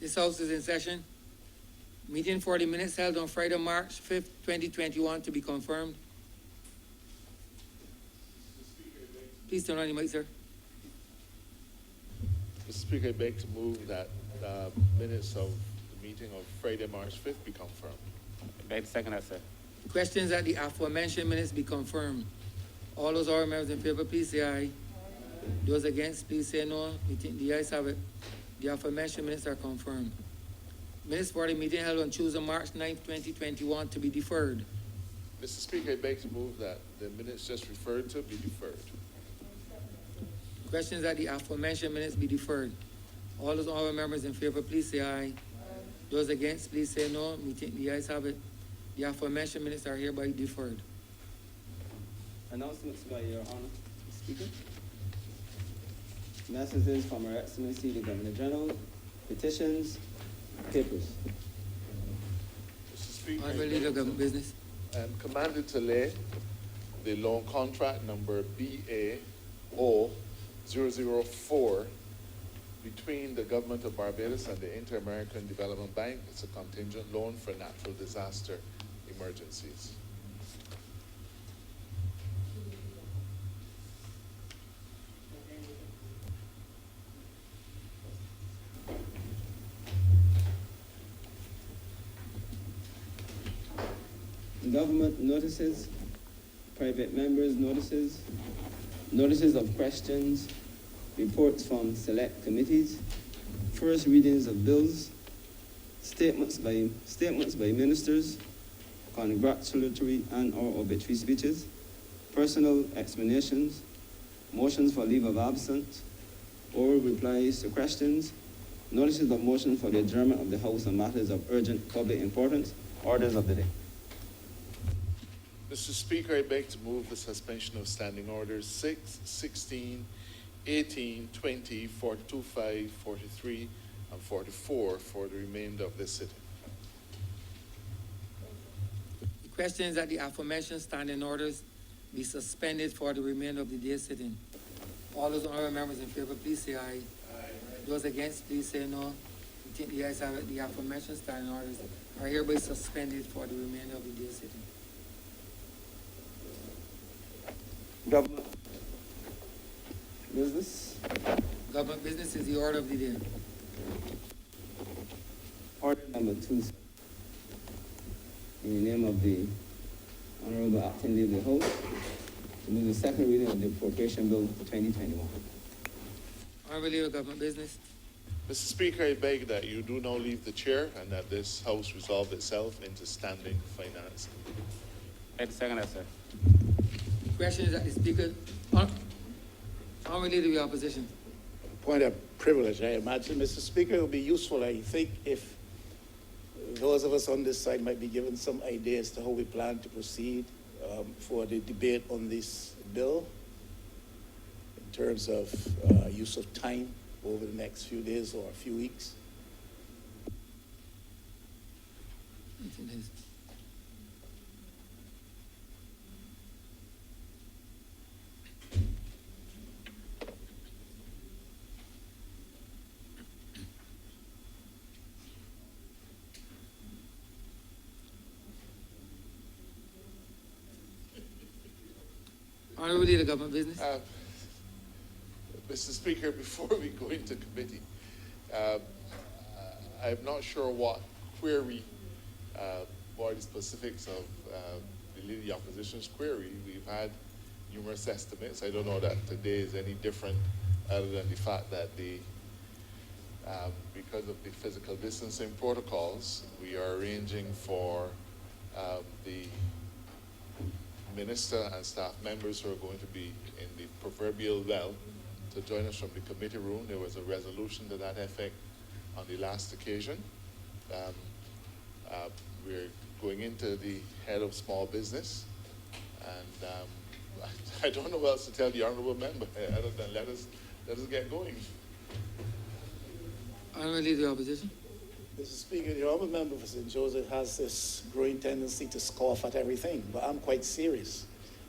This House is in session. Meeting for the minutes held on Friday, March 5th, 2021 to be confirmed. Please turn on your mic, sir. Mr. Speaker, I beg to move that minutes of the meeting of Friday, March 5th be confirmed. I beg to second that, sir. Questions that the aforementioned minutes be confirmed. All those honorable members in favor, please say aye. Those against, please say no. The ayes have it. The aforementioned minutes are confirmed. Minutes for the meeting held on Tuesday, March 9th, 2021 to be deferred. Mr. Speaker, I beg to move that the minutes just referred to be deferred. Questions that the aforementioned minutes be deferred. All those honorable members in favor, please say aye. Those against, please say no. The ayes have it. The aforementioned minutes are hereby deferred. Announcements by Your Honor, Speaker. Messages from Her Excellency the Governor General, petitions, papers. Mr. Speaker, Honorable Leader of Government Business. I am commanded to lay the loan contract number BAO004 between the Government of Barbados and the Inter-American Development Bank. It's a contingent loan for natural disaster emergencies. Government notices, private members' notices, notices of questions, reports from select committees, first readings of bills, statements by ministers, congratulatory and/or obituary speeches, personal explanations, motions for leave of absence, oral replies to questions, notices of motion for the adjournment of the House on matters of urgent public importance, orders of the day. Mr. Speaker, I beg to move the suspension of standing orders 6, 16, 18, 20, 42, 5, 43, and 44 for the remainder of this sitting. The question is that the aforementioned standing orders be suspended for the remainder of the day sitting. All those honorable members in favor, please say aye. Aye. Those against, please say no. The ayes have it. The aforementioned standing orders are hereby suspended for the remainder of the day sitting. Government business. Government business is the order of the day. Order number 2. In the name of the Honourable Acting Leader of the House, to move the second reading of the Appropriation Bill for 2021. Honourable Leader of Government Business. Mr. Speaker, I beg that you do now leave the chair and that this House resolve itself into standing finance. I beg to second that, sir. Question is that the Speaker. Honourable Leader of the Opposition. Point of privilege, I imagine. Mr. Speaker, it would be useful, I think, if those of us on this side might be given some idea as to how we plan to proceed for the debate on this bill in terms of use of time over the next few days or a few weeks. Honourable Leader of Government Business. Mr. Speaker, before we go into committee, I'm not sure what query, or the specifics of the Leader of the Opposition's query. We've had numerous estimates. I don't know that today is any different other than the fact that because of the physical distancing protocols, we are arranging for the Minister and staff members who are going to be in the proverbial well to join us from the committee room. There was a resolution to that effect on the last occasion. We're going into the head of small business, and I don't know what else to tell the honourable member other than let us get going. Honourable Leader of the Opposition. Mr. Speaker, the honourable member for St. Joseph has this growing tendency to scoff at everything, but I'm quite serious.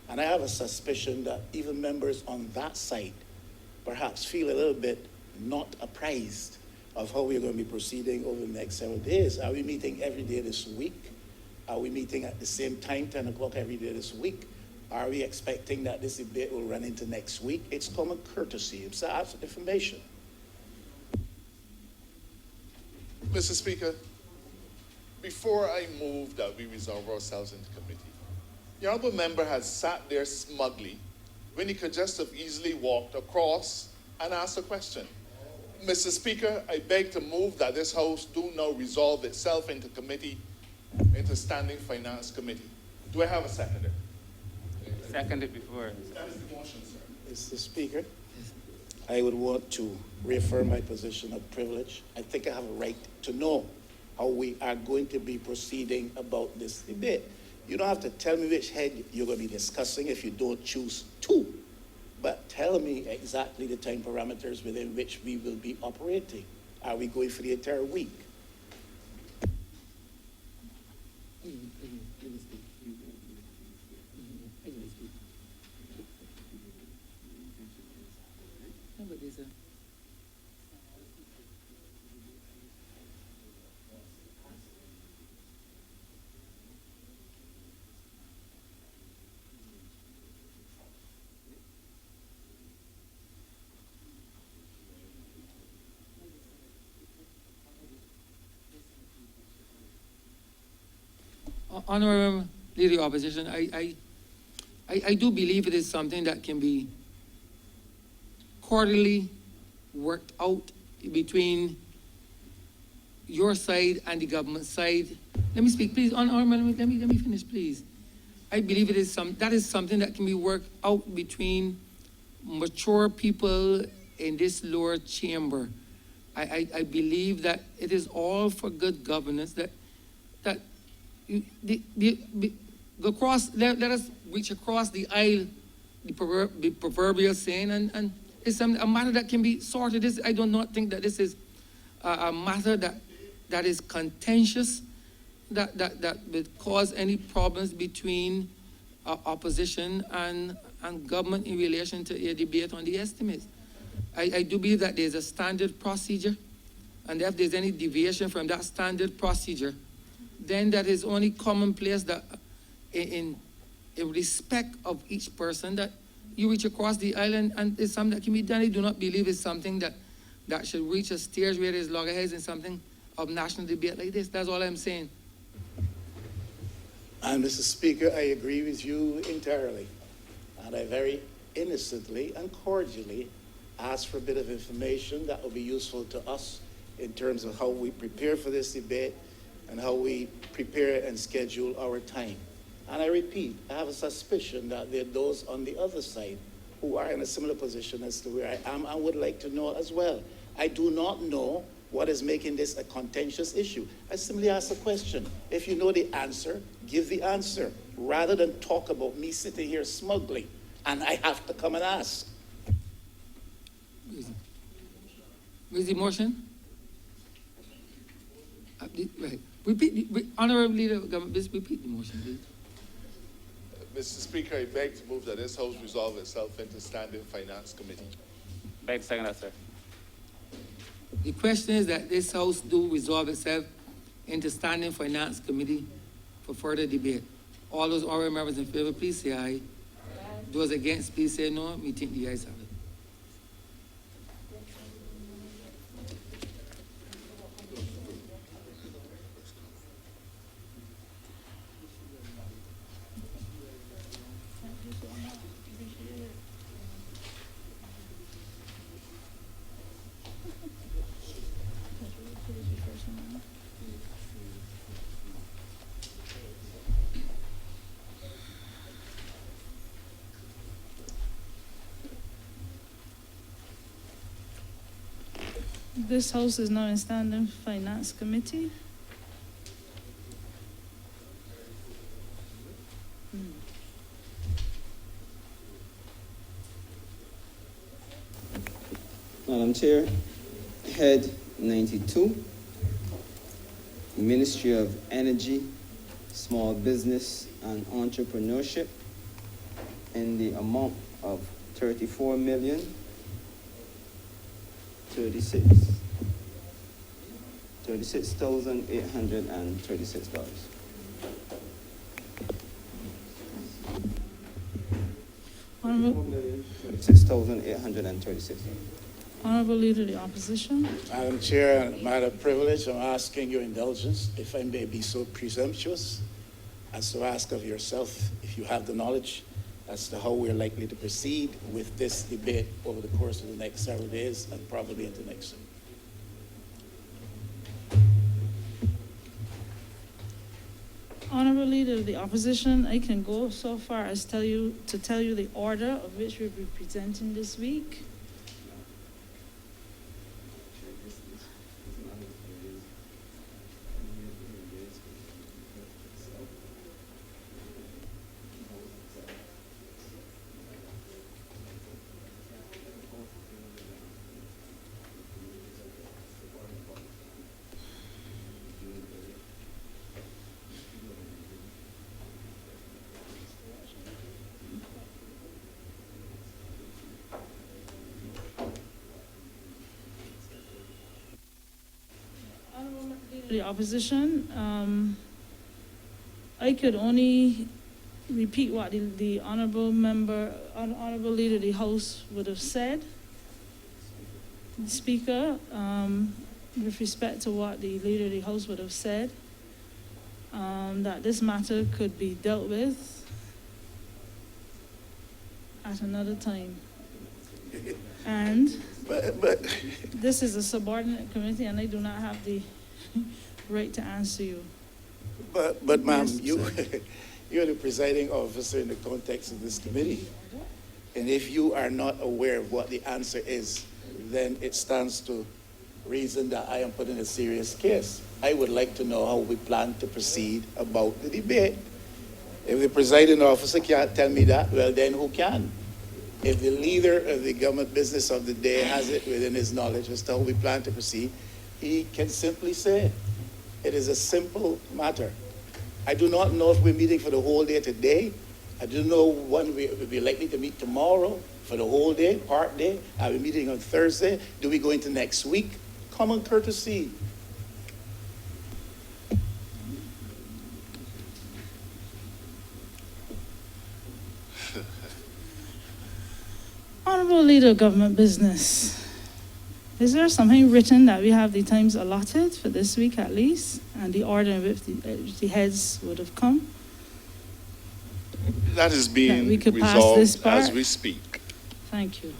And I have a suspicion that even members on that side perhaps feel a little bit not apprised of how we're going to be proceeding over the next several days. Are we meeting every day this week? Are we meeting at the same time, 10 o'clock every day this week? Are we expecting that this debate will run into next week? It's common courtesy. It's absolute information. Mr. Speaker, before I move that we resolve ourselves into committee, the honourable member has sat there smugly when he could just have easily walked across and asked a question. Mr. Speaker, I beg to move that this House do now resolve itself into committee, into Standing Finance Committee. Do I have a seconder? Seconded before. That is the motion, sir. Mr. Speaker, I would want to reaffirm my position of privilege. I think I have a right to know how we are going to be proceeding about this debate. You don't have to tell me which head you're going to be discussing if you don't choose to, but tell me exactly the time parameters within which we will be operating. Are we going for the entire week? Honourable Leader of the Opposition, I do believe it is something that can be quarterly worked out between your side and the government side. Let me speak, please. Honourable, let me finish, please. I believe that is something that can be worked out between mature people in this lower chamber. I believe that it is all for good governance, that let us reach across the aisle, the proverbial saying, and it's a matter that can be sorted. I do not think that this is a matter that is contentious, that would cause any problems between opposition and government in relation to a debate on the estimates. I do believe that there's a standard procedure, and if there's any deviation from that standard procedure, then that is only commonplace that in respect of each person that you reach across the island, and it's something that can be done. I do not believe it's something that should reach a stage where there's loggerheads in something of national debate like this. That's all I'm saying. And Mr. Speaker, I agree with you entirely. And I very innocently and cordially ask for a bit of information that will be useful to us in terms of how we prepare for this debate and how we prepare and schedule our time. And I repeat, I have a suspicion that there are those on the other side who are in a similar position as to where I am and would like to know as well. I do not know what is making this a contentious issue. I simply ask a question. If you know the answer, give the answer, rather than talk about me sitting here smugly and I have to come and ask. Where's the motion? Right. Honourable Leader of Government, please repeat the motion, please. Mr. Speaker, I beg to move that this House resolve itself into Standing Finance Committee. Beg to second that, sir. The question is that this House do resolve itself into Standing Finance Committee for further debate. All those honourable members in favor, please say aye. Those against, please say no. We think the ayes have it. This House is now in Standing Finance Committee. Madam Chair, Head 92, Ministry of Energy, Small Business and Entrepreneurship, in the amount of 34,036. $36,836. Honourable, $36,836. Honourable Leader of the Opposition. Madam Chair, matter of privilege, I'm asking your indulgence, if I may be so presumptuous, as to ask of yourself, if you have the knowledge as to how we're likely to proceed with this debate over the course of the next several days and probably into next week. Honourable Leader of the Opposition, I can go so far as tell you the order of which we'll be presenting this week. The opposition, I could only repeat what the honourable leader of the House would have said. The Speaker, with respect to what the leader of the House would have said, that this matter could be dealt with at another time. And But this is a subordinate committee, and I do not have the right to answer you. But ma'am, Yes, you're the presiding officer in the context of this committee. And if you are not aware of what the answer is, then it stands to reason that I am put in a serious case. I would like to know how we plan to proceed about the debate. If the presiding officer can't tell me that, well, then who can? If the leader of the government business of the day has it within his knowledge as to how we plan to proceed, he can simply say, it is a simple matter. I do not know if we're meeting for the whole day today. I do know when we'll be likely to meet tomorrow for the whole day, part day. Are we meeting on Thursday? Do we go into next week? Common courtesy. Honourable Leader of Government Business, is there something written that we have the times allotted for this week at least, and the order in which the heads would have come? That is That being we could pass this resolved part? as we speak. Thank you.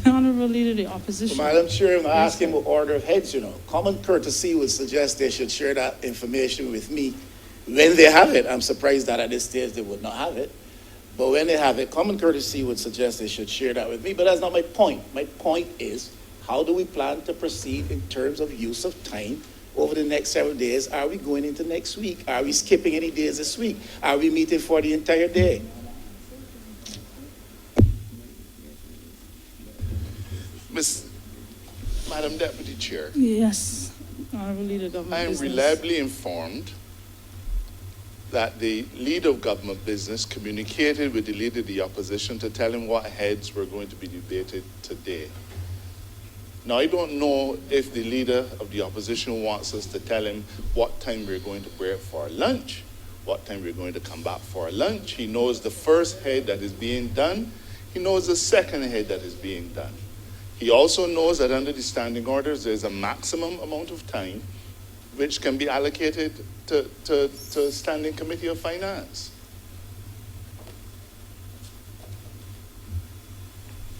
Honourable Leader of the Opposition. Madam Chair, I'm asking for order of heads, you know. Common courtesy would suggest they should share that information with me when they have it. I'm surprised that at this stage they would not have it. But when they have it, common courtesy would suggest they should share that with me. But that's not my point. My point is, how do we plan to proceed in terms of use of time over the next several days? Are we going into next week? Are we skipping any days this week? Are we meeting for the entire day? Madam Deputy Chair, Yes, Honourable Leader of Government I am Business. reliably informed that the leader of government business communicated with the leader of the opposition to tell him what heads were going to be debated today. Now, I don't know if the leader of the opposition wants us to tell him what time we're going to break for lunch, what time we're going to come back for lunch. He knows the first head that is being done. He knows the second head that is being done. He also knows that under the standing orders, there's a maximum amount of time which can be allocated to Standing Committee of Finance.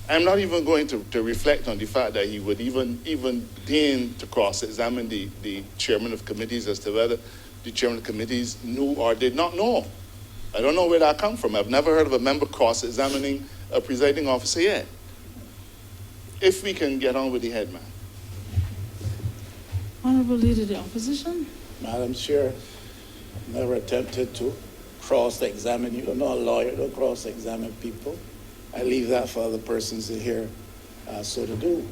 I'm not even going to reflect on the fact that he would even deign to cross-examine the chairman of committees as to whether the chairman of committees knew or did not know. I don't know where that come from. I've never heard of a member cross-examining a presiding officer yet. If we can get on with the head, man. Honourable Leader of the Opposition. Madam Chair, never attempted to cross-examine you. I'm not a lawyer, don't cross-examine people. I leave that for other persons in here so to do.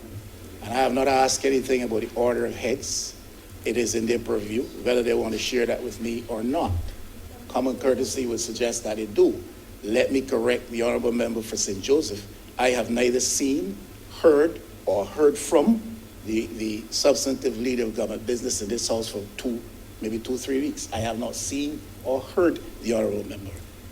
And I have not asked anything about the order of heads. It is in their purview, whether they want to share that with me or not. Common courtesy would suggest that they do. Let me correct the Honourable Member for St. Joseph. I have neither seen, heard, or heard from the substantive leader of government business in this house for maybe 2-3 weeks. I have not seen or heard the honourable member.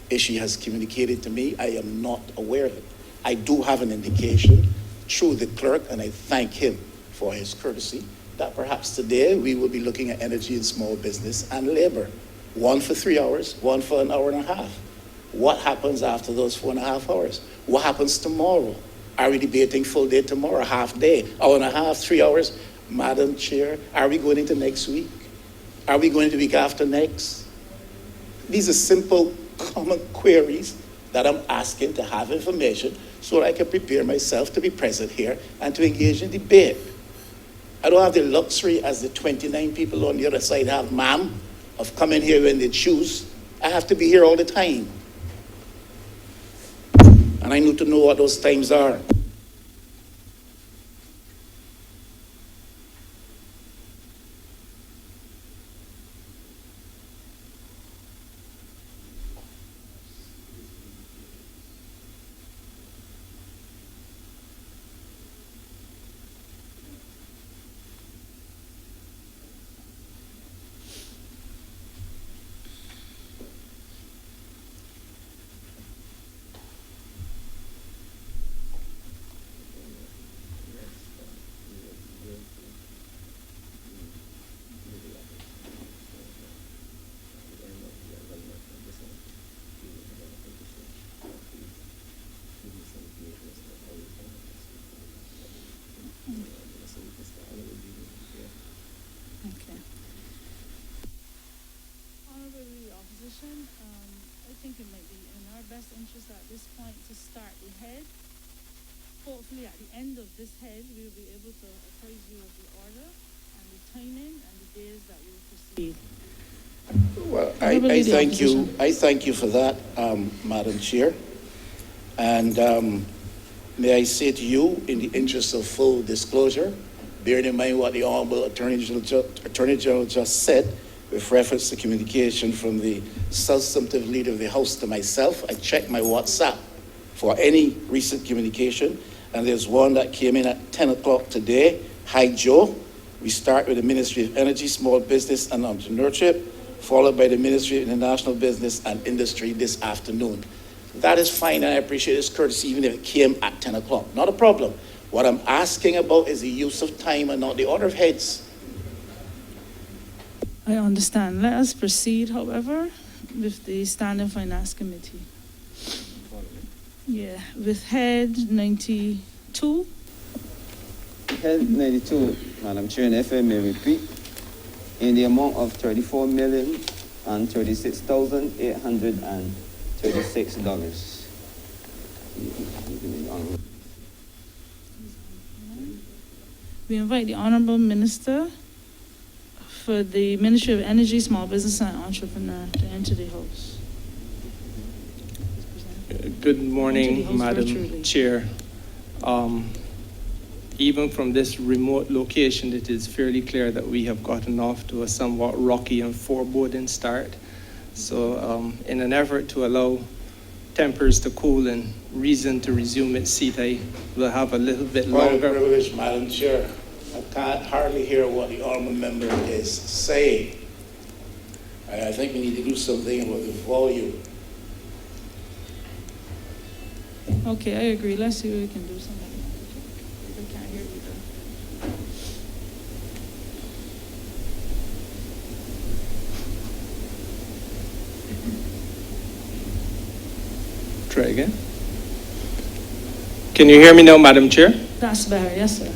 If she has communicated to me, I am not aware of it. I do have an indication through the clerk, and I thank him for his courtesy, that perhaps today we will be looking at energy and small business and labor. One for 3 hours, one for an hour and a half. What happens after those 4.5 hours? What happens tomorrow? Are we debating full day tomorrow, half day, hour and a half, 3 hours? Madam Chair, are we going into next week? Are we going to week after next? These are simple, common queries that I'm asking to have information so that I can prepare myself to be present here and to engage in debate. I don't have the luxury, as the 29 people on the other side have, ma'am, of coming here when they choose. I have to be here all the time. And I need to know what those times are. Okay. Honourable Leader Opposition, I think it might be in our best interest at this point to start the head. Hopefully at the end of this head, we will be able to apprise you of the order and the timing and the days that we will proceed. Well, Honourable I Leader thank you. Opposition. I thank you for that, Madam Chair. And may I say to you, in the interest of full disclosure, bearing in mind what the Honourable Attorney General just said, with reference to communication from the substantive leader of the House to myself, I checked my WhatsApp for any recent communication, and there's one that came in at 10 o'clock today. Hi, Joe. We start with the Ministry of Energy, Small Business and Entrepreneurship, followed by the Ministry of International Business and Industry this afternoon. That is fine, and I appreciate this courtesy, even if it came at 10 o'clock. Not a problem. What I'm asking about is the use of time and not the order of heads. I understand. Let us proceed, however, with the Standing Finance Committee. Yeah, with head 92. Head 92, Madam Chair, and if I may repeat, in the amount of $34,036,836. We invite the Honourable Minister for the Ministry of Energy, Small Business and Entrepreneur to enter the House. Good morning, House Madam virtually. Chair. Even from this remote location, it is fairly clear that we have gotten off to a somewhat rocky and foreboding start. So in an effort to allow tempers to cool and reason to resume its seat, I will have a little bit What a longer. privilege, Madam Chair. I can't hardly hear what the honourable member is saying. And I think we need to do something about the volume. Okay, I agree. Let's see what we can do something. I can't hear you though. Try again. Can you hear me now, Madam Chair? That's better, yes, sir.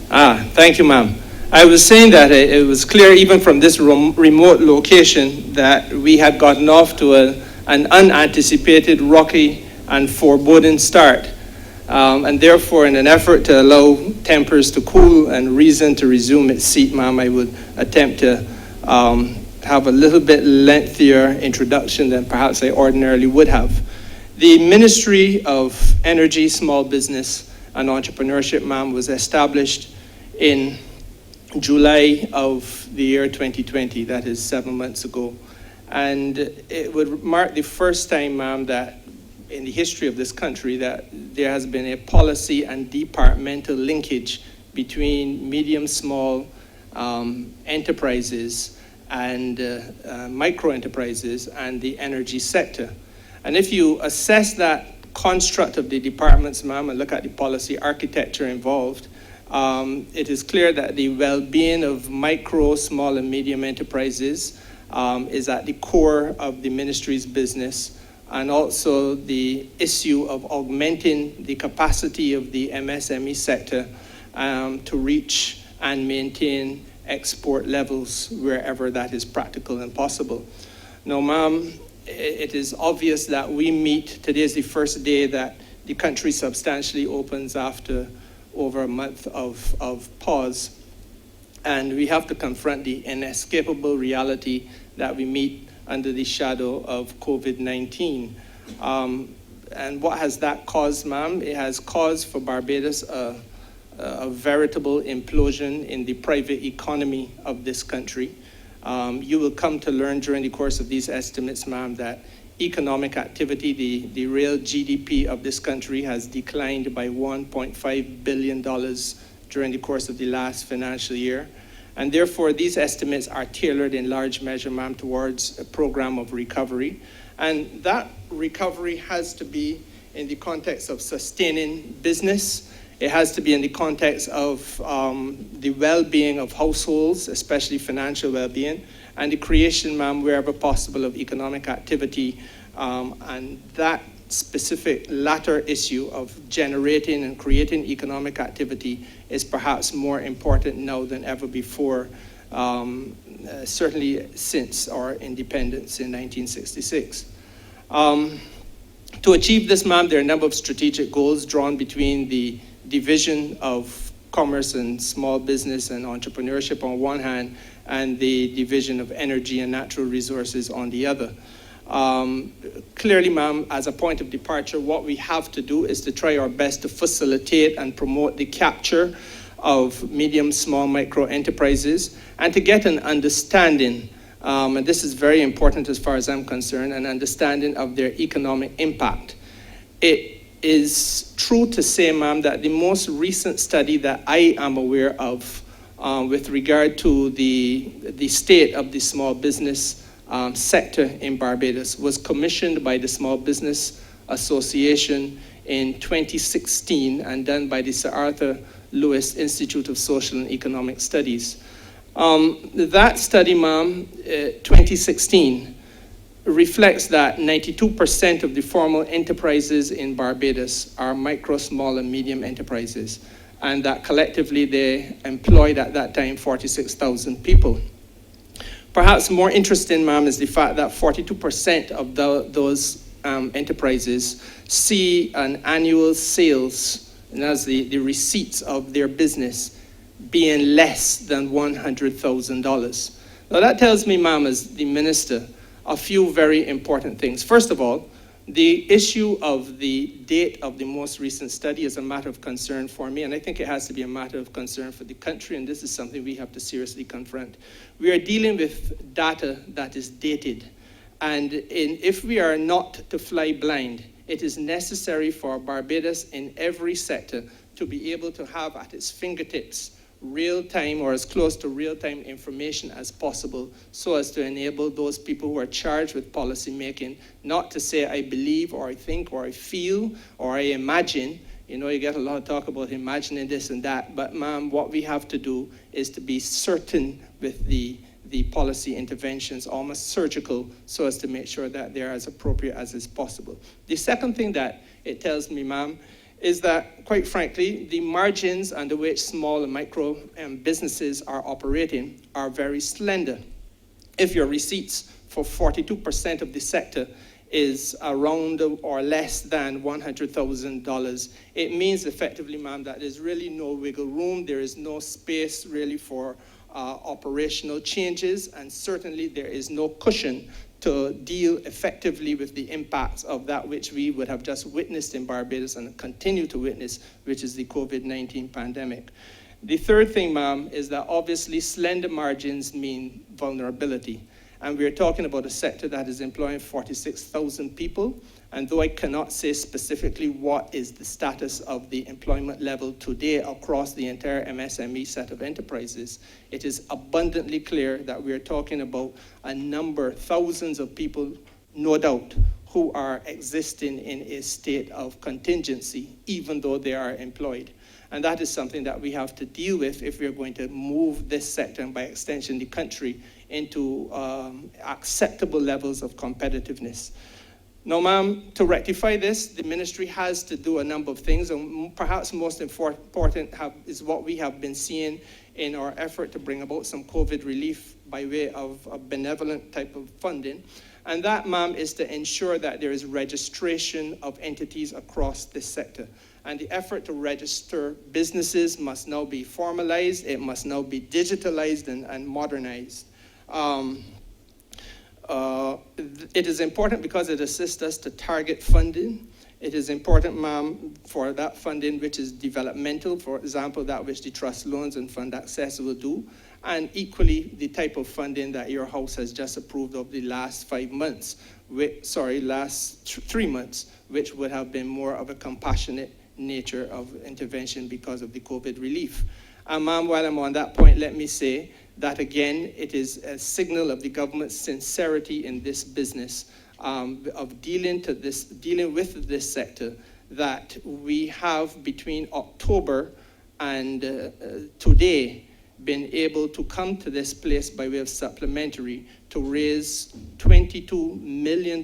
Thank you, ma'am. I was saying that it was clear even from this remote location that we had gotten off to an unanticipated, rocky and foreboding start. And therefore, in an effort to allow tempers to cool and reason to resume its seat, ma'am, I would attempt to have a little bit lengthier introduction than perhaps I ordinarily would have. The Ministry of Energy, Small Business and Entrepreneurship, ma'am, was established in July of the year 2020, that is 7 months ago. And it would mark the first time, ma'am, that in the history of this country that there has been a policy and departmental linkage between medium, small enterprises and micro enterprises and the energy sector. And if you assess that construct of the departments, ma'am, and look at the policy architecture involved, it is clear that the well-being of micro, small, and medium enterprises is at the core of the ministry's business, and also the issue of augmenting the capacity of the MSME sector to reach and maintain export levels wherever that is practical and possible. Now, ma'am, it is obvious that we meet, today is the first day that the country substantially opens after over a month of pause. And we have to confront the inescapable reality that we meet under the shadow of COVID-19. And what has that caused, ma'am? It has caused for Barbados a veritable implosion in the private economy of this country. You will come to learn during the course of these estimates, ma'am, that economic activity, the real GDP of this country has declined by $1.5 billion during the course of the last financial year. And therefore, these estimates are tailored in large measure, ma'am, towards a program of recovery. And that recovery has to be in the context of sustaining business. It has to be in the context of the well-being of households, especially financial well-being, and the creation, ma'am, wherever possible, of economic activity. And that specific latter issue of generating and creating economic activity is perhaps more important now than ever before, certainly since our independence in 1966. To achieve this, ma'am, there are a number of strategic goals drawn between the Division of Commerce and Small Business and Entrepreneurship on one hand, and the Division of Energy and Natural Resources on the other. Clearly, ma'am, as a point of departure, what we have to do is to try our best to facilitate and promote the capture of medium, small, micro enterprises, and to get an understanding, and this is very important as far as I'm concerned, an understanding of their economic impact. It is true to say, ma'am, that the most recent study that I am aware of with regard to the state of the small business sector in Barbados was commissioned by the Small Business Association in 2016 and done by the Sir Arthur Lewis Institute of Social and Economic Studies. That study, ma'am, 2016, reflects that 92% of the formal enterprises in Barbados are micro, small, and medium enterprises, and that collectively they employed at that time 46,000 people. Perhaps more interesting, ma'am, is the fact that 42% of those enterprises see an annual sales, and that's the receipts of their business, being less than $100,000. Now that tells me, ma'am, as the minister, a few very important things. First of all, the issue of the date of the most recent study is a matter of concern for me, and I think it has to be a matter of concern for the country, and this is something we have to seriously confront. We are dealing with data that is dated, and if we are not to fly blind, it is necessary for Barbados in every sector to be able to have at its fingertips real-time or as close to real-time information as possible, so as to enable those people who are charged with policy making not to say, I believe, or I think, or I feel, or I imagine. You know, you get a lot of talk about imagining this and that, but ma'am, what we have to do is to be certain with the policy interventions, almost surgical, so as to make sure that they're as appropriate as is possible. The second thing that it tells me, ma'am, is that, quite frankly, the margins under which small and micro businesses are operating are very slender. If your receipts for 42% of the sector is around or less than $100,000, it means effectively, ma'am, that there's really no wiggle room, there is no space really for operational changes, and certainly there is no cushion to deal effectively with the impacts of that which we would have just witnessed in Barbados and continue to witness, which is the COVID-19 pandemic. The third thing, ma'am, is that obviously slender margins mean vulnerability. And we're talking about a sector that is employing 46,000 people, And though I cannot say specifically what is the status of the employment level today across the entire MSME set of enterprises, it is abundantly clear that we are talking about a number, thousands of people, no doubt, who are existing in a state of contingency, even though they are employed. And that is something that we have to deal with if we're going to move this sector, and by extension the country, into acceptable levels of competitiveness. Now, ma'am, to rectify this, the ministry has to do a number of things, and perhaps most important is what we have been seeing in our effort to bring about some COVID relief by way of a benevolent type of funding. And that, ma'am, is to ensure that there is registration of entities across this sector. And the effort to register businesses must now be formalized, it must now be digitalized and modernized. It is important because it assists us to target funding. It is important, ma'am, for that funding which is developmental, for example, that which the trust loans and fund access will do, and equally the type of funding that your house has just approved of the last 3 months, which would have been more of a compassionate nature of intervention because of the COVID relief. And ma'am, while I'm on that point, let me say that again, it is a signal of the government's sincerity in this business of dealing with this sector, that we have between October and today been able to come to this place by way of supplementary to raise $22 million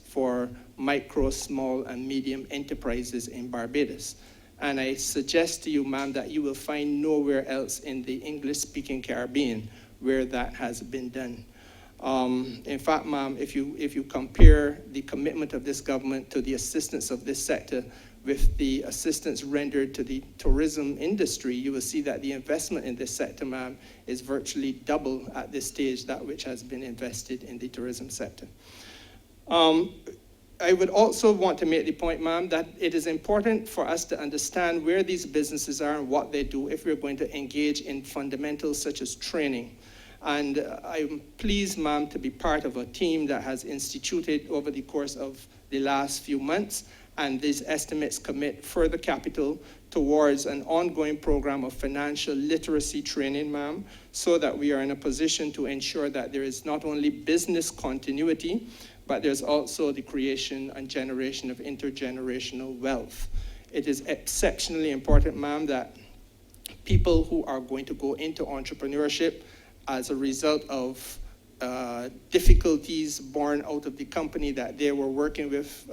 for micro, small, and medium enterprises in Barbados. And I suggest to you, ma'am, that you will find nowhere else in the English-speaking Caribbean where that has been done. In fact, ma'am, if you compare the commitment of this government to the assistance of this sector with the assistance rendered to the tourism industry, you will see that the investment in this sector, ma'am, is virtually double at this stage that which has been invested in the tourism sector. I would also want to make the point, ma'am, that it is important for us to understand where these businesses are and what they do if we're going to engage in fundamentals such as training. And I'm pleased, ma'am, to be part of a team that has instituted over the course of the last few months, and these estimates commit further capital towards an ongoing program of financial literacy training, ma'am, so that we are in a position to ensure that there is not only business continuity, but there's also the creation and generation of intergenerational wealth. It is exceptionally important, ma'am, that people who are going to go into entrepreneurship as a result of difficulties born out of the company that they were working with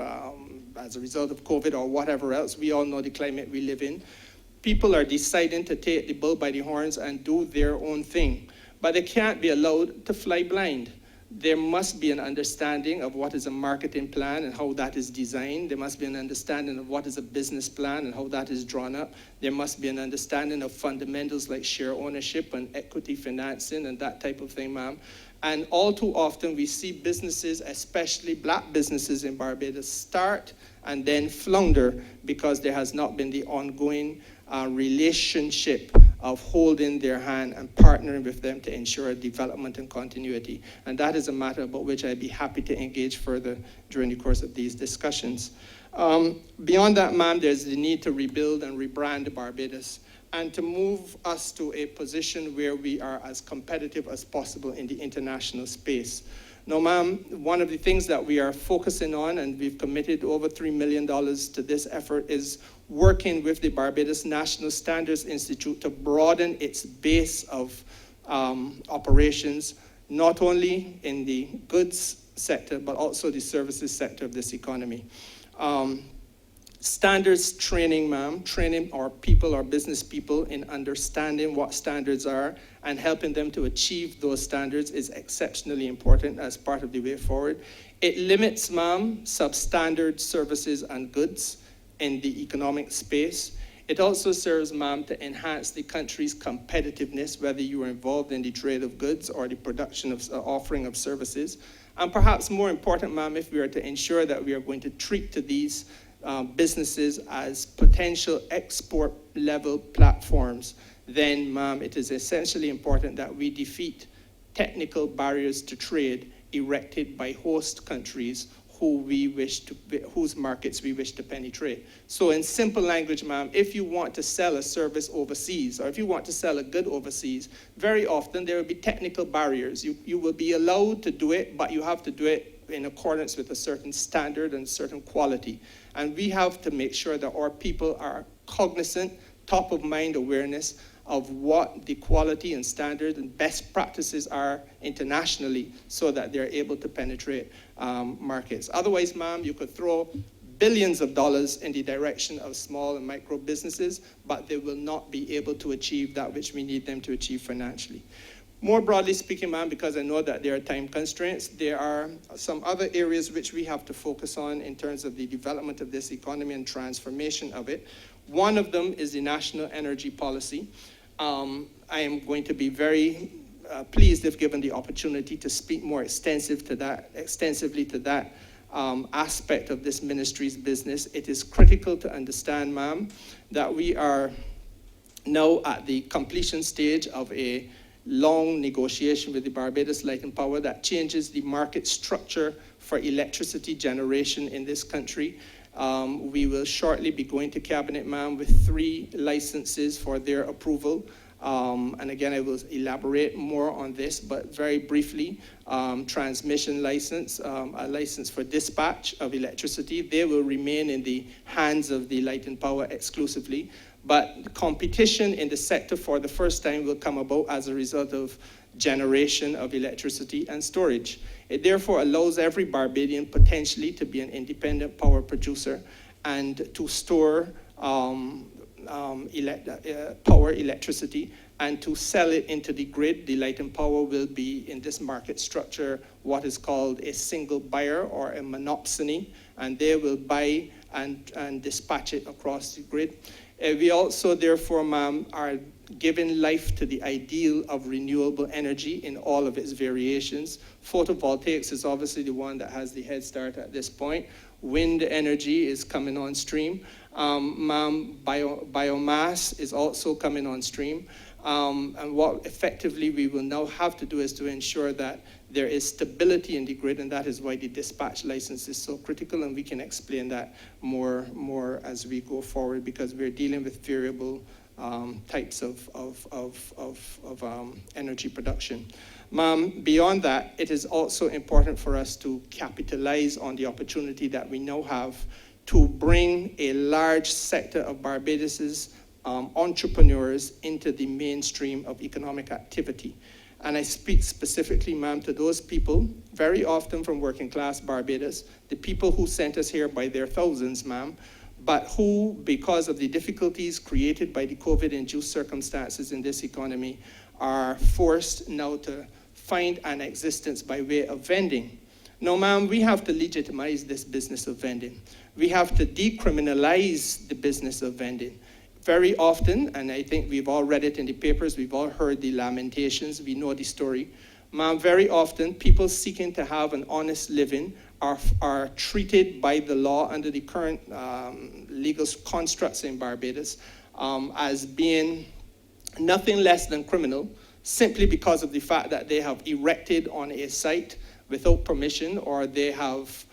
as a result of COVID or whatever else, we all know the climate we live in. People are deciding to take the bull by the horns and do their own thing, but they can't be allowed to fly blind. There must be an understanding of what is a marketing plan and how that is designed. There must be an understanding of what is a business plan and how that is drawn up. There must be an understanding of fundamentals like share ownership and equity financing and that type of thing, ma'am. And all too often we see businesses, especially black businesses in Barbados, start and then flounder because there has not been the ongoing relationship of holding their hand and partnering with them to ensure development and continuity. And that is a matter about which I'd be happy to engage further during the course of these discussions. Beyond that, ma'am, there's the need to rebuild and rebrand Barbados and to move us to a position where we are as competitive as possible in the international space. Now, ma'am, one of the things that we are focusing on, and we've committed over $3 million to this effort, is working with the Barbados National Standards Institute to broaden its base of operations, not only in the goods sector, but also the services sector of this economy. Standards training, ma'am, training our people, our business people in understanding what standards are and helping them to achieve those standards is exceptionally important as part of the way forward. It limits, ma'am, substandard services and goods in the economic space. It also serves, ma'am, to enhance the country's competitiveness, whether you are involved in the trade of goods or the production of offering of services. And perhaps more important, ma'am, if we are to ensure that we are going to treat to these businesses as potential export level platforms, then, ma'am, it is essentially important that we defeat technical barriers to trade erected by host countries whose markets we wish to penetrate. So in simple language, ma'am, if you want to sell a service overseas, or if you want to sell a good overseas, very often there will be technical barriers. You will be allowed to do it, but you have to do it in accordance with a certain standard and certain quality. And we have to make sure that our people are cognizant, top of mind awareness of what the quality and standard and best practices are internationally so that they're able to penetrate markets. Otherwise, ma'am, you could throw billions of dollars in the direction of small and micro businesses, but they will not be able to achieve that which we need them to achieve financially. More broadly speaking, ma'am, because I know that there are time constraints, there are some other areas which we have to focus on in terms of the development of this economy and transformation of it. One of them is the national energy policy. I am going to be very pleased if given the opportunity to speak more extensively to that aspect of this ministry's business. It is critical to understand, ma'am, that we are now at the completion stage of a long negotiation with the Barbados Light and Power that changes the market structure for electricity generation in this country. We will shortly be going to Cabinet, ma'am, with 3 licenses for their approval. And again, I will elaborate more on this, but very briefly, transmission license, a license for dispatch of electricity. They will remain in the hands of the Light and Power exclusively. But competition in the sector for the first time will come about as a result of generation of electricity and storage. It therefore allows every Barbadian potentially to be an independent power producer and to store electricity and to sell it into the grid. The Light and Power will be in this market structure what is called a single buyer or a monopsony, and they will buy and dispatch it across the grid. We also, therefore, ma'am, are giving life to the ideal of renewable energy in all of its variations. Photovoltaics is obviously the one that has the head start at this point. Wind energy is coming on stream. Ma'am, biomass is also coming on stream. And what effectively we will now have to do is to ensure that there is stability in the grid, and that is why the dispatch license is so critical, and we can explain that more as we go forward, because we're dealing with variable types of energy production. Ma'am, beyond that, it is also important for us to capitalize on the opportunity that we now have to bring a large sector of Barbados's entrepreneurs into the mainstream of economic activity. And I speak specifically, ma'am, to those people, very often from working class Barbados, the people who sent us here by their thousands, ma'am, but who, because of the difficulties created by the COVID-induced circumstances in this economy, are forced now to find an existence by way of vending. Now, ma'am, we have to legitimize this business of vending. We have to decriminalize the business of vending. Very often, and I think we've all read it in the papers, we've all heard the lamentations, we know the story. Ma'am, very often, people seeking to have an honest living are treated by the law under the current legal constructs in Barbados as being nothing less than criminal, simply because of the fact that they have erected on a site without permission, or they have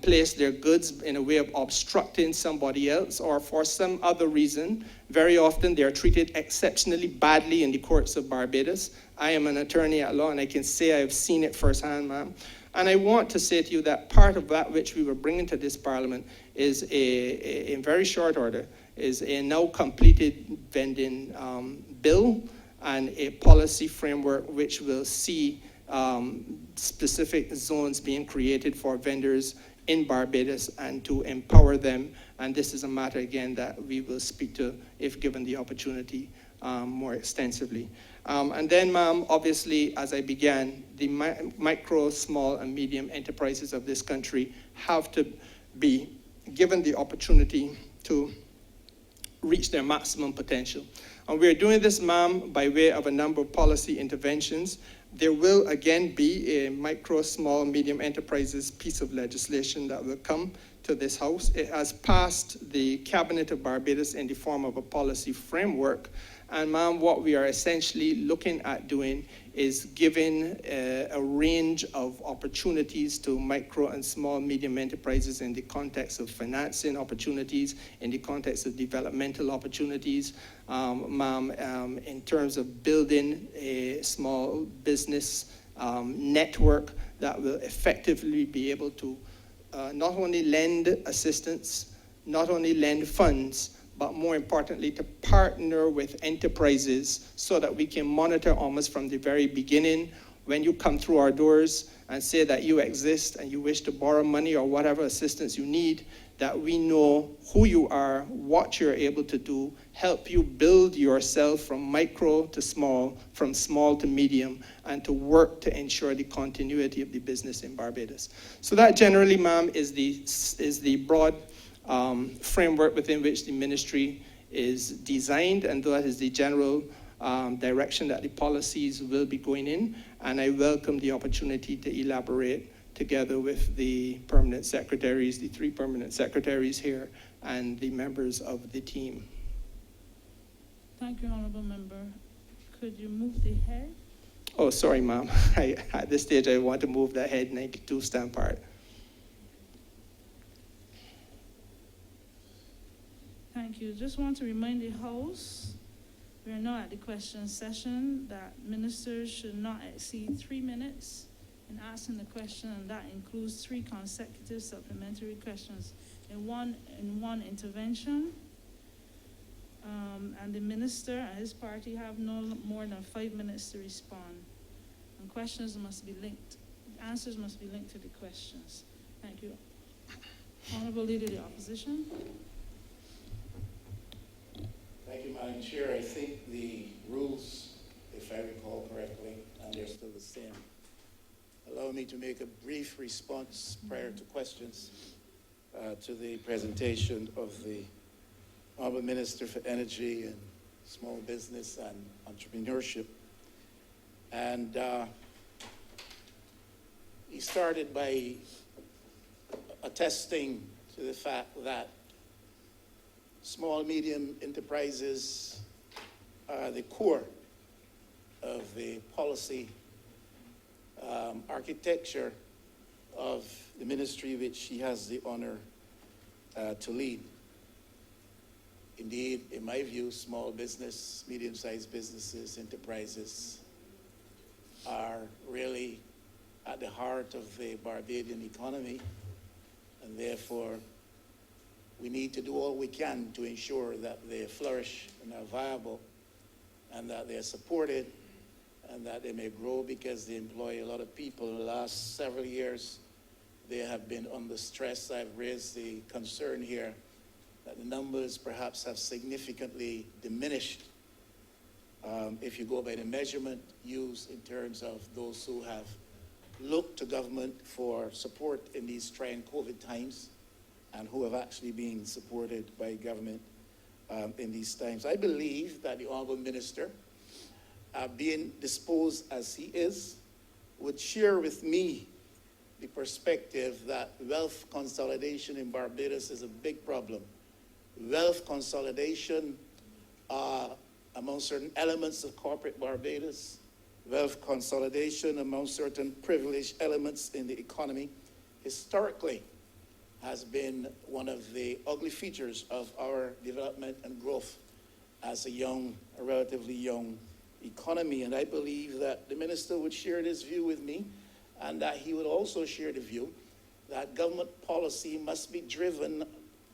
place their goods in a way of obstructing somebody else, or for some other reason. Very often they are treated exceptionally badly in the courts of Barbados. I am an attorney at law, and I can say I've seen it firsthand, ma'am. And I want to say to you that part of that which we were bringing to this Parliament is in very short order, is a now completed vending bill and a policy framework which will see specific zones being created for vendors in Barbados and to empower them. And this is a matter, again, that we will speak to, if given the opportunity, more extensively. And then, ma'am, obviously, as I began, the micro, small, and medium enterprises of this country have to be given the opportunity to reach their maximum potential. And we're doing this, ma'am, by way of a number of policy interventions. There will again be a micro, small, medium enterprises piece of legislation that will come to this House. It has passed the Cabinet of Barbados in the form of a policy framework. And ma'am, what we are essentially looking at doing is giving a range of opportunities to micro and small medium enterprises in the context of financing opportunities, in the context of developmental opportunities, ma'am, in terms of building a small business network that will effectively be able to not only lend assistance, not only lend funds, but more importantly, to partner with enterprises so that we can monitor almost from the very beginning when you come through our doors and say that you exist and you wish to borrow money or whatever assistance you need, that we know who you are, what you're able to do, help you build yourself from micro to small, from small to medium, and to work to ensure the continuity of the business in Barbados. So that generally, ma'am, is the broad framework within which the ministry is designed, and that is the general direction that the policies will be going in. And I welcome the opportunity to elaborate together with the permanent secretaries, the 3 permanent secretaries here, and the members of the team. Thank you, Honourable Member. Could you move the head? Oh, sorry, ma'am. At this stage, I want to move the head 92 stamp part. Thank you. Just want to remind the House, we are now at the question session, that ministers should not exceed 3 minutes in asking the question, and that includes 3 consecutive supplementary questions in one intervention. And the minister and his party have no more than 5 minutes to respond. And questions must be linked, answers must be linked to the questions. Thank you. Honourable Leader of the Opposition. Thank you, Madam Chair. I think the rules, if I recall correctly, and they're still the same, allow me to make a brief response prior to questions to the presentation of the Honourable Minister for Energy and Small Business and Entrepreneurship. And he started by attesting to the fact that small, medium enterprises are the core of the policy architecture of the ministry which he has the honor to lead. Indeed, in my view, small business, medium-sized businesses, enterprises are really at the heart of the Barbadian economy, and therefore we need to do all we can to ensure that they flourish and are viable, and that they're supported, and that they may grow, because they employ a lot of people. In the last several years, they have been under stress. I've raised the concern here that the numbers perhaps have significantly diminished if you go by the measurement used in terms of those who have looked to government for support in these trying COVID times, and who have actually been supported by government in these times. I believe that the Honourable Minister, being disposed as he is, would share with me the perspective that wealth consolidation in Barbados is a big problem. Wealth consolidation among certain elements of corporate Barbados, wealth consolidation among certain privileged elements in the economy, historically has been one of the ugly features of our development and growth as a relatively young economy. And I believe that the minister would share this view with me, and that he would also share the view that government policy must be driven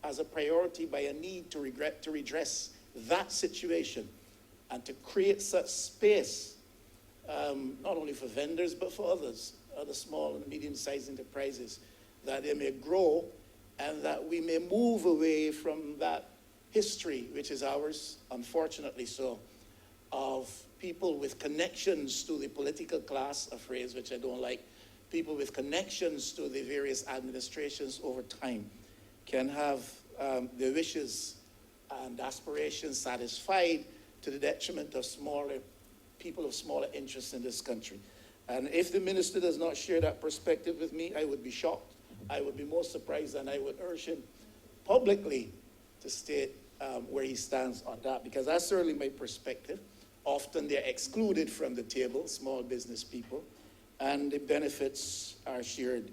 as a priority by a need to redress that situation, and to create such space, not only for vendors, but for others, other small and medium-sized enterprises, that they may grow, and that we may move away from that history, which is ours, unfortunately so, of people with connections to the political class, a phrase which I don't like, people with connections to the various administrations over time can have their wishes and aspirations satisfied to the detriment of people of smaller interests in this country. And if the minister does not share that perspective with me, I would be shocked. I would be more surprised, and I would urge him publicly to state where he stands on that, because that's certainly my perspective. Often they're excluded from the table, small business people, and the benefits are shared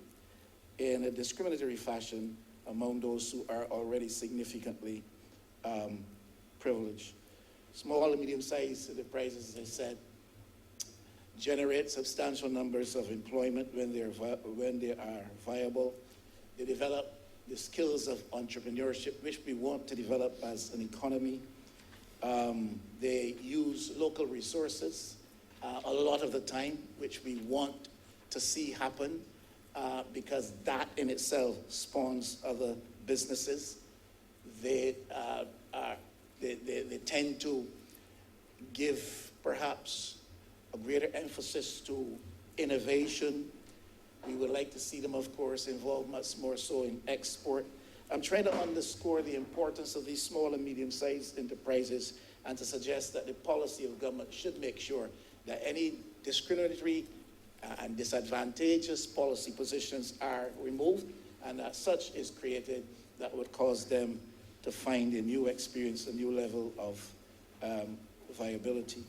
in a discriminatory fashion among those who are already significantly privileged. Small and medium-sized enterprises, as I said, generate substantial numbers of employment when they are viable. They develop the skills of entrepreneurship, which we want to develop as an economy. They use local resources a lot of the time, which we want to see happen, because that in itself spawns other businesses. They tend to give perhaps a greater emphasis to innovation. We would like to see them, of course, involved much more so in export. I'm trying to underscore the importance of these small and medium-sized enterprises and to suggest that the policy of government should make sure that any discriminatory and disadvantageous policy positions are removed, and that such is created that would cause them to find a new experience, a new level of viability.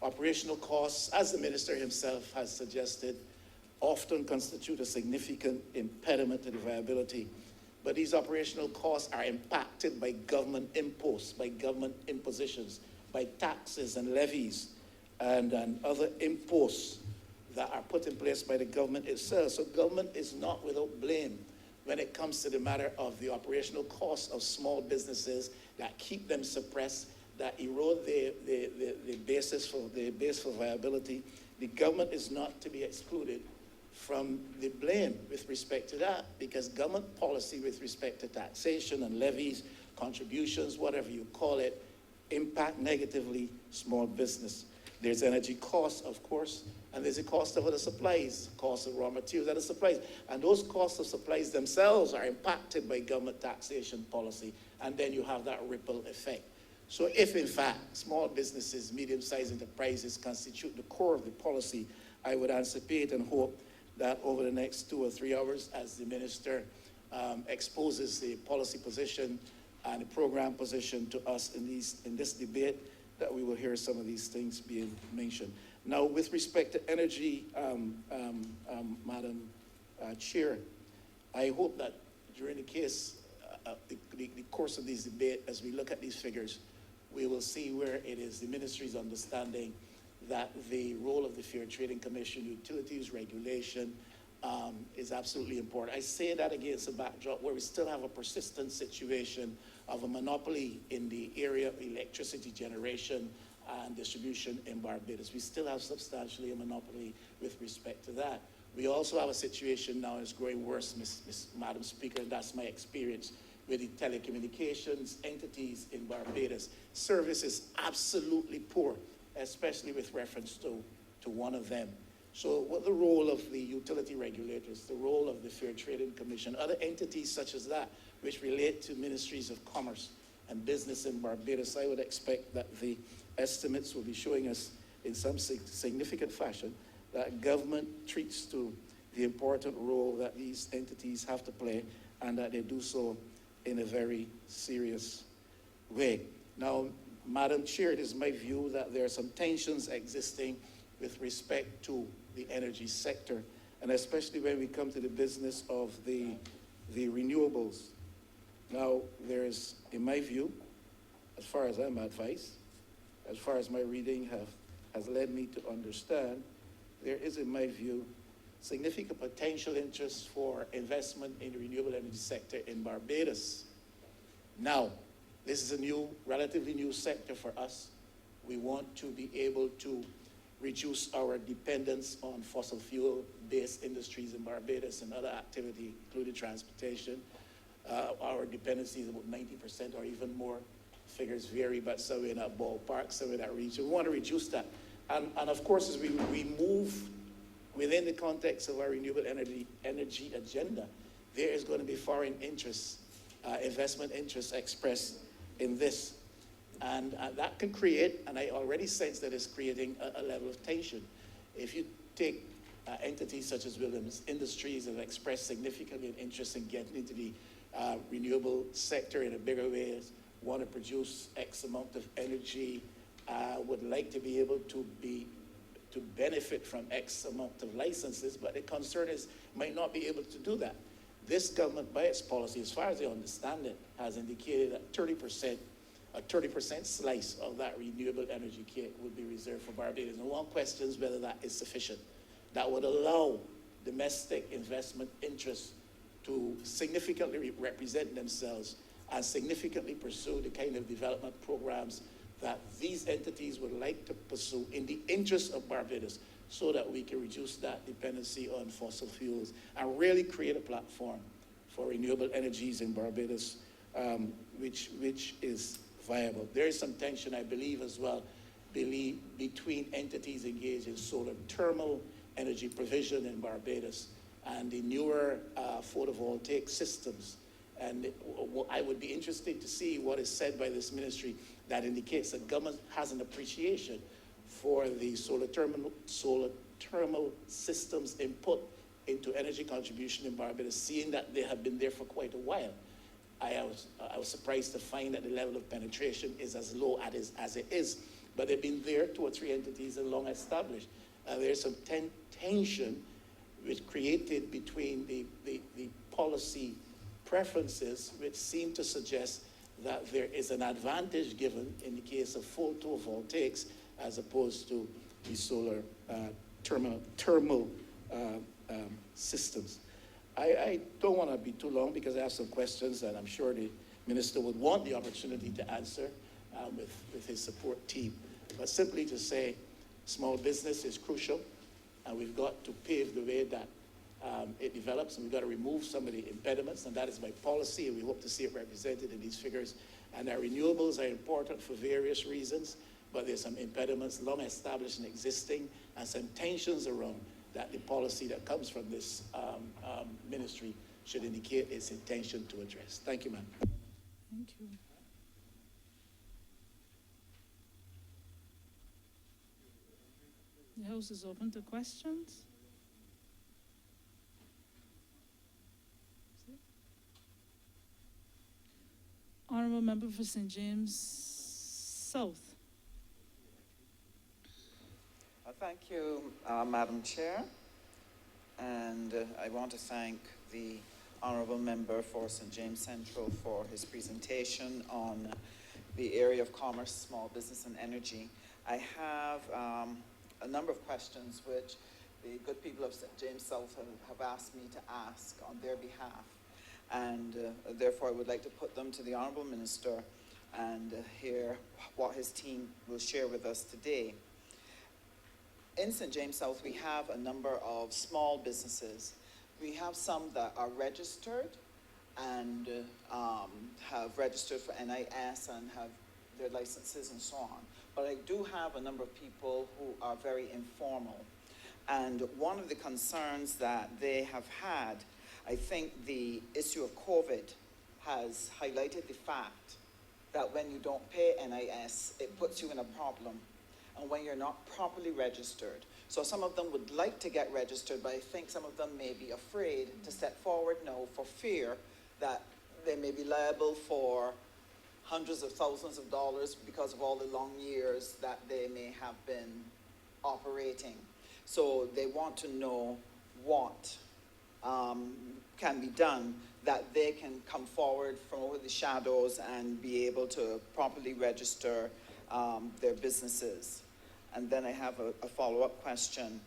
Operational costs, as the minister himself has suggested, often constitute a significant impediment to the viability. But these operational costs are impacted by government imposts, by government impositions, by taxes and levies, and other imposts that are put in place by the government itself. So government is not without blame when it comes to the matter of the operational costs of small businesses that keep them suppressed, that erode the base for viability. The government is not to be excluded from the blame with respect to that, because government policy with respect to taxation and levies, contributions, whatever you call it, impact negatively small business. There's energy costs, of course, and there's a cost of other supplies, cost of raw materials, other supplies. And those costs of supplies themselves are impacted by government taxation policy, and then you have that ripple effect. So if, in fact, small businesses, medium-sized enterprises constitute the core of the policy, I would anticipate and hope that over the next 2 or 3 hours, as the minister exposes the policy position and the program position to us in this debate, that we will hear some of these things being mentioned. Now, with respect to energy, Madam Chair, I hope that during the course of this debate, as we look at these figures, we will see where it is the ministry's understanding that the role of the Fair Trading Commission, utilities regulation, is absolutely important. I say that against a backdrop where we still have a persistent situation of a monopoly in the area of electricity generation and distribution in Barbados. We still have substantially a monopoly with respect to that. We also have a situation now that's growing worse, Madam Speaker, and that's my experience with the telecommunications entities in Barbados. Service is absolutely poor, especially with reference to one of them. So what the role of the utility regulators, the role of the Fair Trading Commission, other entities such as that, which relate to ministries of commerce and business in Barbados, I would expect that the estimates will be showing us in some significant fashion that government treats to the important role that these entities have to play, and that they do so in a very serious way. Now, Madam Chair, it is my view that there are some tensions existing with respect to the energy sector, and especially when we come to the business of the renewables. Now, there's, in my view, as far as I'm advised, as far as my reading has led me to understand, there is, in my view, significant potential interest for investment in the renewable energy sector in Barbados. Now, this is a relatively new sector for us. We want to be able to reduce our dependence on fossil fuel-based industries in Barbados and other activity, including transportation. Our dependency is about 90% or even more. Figures vary, but somewhere in that ballpark, somewhere in that region. We want to reduce that. And of course, as we move within the context of our renewable energy agenda, there is going to be foreign interests, investment interests expressed in this. And that can create, and I already sense that it's creating a level of tension. If you take entities such as Williams Industries have expressed significant interest in getting into the renewable sector in a bigger way, want to produce X amount of energy, would like to be able to benefit from X amount of licenses, but the concern is might not be able to do that. This government, by its policy, as far as I understand it, has indicated that 30% slice of that renewable energy cake would be reserved for Barbados. And one questions whether that is sufficient. That would allow domestic investment interests to significantly represent themselves and significantly pursue the kind of development programs that these entities would like to pursue in the interest of Barbados, so that we can reduce that dependency on fossil fuels and really create a platform for renewable energies in Barbados, which is viable. There is some tension, I believe, as well, between entities engaged in solar thermal energy provision in Barbados and the newer photovoltaic systems. And I would be interested to see what is said by this ministry that indicates that government has an appreciation for the solar thermal systems input into energy contribution in Barbados, seeing that they have been there for quite a while. I was surprised to find that the level of penetration is as low as it is, but they've been there, 2 or 3 entities are long established. There's some tension which created between the policy preferences, which seem to suggest that there is an advantage given in the case of photovoltaics as opposed to the solar thermal systems. I don't want to be too long because I have some questions that I'm sure the minister would want the opportunity to answer with his support team. But simply to say, small business is crucial, and we've got to pave the way that it develops, and we've got to remove some of the impediments, and that is my policy, and we hope to see it represented in these figures. And that renewables are important for various reasons, but there's some impediments long established and existing, and some tensions around that the policy that comes from this ministry should indicate its intention to address. Thank you, ma'am. Thank you. The House is open to questions. Honourable Member for St. James South. Thank you, Madam Chair. And I want to thank the Honourable Member for St. James Central for his presentation on the area of commerce, small business and energy. I have a number of questions which the good people of St. James South have asked me to ask on their behalf. And therefore I would like to put them to the Honourable Minister and hear what his team will share with us today. In St. James South, we have a number of small businesses. We have some that are registered and have registered for NIS and have their licenses and so on. But I do have a number of people who are very informal. And one of the concerns that they have had, I think the issue of COVID has highlighted the fact that when you don't pay NIS, it puts you in a problem. And when you're not properly registered. So some of them would like to get registered, but I think some of them may be afraid to step forward now for fear that they may be liable for hundreds of thousands of dollars because of all the long years that they may have been operating. So they want to know what can be done that they can come forward from over the shadows and be able to properly register their businesses. And then I have a follow-up question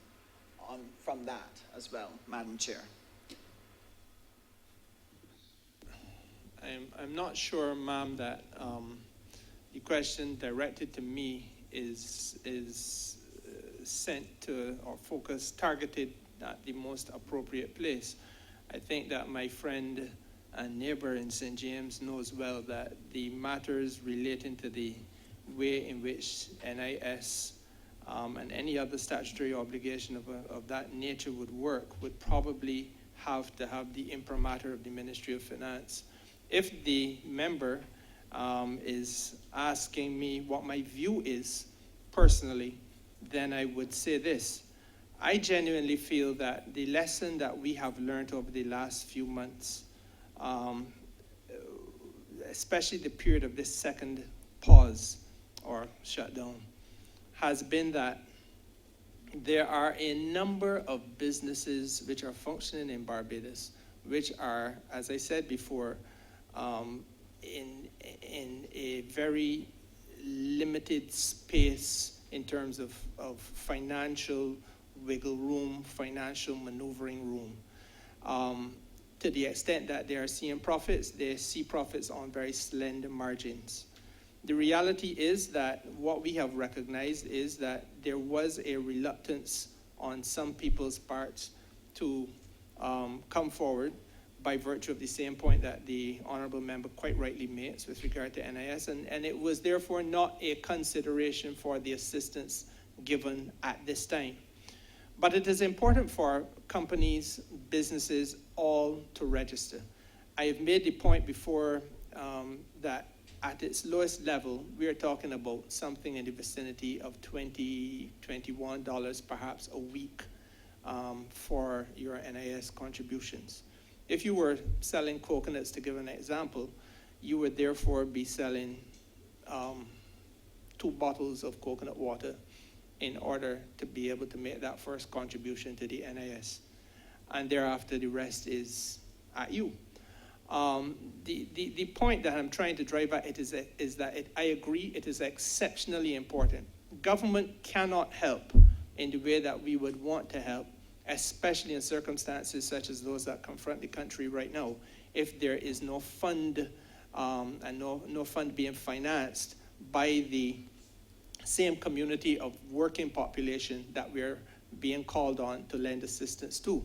from that as well, Madam Chair. I'm not sure, ma'am, that the question directed to me is sent to or focused, targeted at the most appropriate place. I think that my friend and neighbor in St. James knows well that the matters relating to the way in which NIS and any other statutory obligation of that nature would work would probably have to have the imprimatur of the Ministry of Finance. If the member is asking me what my view is personally, then I would say this. I genuinely feel that the lesson that we have learned over the last few months, especially the period of this second pause or shutdown, has been that there are a number of businesses which are functioning in Barbados, which are, as I said before, in a very limited space in terms of financial wiggle room, financial maneuvering room. To the extent that they are seeing profits, they see profits on very slender margins. The reality is that what we have recognized is that there was a reluctance on some people's parts to come forward by virtue of the same point that the Honourable Member quite rightly makes with regard to NIS, and it was therefore not a consideration for the assistance given at this time. But it is important for companies, businesses, all to register. I have made the point before that at its lowest level, we are talking about something in the vicinity of $20, $21 perhaps a week for your NIS contributions. If you were selling coconuts, to give an example, you would therefore be selling 2 bottles of coconut water in order to be able to make that first contribution to the NIS. And thereafter, the rest is at you. The point that I'm trying to drive at is that I agree it is exceptionally important. Government cannot help in the way that we would want to help, especially in circumstances such as those that confront the country right now, if there is no fund and no fund being financed by the same community of working population that we're being called on to lend assistance to.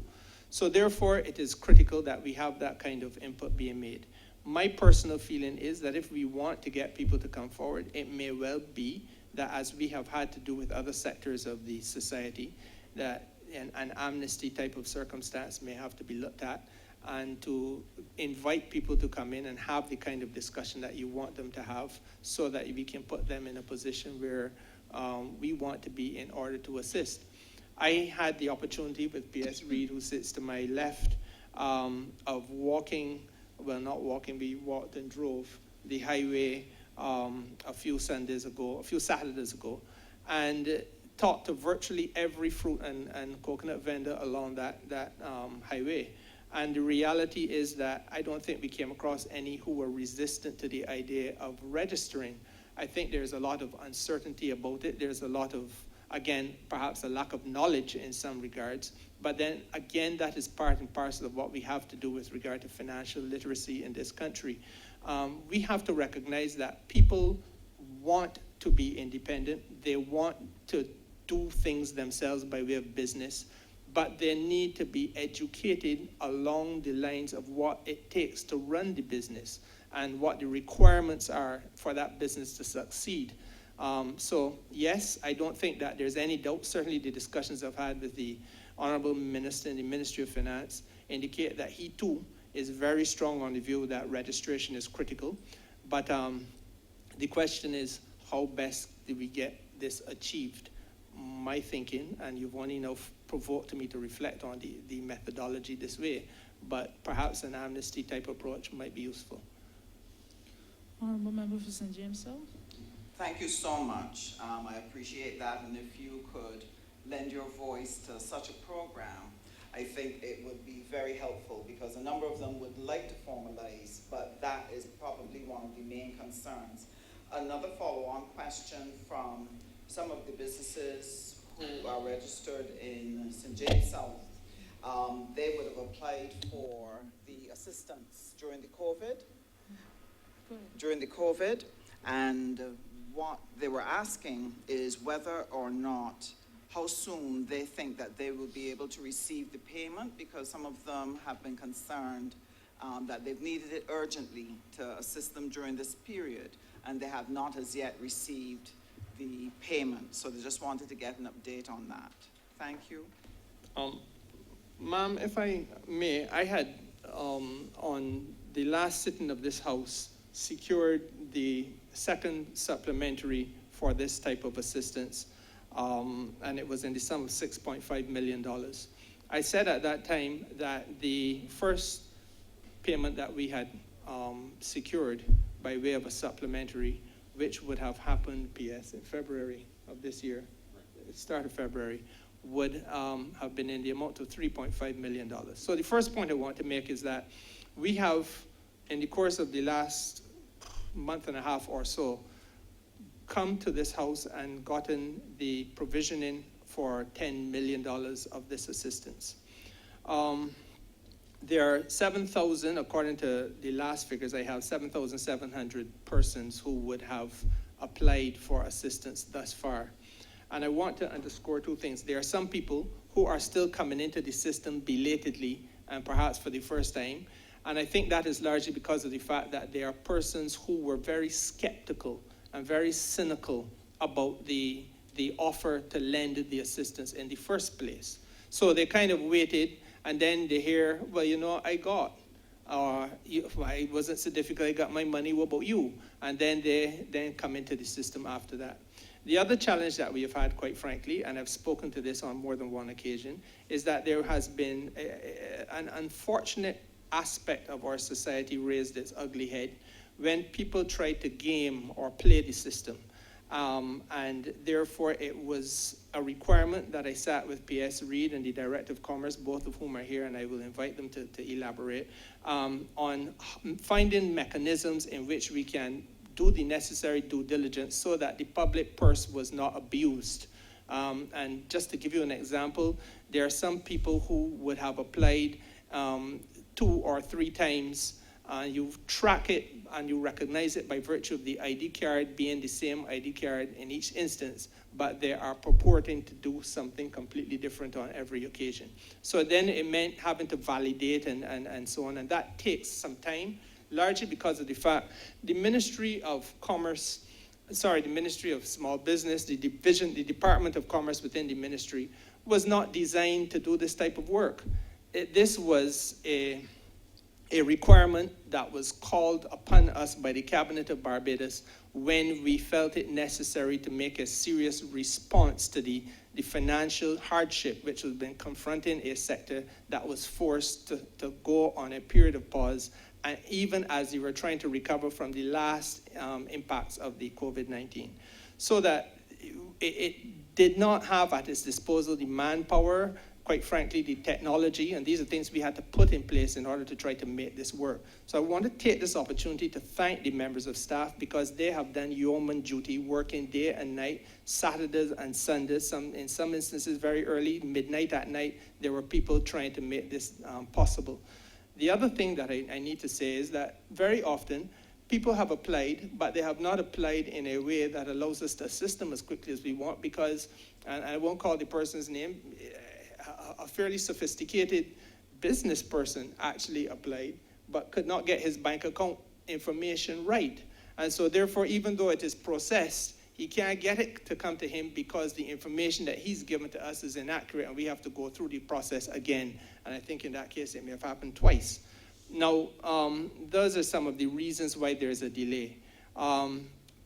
So therefore, it is critical that we have that kind of input being made. My personal feeling is that if we want to get people to come forward, it may well be that, as we have had to do with other sectors of the society, that an amnesty type of circumstance may have to be looked at, and to invite people to come in and have the kind of discussion that you want them to have, so that we can put them in a position where we want to be in order to assist. I had the opportunity with P.S. Reed, who sits to my left, of walking, well, not walking, we walked and drove the highway a few Saturdays ago, and talked to virtually every fruit and coconut vendor along that highway. And the reality is that I don't think we came across any who were resistant to the idea of registering. I think there's a lot of uncertainty about it. There's a lot of, again, perhaps a lack of knowledge in some regards. But then, again, that is part and parcel of what we have to do with regard to financial literacy in this country. We have to recognize that people want to be independent. They want to do things themselves by way of business, but they need to be educated along the lines of what it takes to run the business and what the requirements are for that business to succeed. So yes, I don't think that there's any doubt. Certainly the discussions I've had with the Honourable Minister in the Ministry of Finance indicate that he too is very strong on the view that registration is critical. But the question is, how best do we get this achieved? My thinking, and you've only now provoked me to reflect on the methodology this way, but perhaps an amnesty type approach might be useful. Honourable Member for St. James South. Thank you so much. I appreciate that, and if you could lend your voice to such a program, I think it would be very helpful, because a number of them would like to formalize, but that is probably one of the main concerns. Another follow-on question from some of the businesses who are registered in St. James South. They would have applied for the assistance during the COVID, and what they were asking is whether or not, how soon they think that they will be able to receive the payment, because some of them have been concerned that they've needed it urgently to assist them during this period, and they have not as yet received the payment. So they just wanted to get an update on that. Thank you. Ma'am, if I may, I had, on the last sitting of this House, secured the second supplementary for this type of assistance and it was in the sum of $6.5 million. I said at that time that the first payment that we had secured by way of a supplementary, which would have happened, PS, in February of this year, start of February, would have been in the amount of $3.5 million. So the first point I want to make is that we have, in the course of the last month and a half or so, come to this house and gotten the provisioning for $10 million of this assistance. There are 7,000, according to the last figures I have, 7,700 persons who would have applied for assistance thus far. And I want to underscore two things. There are some people who are still coming into the system belatedly and perhaps for the first time. And I think that is largely because of the fact that there are persons who were very skeptical and very cynical about the offer to lend the assistance in the first place. So they kind of waited, and then they hear, well, you know, I wasn't so difficult, I got my money, what about you? And then they then come into the system after that. The other challenge that we have had, quite frankly, and I've spoken to this on more than one occasion, is that there has been an unfortunate aspect of our society raised its ugly head when people try to game or play the system. And therefore, it was a requirement that I sat with PS Reid and the Director of Commerce, both of whom are here, and I will invite them to elaborate, on finding mechanisms in which we can do the necessary due diligence so that the public purse was not abused. And just to give you an example, there are some people who would have applied 2 or 3 times. You track it and you recognize it by virtue of the ID card being the same ID card in each instance, but they are purporting to do something completely different on every occasion. So then it meant having to validate and so on, and that takes some time, largely because of the fact the Ministry of Small Business, the Department of Commerce within the ministry was not designed to do this type of work. This was a requirement that was called upon us by the Cabinet of Barbados when we felt it necessary to make a serious response to the financial hardship which has been confronting a sector that was forced to go on a period of pause, and even as they were trying to recover from the last impacts of the COVID-19. So that it did not have at its disposal the manpower, quite frankly, the technology, and these are things we had to put in place in order to try to make this work. So I want to take this opportunity to thank the members of staff because they have done yeoman duty, working day and night, Saturdays and Sundays, in some instances very early, midnight at night, there were people trying to make this possible. The other thing that I need to say is that very often, people have applied, but they have not applied in a way that allows us to assist them as quickly as we want because, and I won't call the person's name, a fairly sophisticated business person actually applied, but could not get his bank account information right. And so therefore, even though it is processed, he can't get it to come to him because the information that he's given to us is inaccurate and we have to go through the process again. And I think in that case, it may have happened twice. Now, those are some of the reasons why there's a delay.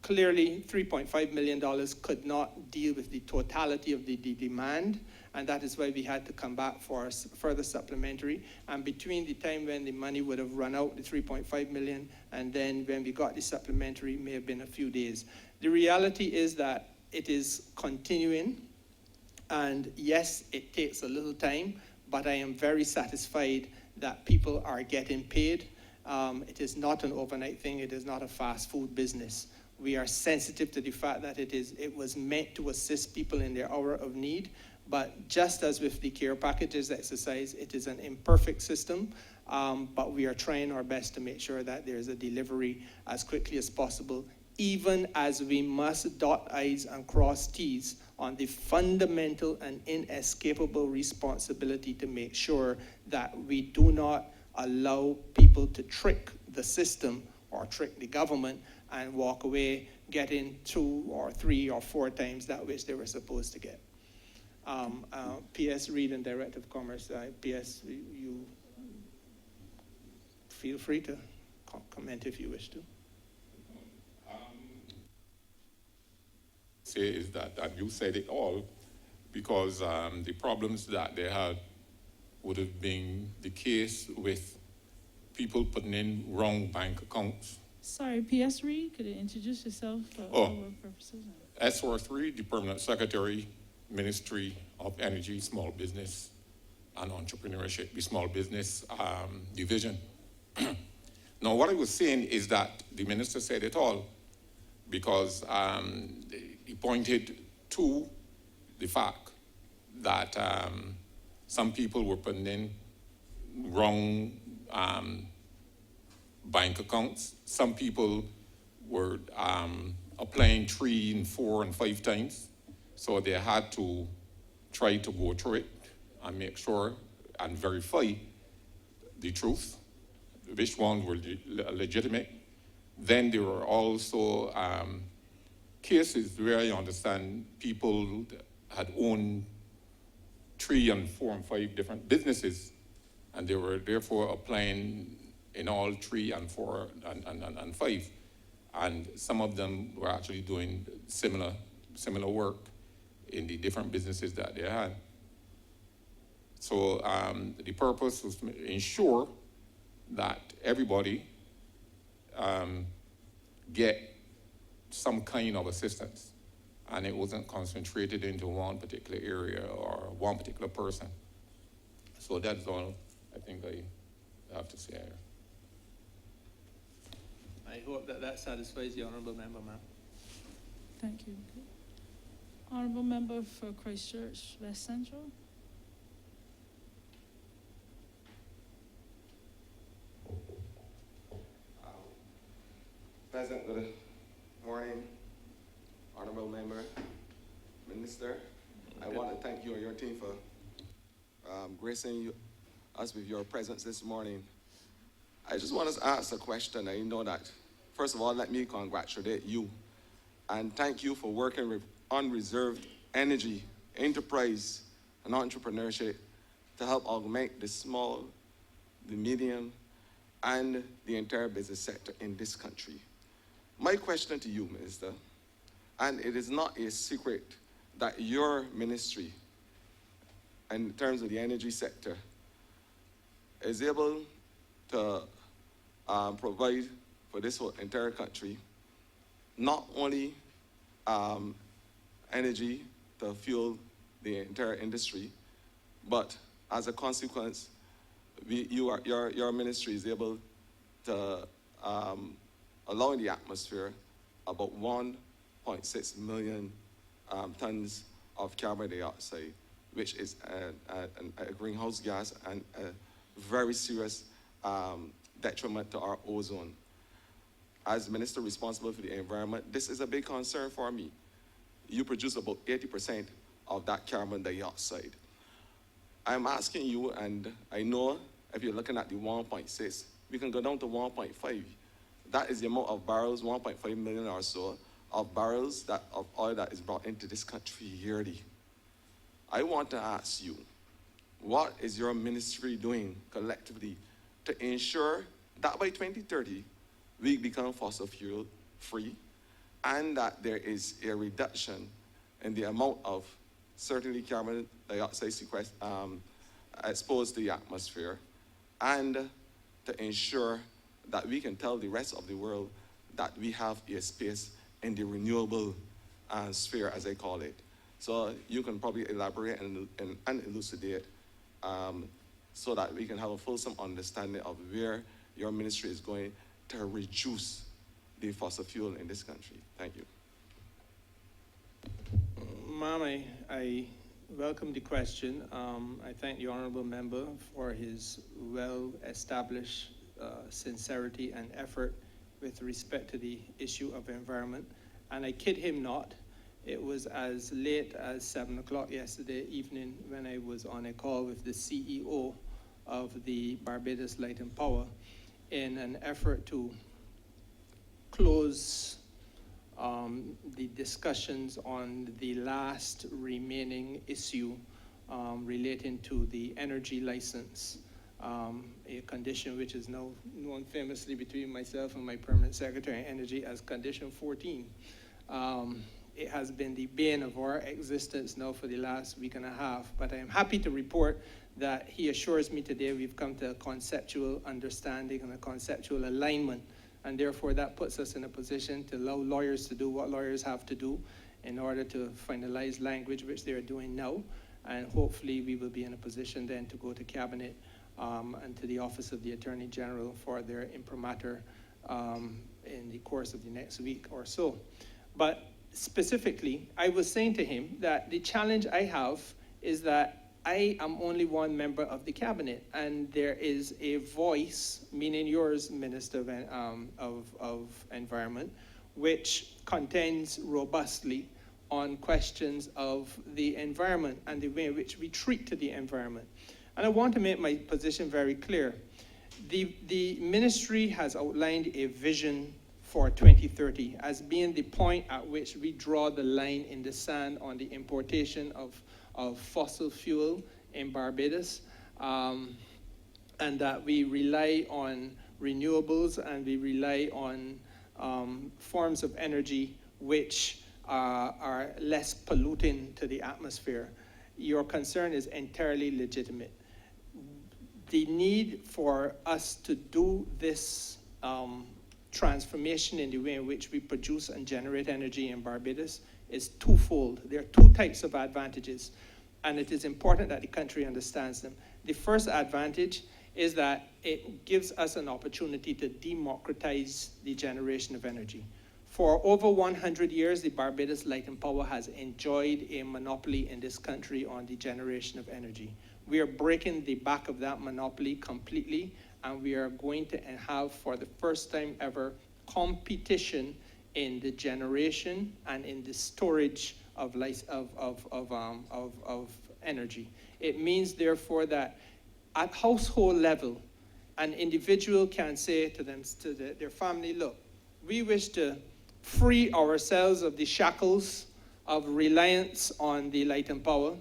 Clearly, $3.5 million could not deal with the totality of the demand, and that is why we had to come back for a further supplementary. And between the time when the money would have run out, the $3.5 million, and then when we got the supplementary, may have been a few days. The reality is that it is continuing, and yes, it takes a little time, but I am very satisfied that people are getting paid. It is not an overnight thing. It is not a fast food business. We are sensitive to the fact that it was meant to assist people in their hour of need. But just as with the care packages exercise, it is an imperfect system, but we are trying our best to make sure that there is a delivery as quickly as possible, even as we must dot I's and cross T's on the fundamental and inescapable responsibility to make sure that we do not allow people to trick the system or trick the government and walk away getting 2 or 3 or 4 times that which they were supposed to get. PS Reid and Director of Commerce, PS, you feel free to comment if you wish to. say is that you said it all, because the problems that they had would have been the case with people putting in wrong bank accounts. Sorry, PS3, could you introduce yourself for our purposes? SR3, the Permanent Secretary, Ministry of Energy, Small Business and Entrepreneurship, the Small Business Division. Now, what I was saying is that the minister said it all, because he pointed to the fact that some people were putting in wrong bank accounts. Some people were applying 3 and 4 and 5 times. So they had to try to go through it and make sure and verify the truth, which ones were legitimate. Then there were also cases where I understand people had owned 3 and 4 and 5 different businesses, and they were therefore applying in all 3 and 4 and 5. And some of them were actually doing similar work in the different businesses that they had. So the purpose was to ensure that everybody get some kind of assistance, and it wasn't concentrated into one particular area or one particular person. So that's all I think I have to say here. I hope that satisfies the honourable member, ma'am. Thank you. Honourable member for Christchurch West Central. President, good morning, honourable member, minister. I want to thank you and your team for gracing us with your presence this morning. I just want to ask a question. I know that, first of all, let me congratulate you and thank you for working with unreserved energy, enterprise, and entrepreneurship to help augment the small, the medium, and the entire business sector in this country. My question to you, Minister, and it is not a secret that your ministry, in terms of the energy sector, is able to provide for this whole entire country, not only energy to fuel the entire industry, but as a consequence, your ministry is able to allow in the atmosphere about 1.6 million tons of carbon dioxide, which is a greenhouse gas and a very serious detriment to our ozone. As minister responsible for the environment, this is a big concern for me. You produce about 80% of that carbon dioxide. I'm asking you, and I know if you're looking at the 1.6, we can go down to 1.5. That is the amount of barrels, 1.5 million or so, of barrels of oil that is brought into this country yearly. I want to ask you, what is your ministry doing collectively to ensure that by 2030, we become fossil fuel free, and that there is a reduction in the amount of certainly carbon dioxide exposed to the atmosphere, and to ensure that we can tell the rest of the world that we have a space in the renewable sphere, as I call it. So you can probably elaborate and elucidate so that we can have a fulsome understanding of where your ministry is going to reduce the fossil fuel in this country. Thank you. Ma'am, I welcome the question. I thank the honourable member for his well-established sincerity and effort with respect to the issue of environment. And I kid him not, it was as late as 7 o'clock yesterday evening when I was on a call with the CEO of the Barbados Light and Power in an effort to close the discussions on the last remaining issue relating to the energy license, a condition which is now known famously between myself and my permanent secretary of energy as condition 14. it has been the bane of our existence now for the last week and a half. But I am happy to report that he assures me today we've come to a conceptual understanding and a conceptual alignment, and therefore that puts us in a position to allow lawyers to do what lawyers have to do in order to finalize language, which they are doing now, and hopefully we will be in a position then to go to Cabinet and to the Office of the Attorney General for their imprimatur in the course of the next week or so. But specifically, I was saying to him that the challenge I have is that I am only one member of the Cabinet, and there is a voice, meaning yours, Minister of Environment, which contends robustly on questions of the environment and the way in which we treat to the environment. And I want to make my position very clear. The ministry has outlined a vision for 2030 as being the point at which we draw the line in the sand on the importation of fossil fuel in Barbados, and that we rely on renewables and we rely on forms of energy which are less polluting to the atmosphere. Your concern is entirely legitimate. The need for us to do this transformation in the way in which we produce and generate energy in Barbados is twofold. There are two types of advantages, and it is important that the country understands them. The first advantage is that it gives us an opportunity to democratize the generation of energy. For over 100 years, the Barbados Light and Power has enjoyed a monopoly in this country on the generation of energy. We are breaking the back of that monopoly completely, and we are going to have, for the first time ever, competition in the generation and in the storage of energy. It means, therefore, that at household level, an individual can say to their family, look, we wish to free ourselves of the shackles of reliance on the light and power,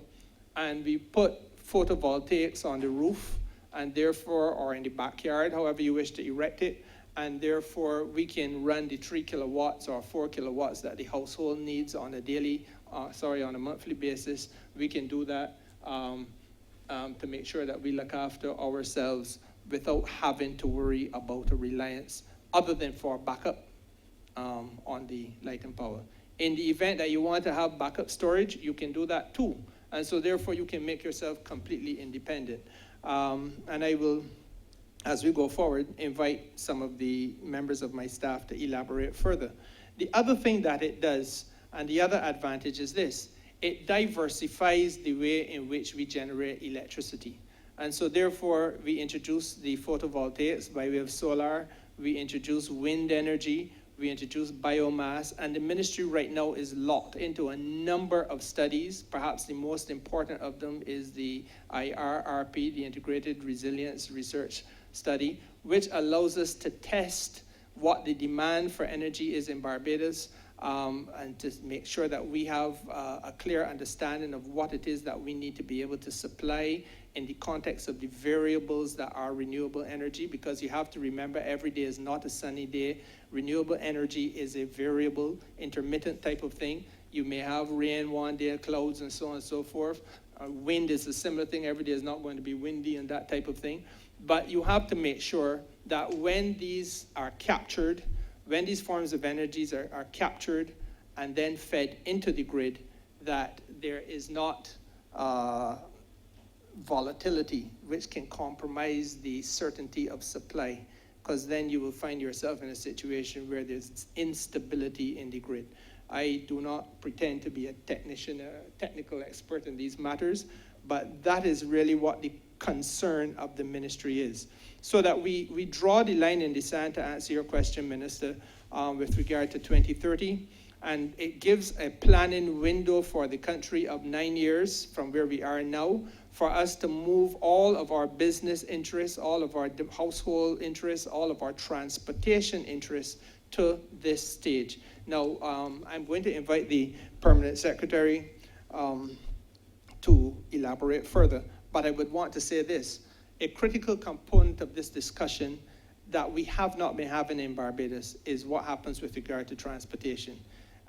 and we put photovoltaics on the roof, and therefore, or in the backyard, however you wish to erect it, and therefore we can run the 3 kilowatts or 4 kilowatts that the household needs on a monthly basis. We can do that to make sure that we look after ourselves without having to worry about a reliance other than for backup on the light and power. In the event that you want to have backup storage, you can do that too. And so therefore you can make yourself completely independent. And I will, as we go forward, invite some of the members of my staff to elaborate further. The other thing that it does, and the other advantage is this, it diversifies the way in which we generate electricity. And so therefore we introduce the photovoltaics by way of solar, we introduce wind energy, we introduced biomass, and the ministry right now is locked into a number of studies. Perhaps the most important of them is the IRRP, the Integrated Resilience Research Study, which allows us to test what the demand for energy is in Barbados, and to make sure that we have a clear understanding of what it is that we need to be able to supply in the context of the variables that are renewable energy, because you have to remember every day is not a sunny day. Renewable energy is a variable, intermittent type of thing. You may have rain one day, clouds, and so on and so forth. Wind is a similar thing. Every day is not going to be windy and that type of thing. But you have to make sure that when these are captured, when these forms of energies are captured and then fed into the grid, that there is not volatility which can compromise the certainty of supply, because then you will find yourself in a situation where there's instability in the grid. I do not pretend to be a technician, a technical expert in these matters, but that is really what the concern of the ministry is. So that we draw the line in the sand, to answer your question, Minister, with regard to 2030, and it gives a planning window for the country of 9 years from where we are now, for us to move all of our business interests, all of our household interests, all of our transportation interests to this stage. Now, I'm going to invite the Permanent Secretary to elaborate further, but I would want to say this. A critical component of this discussion that we have not been having in Barbados is what happens with regard to transportation.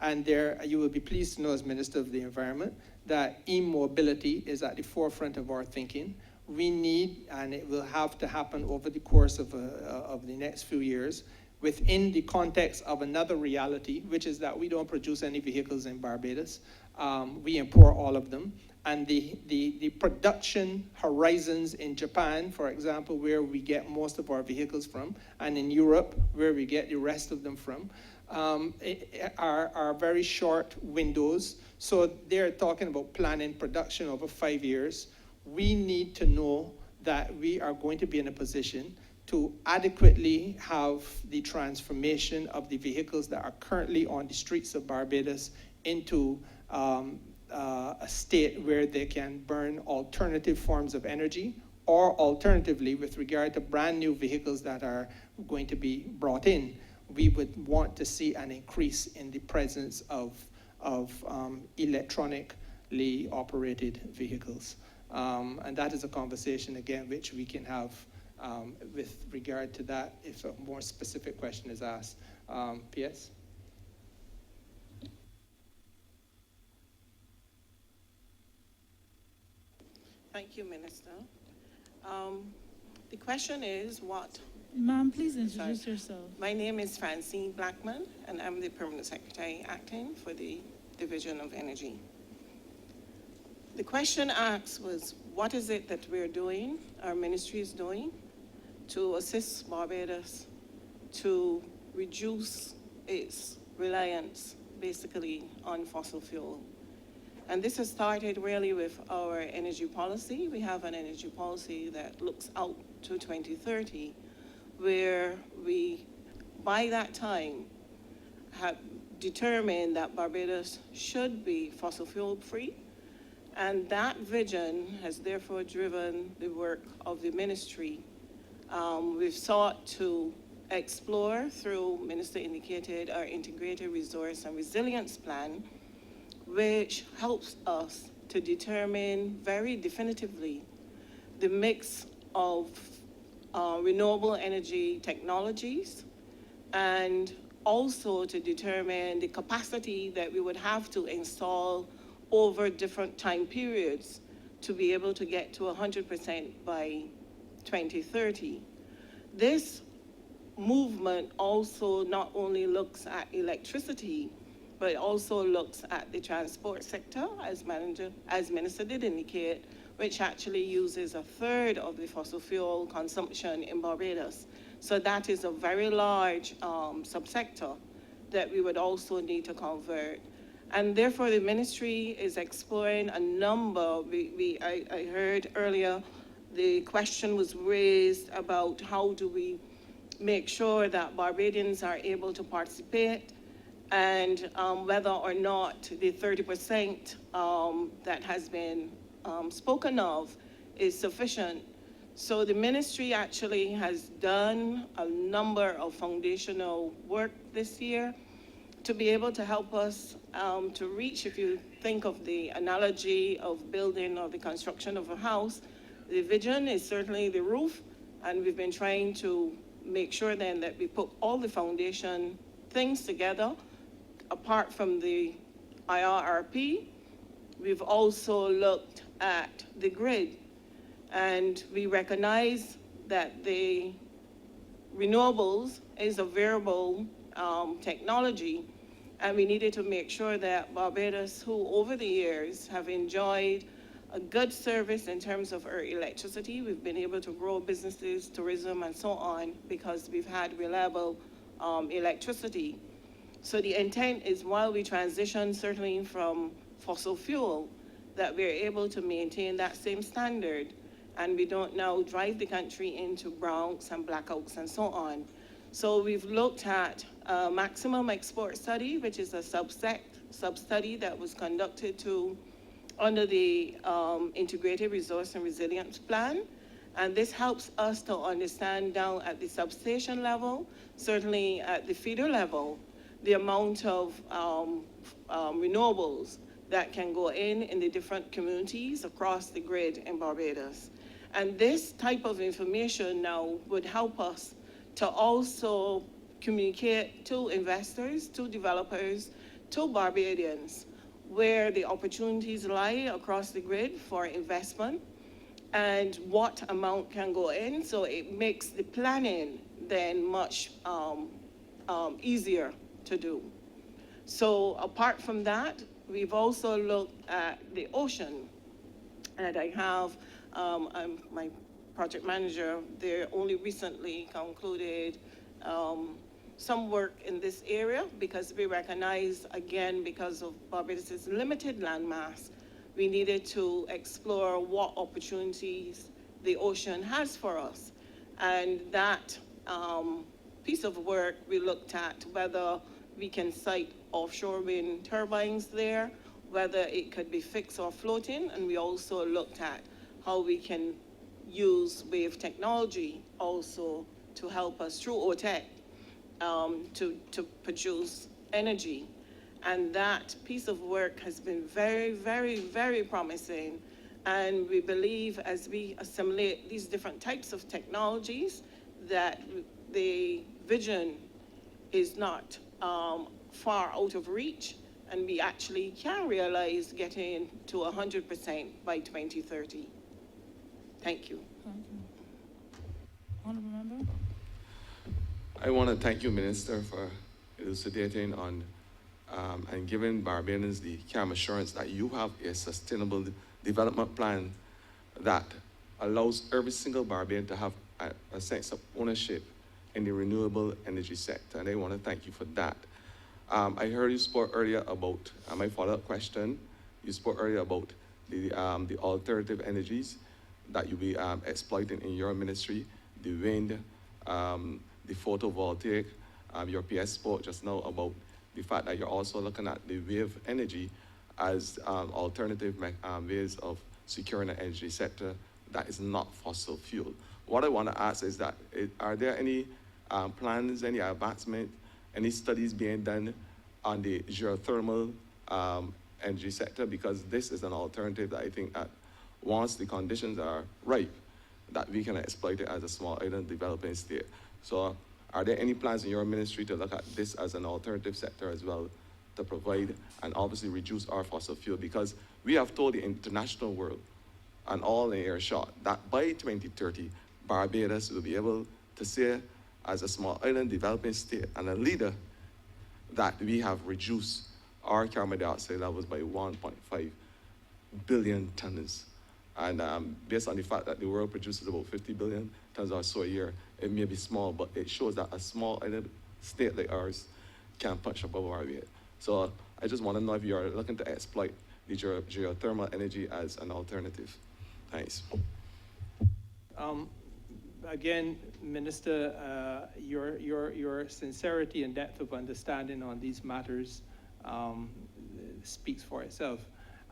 And there, you will be pleased to know as Minister of the Environment that e-mobility is at the forefront of our thinking. We need, and it will have to happen over the course of the next few years, within the context of another reality, which is that we don't produce any vehicles in Barbados. We import all of them. And the production horizons in Japan, for example, where we get most of our vehicles from, and in Europe, where we get the rest of them from, are very short windows. So they're talking about planning production over 5 years. We need to know that we are going to be in a position to adequately have the transformation of the vehicles that are currently on the streets of Barbados into a state where they can burn alternative forms of energy, or alternatively, with regard to brand new vehicles that are going to be brought in, we would want to see an increase in the presence of electronically operated vehicles. And that is a conversation, again, which we can have with regard to that if a more specific question is asked. P.S.? Thank you, Minister. The question is what? Ma'am, please introduce yourself. My name is Francine Blackman, and I'm the Permanent Secretary acting for the Division of Energy. The question asked was, what is it that we're doing, our ministry is doing, to assist Barbados to reduce its reliance, basically, on fossil fuel? And this has started really with our energy policy. We have an energy policy that looks out to 2030, where we, by that time, have determined that Barbados should be fossil fuel free. And that vision has therefore driven the work of the ministry. We've sought to explore, through, Minister indicated, our integrated resource and resilience plan, which helps us to determine very definitively the mix of renewable energy technologies, and also to determine the capacity that we would have to install over different time periods to be able to get to 100% by 2030. This movement also not only looks at electricity, but also looks at the transport sector, as Minister did indicate, which actually uses a third of the fossil fuel consumption in Barbados. So that is a very large subsector that we would also need to convert. And therefore the ministry is exploring a number. I heard earlier the question was raised about how do we make sure that Barbadians are able to participate, and whether or not the 30% that has been spoken of is sufficient. So the ministry actually has done a number of foundational work this year to be able to help us to reach, if you think of the analogy of building or the construction of a house, the vision is certainly the roof, and we've been trying to make sure then that we put all the foundation things together. Apart from the IRRP, we've also looked at the grid, and we recognize that the renewables is a variable technology, and we needed to make sure that Barbados, who over the years have enjoyed a good service in terms of our electricity, we've been able to grow businesses, tourism, and so on, because we've had reliable electricity. So the intent is, while we transition certainly from fossil fuel, that we're able to maintain that same standard, and we don't now drive the country into brownouts and blackouts and so on. So we've looked at a maximum export study, which is a sub-study that was conducted under the Integrated Resource and Resilience Plan. And this helps us to understand down at the substation level, certainly at the feeder level, the amount of renewables that can go in the different communities across the grid in Barbados. And this type of information now would help us to also communicate to investors, to developers, to Barbadians where the opportunities lie across the grid for investment and what amount can go in. So it makes the planning then much easier to do. So apart from that, we've also looked at the ocean. And I have my project manager there only recently concluded some work in this area because we recognize, again, because of Barbados' limited landmass, we needed to explore what opportunities the ocean has for us. And that piece of work, we looked at whether we can site offshore wind turbines there, whether it could be fixed or floating, and we also looked at how we can use wave technology also to help us through OTEC to produce energy. And that piece of work has been very, very, very promising. And we believe as we assimilate these different types of technologies that the vision is not far out of reach, and we actually can realize getting to 100% by 2030. Thank you. Thank you. Honourable member? I want to thank you, Minister, for elucidating on and giving Barbadians the calm assurance that you have a sustainable development plan that allows every single Barbadian to have a sense of ownership in the renewable energy sector, and I want to thank you for that. I heard you spoke earlier about, my follow-up question, you spoke earlier about the alternative energies that you'll be exploiting in your ministry, the wind, the photovoltaic. Your PS spoke just now about the fact that you're also looking at the wave energy as alternative ways of securing the energy sector that is not fossil fuel. What I want to ask is that, are there any plans, any advancement, any studies being done on the geothermal energy sector? Because this is an alternative that I think that once the conditions are ripe, that we can exploit it as a small island developing state. So are there any plans in your ministry to look at this as an alternative sector as well, to provide and obviously reduce our fossil fuel? Because we have told the international world and all in earshot that by 2030, Barbados will be able to say as a small island developing state and a leader that we have reduced our carbon dioxide levels by 1.5 billion tons. And based on the fact that the world produces about 50 billion tons or so a year, it may be small, but it shows that a small island state like ours can punch above our weight. So I just want to know if you're looking to exploit the geothermal energy as an alternative. Thanks. Again, Minister, your sincerity and depth of understanding on these matters speaks for itself.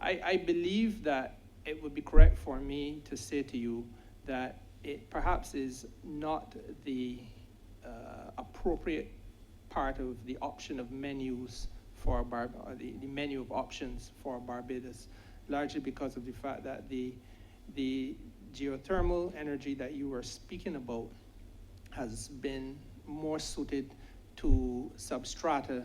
I believe that it would be correct for me to say to you that it perhaps is not the appropriate part of the option of menus for the menu of options for Barbados, largely because of the fact that the geothermal energy that you were speaking about has been more suited to substrata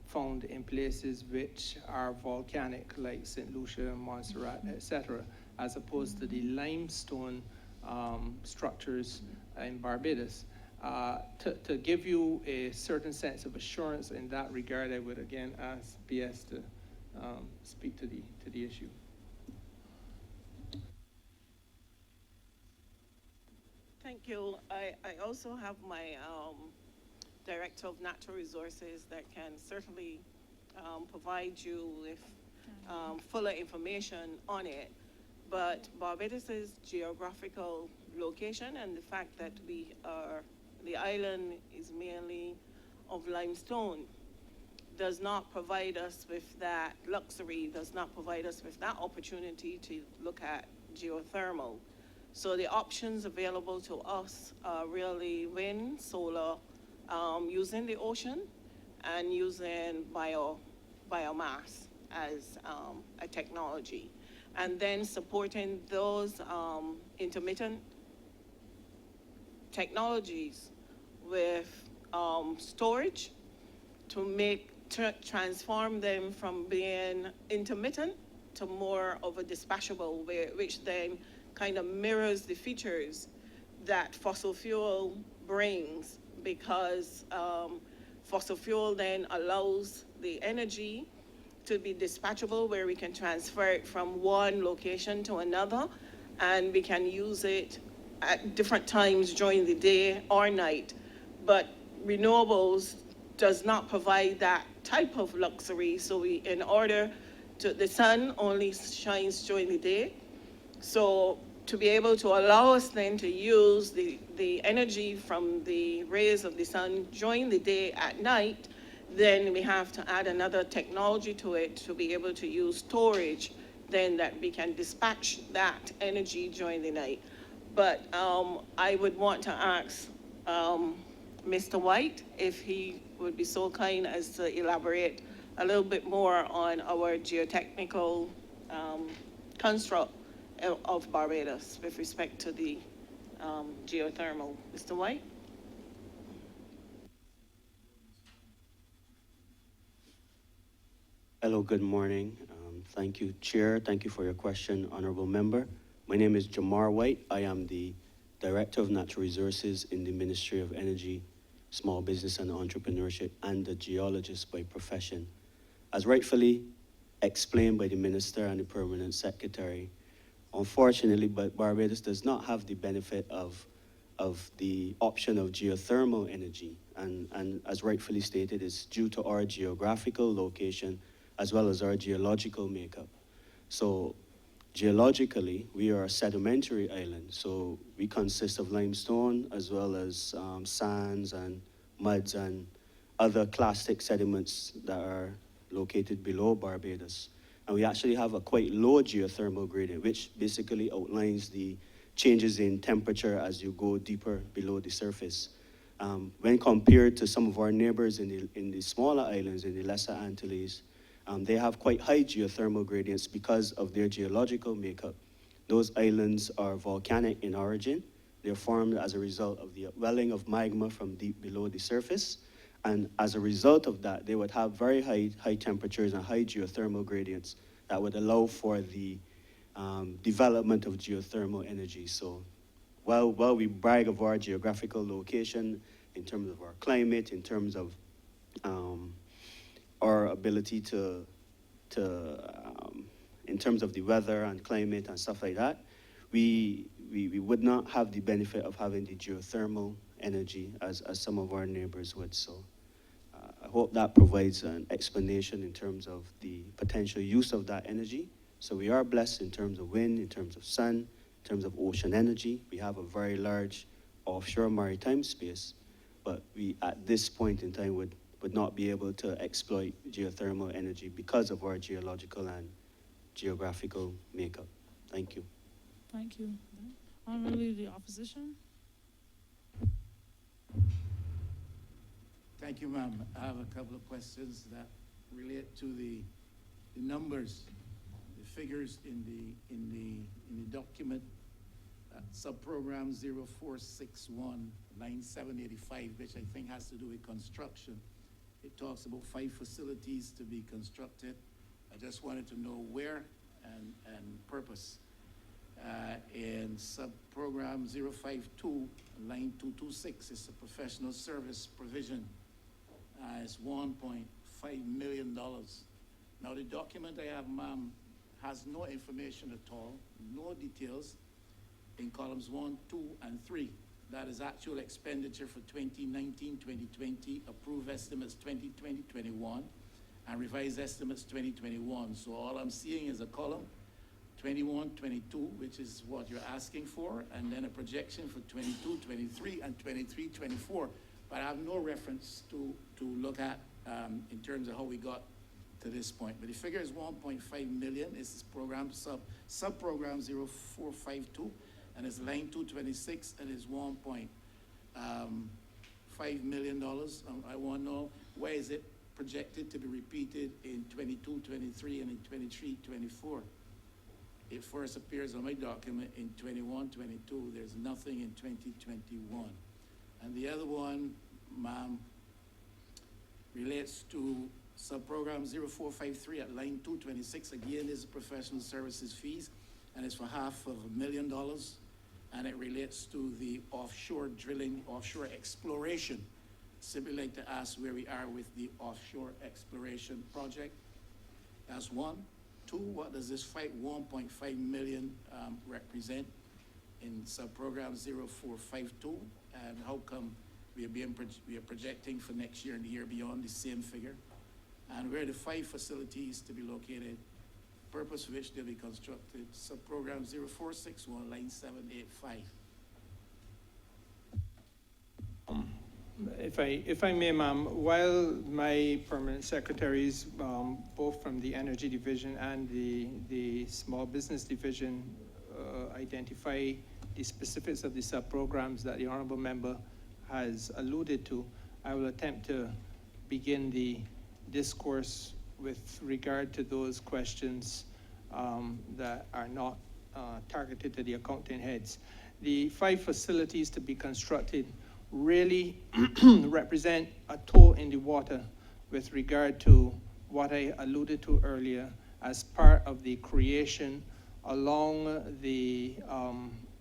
found in places which are volcanic, like St. Lucia, Montserrat, etc., as opposed to the limestone structures in Barbados. To give you a certain sense of assurance in that regard, I would again ask BS to speak to the issue. Thank you. I also have my Director of Natural Resources that can certainly provide you with fuller information on it. But Barbados's geographical location and the fact that the island is mainly of limestone does not provide us with that luxury, does not provide us with that opportunity to look at geothermal. So the options available to us are really wind, solar, using the ocean, and using biomass as a technology. And then supporting those intermittent technologies with storage to make transform them from being intermittent to more of a dispatchable, which then kind of mirrors the features that fossil fuel brings, because fossil fuel then allows the energy to be dispatchable, where we can transfer it from one location to another, and we can use it at different times during the day or night. But renewables does not provide that type of luxury. So the sun only shines during the day. So to be able to allow us then to use the energy from the rays of the sun during the day at night, then we have to add another technology to it to be able to use storage, then that we can dispatch that energy during the night. But I would want to ask Mr. White if he would be so kind as to elaborate a little bit more on our geotechnical construct of Barbados with respect to the geothermal. Mr. White? Hello, good morning. Thank you, Chair. Thank you for your question, Honourable Member. My name is Jamar White. I am the Director of Natural Resources in the Ministry of Energy, Small Business and Entrepreneurship, and a geologist by profession. As rightfully explained by the Minister and the Permanent Secretary, unfortunately, but Barbados does not have the benefit of the option of geothermal energy. And as rightfully stated, it's due to our geographical location as well as our geological makeup. So geologically, we are a sedimentary island. So we consist of limestone as well as sands and muds and other clastic sediments that are located below Barbados. And we actually have a quite low geothermal gradient, which basically outlines the changes in temperature as you go deeper below the surface. When compared to some of our neighbors in the smaller islands, in the Lesser Antilles, they have quite high geothermal gradients because of their geological makeup. Those islands are volcanic in origin. They're formed as a result of the upwelling of magma from deep below the surface. And as a result of that, they would have very high temperatures and high geothermal gradients that would allow for the development of geothermal energy. So while we brag of our geographical location in terms of our climate, in terms of our ability in terms of the weather and climate and stuff like that, we would not have the benefit of having the geothermal energy as some of our neighbors would. So I hope that provides an explanation in terms of the potential use of that energy. So we are blessed in terms of wind, in terms of sun, in terms of ocean energy. We have a very large offshore maritime space, but we, at this point in time, would not be able to exploit geothermal energy because of our geological and geographical makeup. Thank you. Thank you. Honourable Leader of the Opposition. Thank you, ma'am. I have a couple of questions that relate to the numbers, the figures in the document, subprogram 0461 line 785, which I think has to do with construction. It talks about 5 facilities to be constructed. I just wanted to know where and purpose. In subprogram 052 line 226 is a professional service provision. It's $1.5 million. Now the document I have, ma'am, has no information at all, no details in columns 1, 2, and 3. That is actual expenditure for 2019-2020, approved estimates 2020-21, and revised estimates 2021. So all I'm seeing is a column 21-22, which is what you're asking for, and then a projection for 22-23 and 23-24. But I have no reference to look at in terms of how we got to this point. But the figure is 1.5 million. It's program subprogram 0452, and it's line 226, and it's $1.5 million. I want to know, where is it projected to be repeated in 22-23 and in 23-24? It first appears on my document in 21-22. There's nothing in 2021. And the other one, ma'am, relates to Sub-program 0453 at line 226, again, is professional services fees, and it's for $500,000, and it relates to the offshore drilling, offshore exploration. Simply like to ask where we are with the offshore exploration project. That's one. Two, what does this 1.5 million represent in sub-program 0452, and how come we are projecting for next year and the year beyond the same figure? And where the 5 facilities to be located, purpose for which they'll be constructed, sub-program 0461, line 785. If I may, ma'am, while my permanent secretaries, both from the Energy Division and the Small Business Division, identify the specifics of the sub-programs that the Honourable Member has alluded to, I will attempt to begin the discourse with regard to those questions that are not targeted to the accounting heads. The 5 facilities to be constructed really represent a toe in the water with regard to what I alluded to earlier as part of the creation along the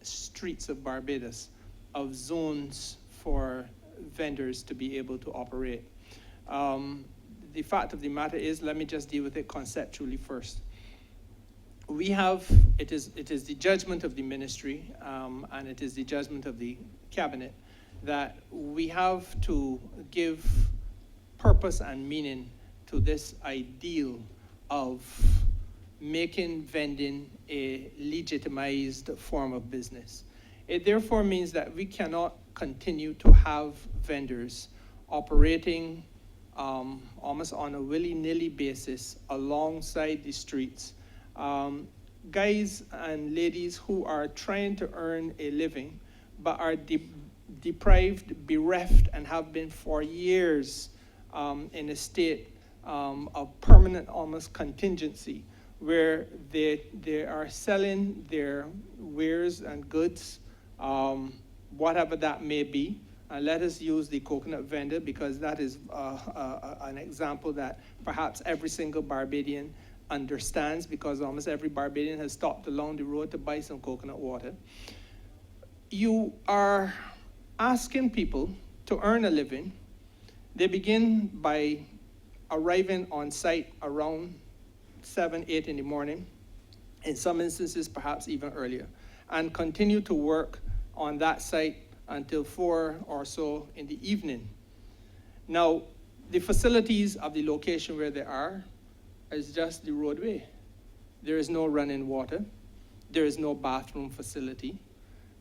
streets of Barbados of zones for vendors to be able to operate. The fact of the matter is, let me just deal with it conceptually first. We have, it is the judgment of the ministry and it is the judgment of the cabinet that we have to give purpose and meaning to this ideal of making vending a legitimized form of business. It therefore means that we cannot continue to have vendors operating almost on a willy-nilly basis alongside the streets. Guys and ladies who are trying to earn a living but are deprived, bereft, and have been for years in a state of permanent almost contingency where they are selling their wares and goods, whatever that may be. And let us use the coconut vendor because that is an example that perhaps every single Barbadian understands because almost every Barbadian has stopped along the road to buy some coconut water. You are asking people to earn a living. They begin by arriving on site around 7, 8 in the morning, in some instances perhaps even earlier, and continue to work on that site until 4 or so in the evening. Now, the facilities of the location where they are is just the roadway. There is no running water. There is no bathroom facility.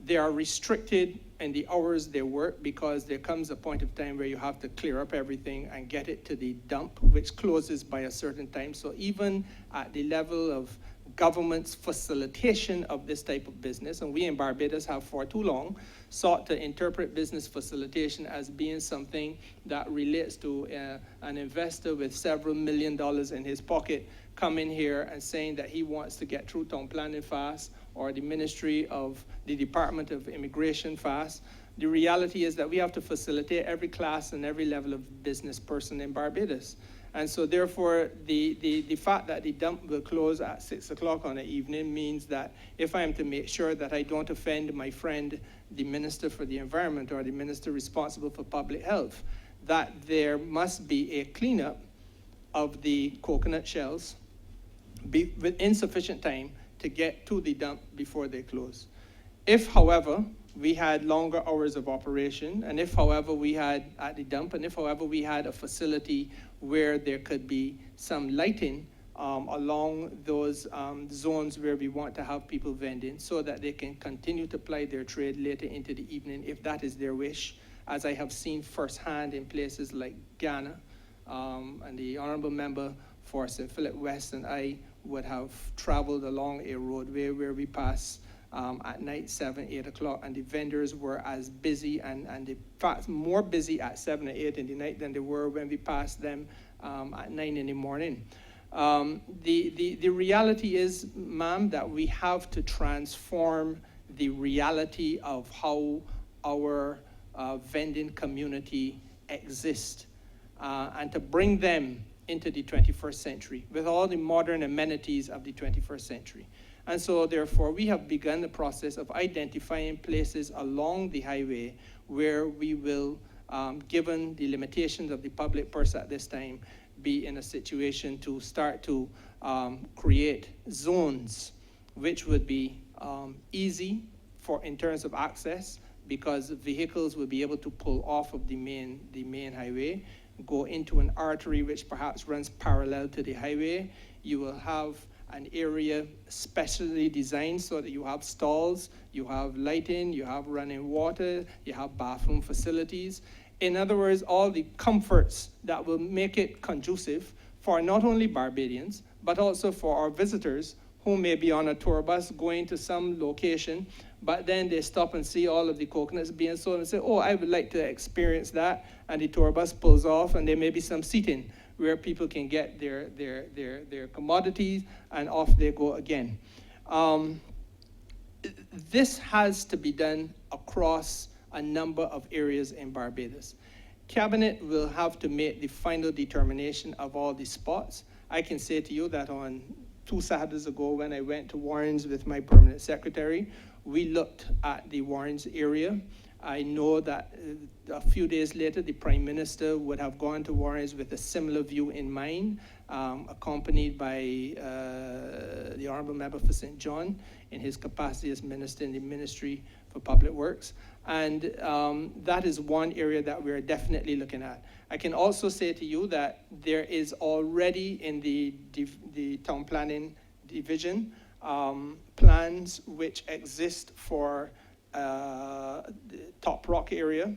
They are restricted in the hours they work because there comes a point of time where you have to clear up everything and get it to the dump, which closes by a certain time. So even at the level of government's facilitation of this type of business, and we in Barbados have for too long sought to interpret business facilitation as being something that relates to an investor with several $1 million in his pocket coming here and saying that he wants to get through town planning fast or the Ministry of the Department of Immigration fast. The reality is that we have to facilitate every class and every level of business person in Barbados. And so therefore, the fact that the dump will close at 6 o'clock on the evening means that if I am to make sure that I don't offend my friend, the Minister for the Environment or the Minister responsible for public health, that there must be a cleanup of the coconut shells within sufficient time to get to the dump before they close. If, however, we had longer hours of operation, and if, however, we had at the dump, and if, however, we had a facility where there could be some lighting along those zones where we want to have people vending so that they can continue to ply their trade later into the evening, if that is their wish, as I have seen firsthand in places like Ghana, and the Honourable Member for St. Philip West and I would have traveled along a roadway where we pass at night, 7, 8 o'clock, and the vendors were as busy and in fact more busy at 7 or 8 in the night than they were when we passed them at 9 in the morning. The reality is, ma'am, that we have to transform the reality of how our vending community exists and to bring them into the 21st century with all the modern amenities of the 21st century. And so therefore we have begun the process of identifying places along the highway where we will, given the limitations of the public purse at this time, be in a situation to start to create zones which would be easy in terms of access, because vehicles will be able to pull off of the main highway, go into an artery which perhaps runs parallel to the highway. You will have an area specially designed so that you have stalls, you have lighting, you have running water, you have bathroom facilities. In other words, all the comforts that will make it conducive for not only Barbadians, but also for our visitors who may be on a tour bus going to some location, but then they stop and see all of the coconuts being sold and say, oh, I would like to experience that. And the tour bus pulls off, and there may be some seating where people can get their commodities, and off they go again. This has to be done across a number of areas in Barbados. Cabinet will have to make the final determination of all the spots. I can say to you that on 2 Saturdays ago, when I went to Warrens with my permanent secretary, we looked at the Warrens area. I know that a few days later, the Prime Minister would have gone to Warrens with a similar view in mind, accompanied by the Honourable Member for St. John in his capacity as Minister in the Ministry for Public Works. And that is one area that we're definitely looking at. I can also say to you that there is already in the town planning division plans which exist for the Top Rock area.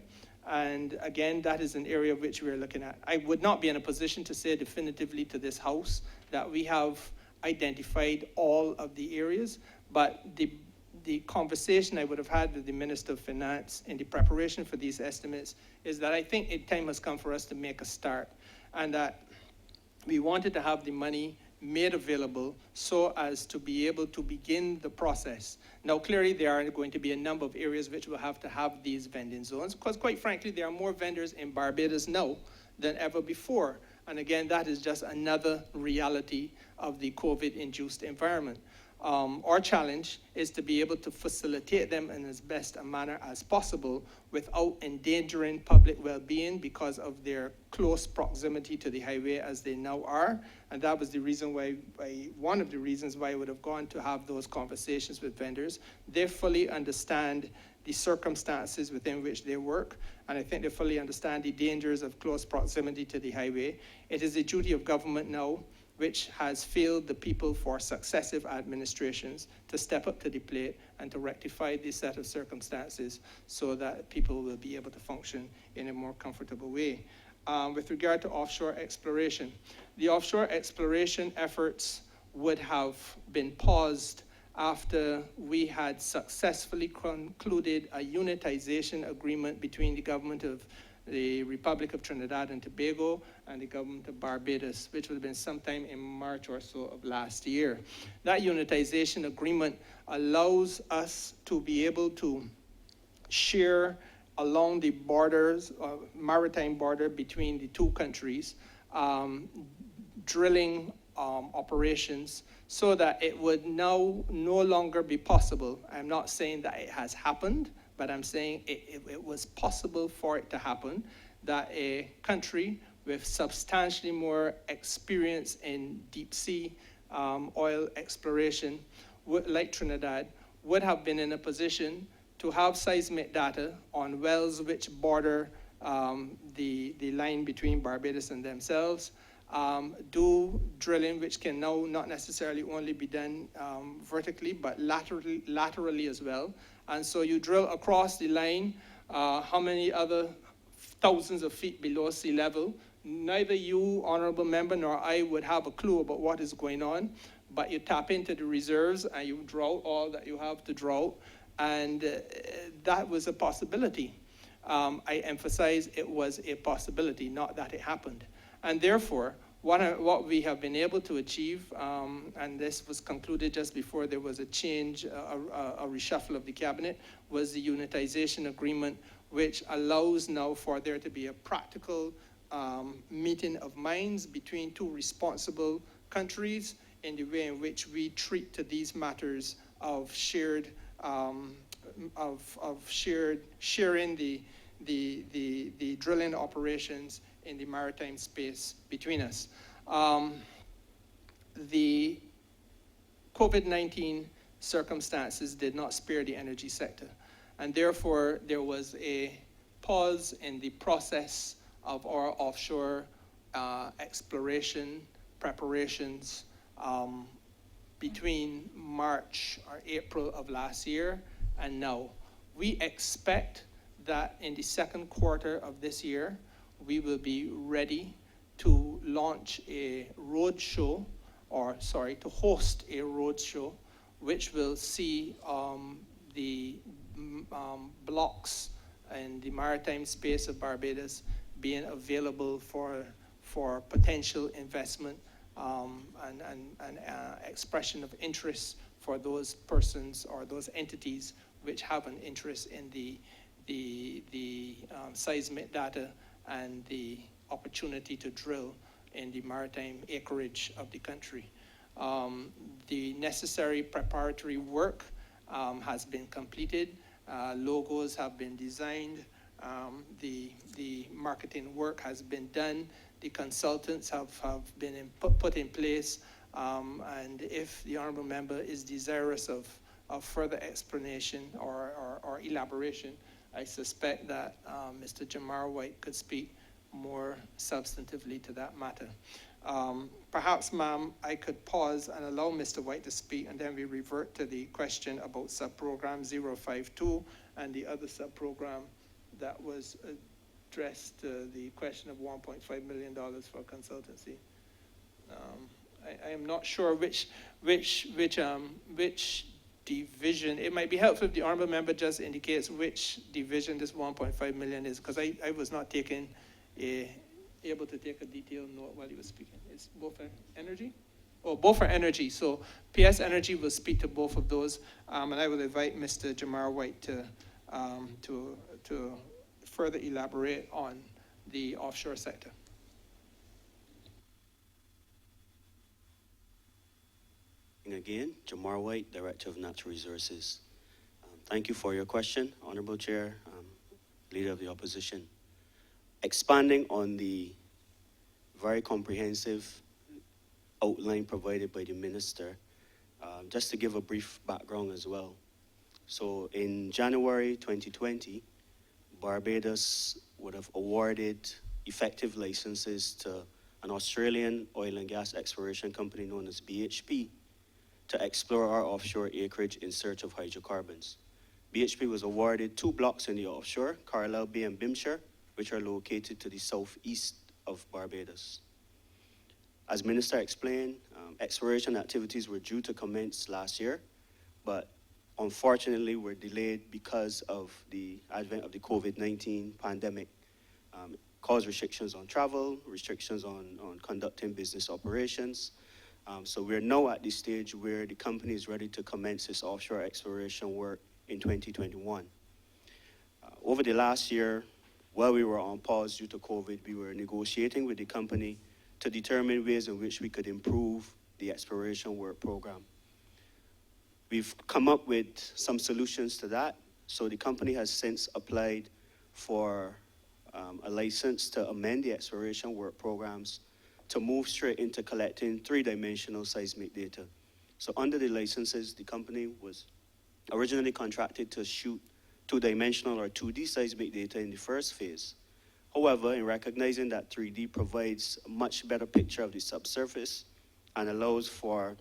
And again, that is an area which we're looking at. I would not be in a position to say definitively to this House that we have identified all of the areas, but the conversation I would have had with the Minister of Finance in the preparation for these estimates is that I think time has come for us to make a start, and that we wanted to have the money made available so as to be able to begin the process. Now, clearly, there are going to be a number of areas which will have to have these vending zones, because quite frankly, there are more vendors in Barbados now than ever before. And again, that is just another reality of the COVID-induced environment. Our challenge is to be able to facilitate them in as best a manner as possible without endangering public well-being because of their close proximity to the highway as they now are. And that was the reason why, one of the reasons why I would have gone to have those conversations with vendors. They fully understand the circumstances within which they work, and I think they fully understand the dangers of close proximity to the highway. It is the duty of government now, which has failed the people for successive administrations, to step up to the plate and to rectify this set of circumstances so that people will be able to function in a more comfortable way. With regard to offshore exploration, the offshore exploration efforts would have been paused after we had successfully concluded a unitization agreement between the government of the Republic of Trinidad and Tobago and the government of Barbados, which would have been sometime in March or so of last year. That unitization agreement allows us to be able to share along the borders, maritime border between the two countries, drilling operations, so that it would now no longer be possible. I'm not saying that it has happened, but I'm saying it was possible for it to happen, that a country with substantially more experience in deep sea oil exploration, like Trinidad, would have been in a position to have seismic data on wells which border the line between Barbados and themselves, do drilling which can now not necessarily only be done vertically, but laterally as well. And so you drill across the line, how many other thousands of feet below sea level. Neither you, Honourable Member, nor I would have a clue about what is going on, but you tap into the reserves and you draw all that you have to draw, and that was a possibility. I emphasize it was a possibility, not that it happened. And therefore, what we have been able to achieve, and this was concluded just before there was a change, a reshuffle of the cabinet, was the unitization agreement, which allows now for there to be a practical meeting of minds between two responsible countries in the way in which we treat to these matters of shared, sharing the drilling operations in the maritime space between us. The COVID-19 circumstances did not spare the energy sector, and therefore there was a pause in the process of our offshore exploration preparations between March or April of last year and now. We expect that in the second quarter of this year, we will be ready to launch a roadshow, to host a roadshow, which will see the blocks in the maritime space of Barbados being available for potential investment and expression of interest for those persons or those entities which have an interest in the seismic data and the opportunity to drill in the maritime acreage of the country. The necessary preparatory work has been completed. Logos have been designed. The marketing work has been done. The consultants have been put in place. And if the Honourable Member is desirous of further explanation or elaboration, I suspect that Mr. Jamar White could speak more substantively to that matter. Perhaps, ma'am, I could pause and allow Mr. White to speak, and then we revert to the question about subprogram 052 and the other subprogram that was addressed to the question of $1.5 million for consultancy. I am not sure which division. It might be helpful if the Honourable Member just indicates which division this 1.5 million is, because I was not able to take a detailed note while he was speaking. It's both for energy? Oh, both for energy. So PS Energy will speak to both of those, and I will invite Mr. Jamar White to further elaborate on the offshore sector. Again, Jamar White, Director of Natural Resources. Thank you for your question, Honourable Chair, Leader of the Opposition. Expanding on the very comprehensive outline provided by the Minister, just to give a brief background as well. So in January 2020, Barbados would have awarded effective licenses to an Australian oil and gas exploration company known as BHP to explore our offshore acreage in search of hydrocarbons. BHP was awarded 2 blocks in the offshore, Carlisle Bay and Bimshire, which are located to the southeast of Barbados. As Minister explained, exploration activities were due to commence last year, but unfortunately were delayed because of the advent of the COVID-19 pandemic. Caused restrictions on travel, restrictions on conducting business operations. So we're now at the stage where the company is ready to commence its offshore exploration work in 2021. Over the last year, while we were on pause due to COVID, we were negotiating with the company to determine ways in which we could improve the exploration work program. We've come up with some solutions to that. So the company has since applied for a license to amend the exploration work programs to move straight into collecting 3-dimensional seismic data. So under the licenses, the company was originally contracted to shoot 2-dimensional or 2D seismic data in the first phase. However, in recognizing that 3D provides a much better picture of the subsurface and allows for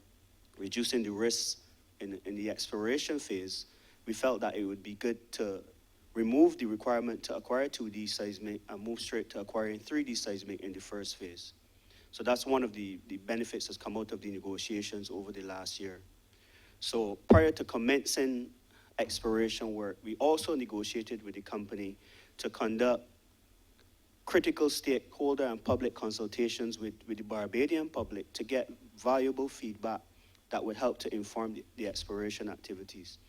reducing the risks in the exploration phase, we felt that it would be good to remove the requirement to acquire 2D seismic and move straight to acquiring 3D seismic in the first phase. So that's one of the benefits that's come out of the negotiations over the last year. So prior to commencing exploration work, we also negotiated with the company to conduct critical stakeholder and public consultations with the Barbadian public to get valuable feedback that would help to inform the exploration activities.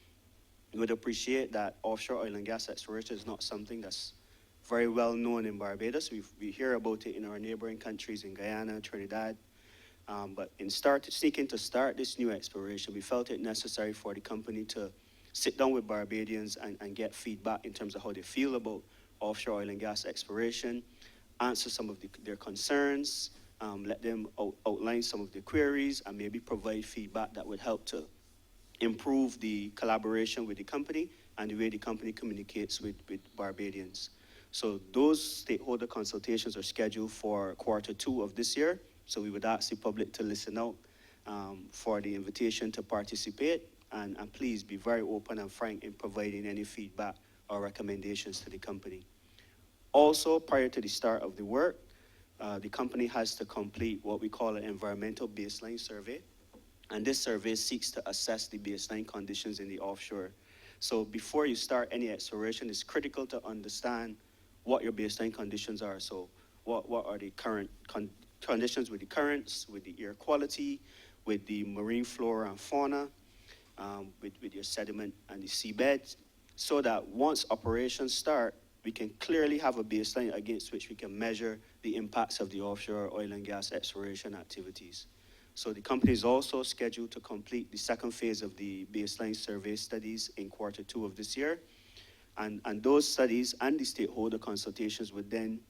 We would appreciate that offshore oil and gas exploration is not something that's very well known in Barbados. We hear about it in our neighboring countries in Guyana, Trinidad. But seeking to start this new exploration, we felt it necessary for the company to sit down with Barbadians and get feedback in terms of how they feel about offshore oil and gas exploration, answer some of their concerns, let them outline some of the queries, and maybe provide feedback that would help to improve the collaboration with the company and the way the company communicates with Barbadians. So those stakeholder consultations are scheduled for Q2 of this year. So we would ask the public to listen out for the invitation to participate, and please be very open and frank in providing any feedback or recommendations to the company. Also, prior to the start of the work, the company has to complete what we call an environmental baseline survey. And this survey seeks to assess the baseline conditions in the offshore. So before you start any exploration, it's critical to understand what your baseline conditions are. So what are the current conditions with the currents, with the air quality, with the marine flora and fauna, with your sediment and the seabed, so that once operations start, we can clearly have a baseline against which we can measure the impacts of the offshore oil and gas exploration activities. So the company is also scheduled to complete the second phase of the baseline survey studies in Q2 of this year. And those studies and the stakeholder consultations would then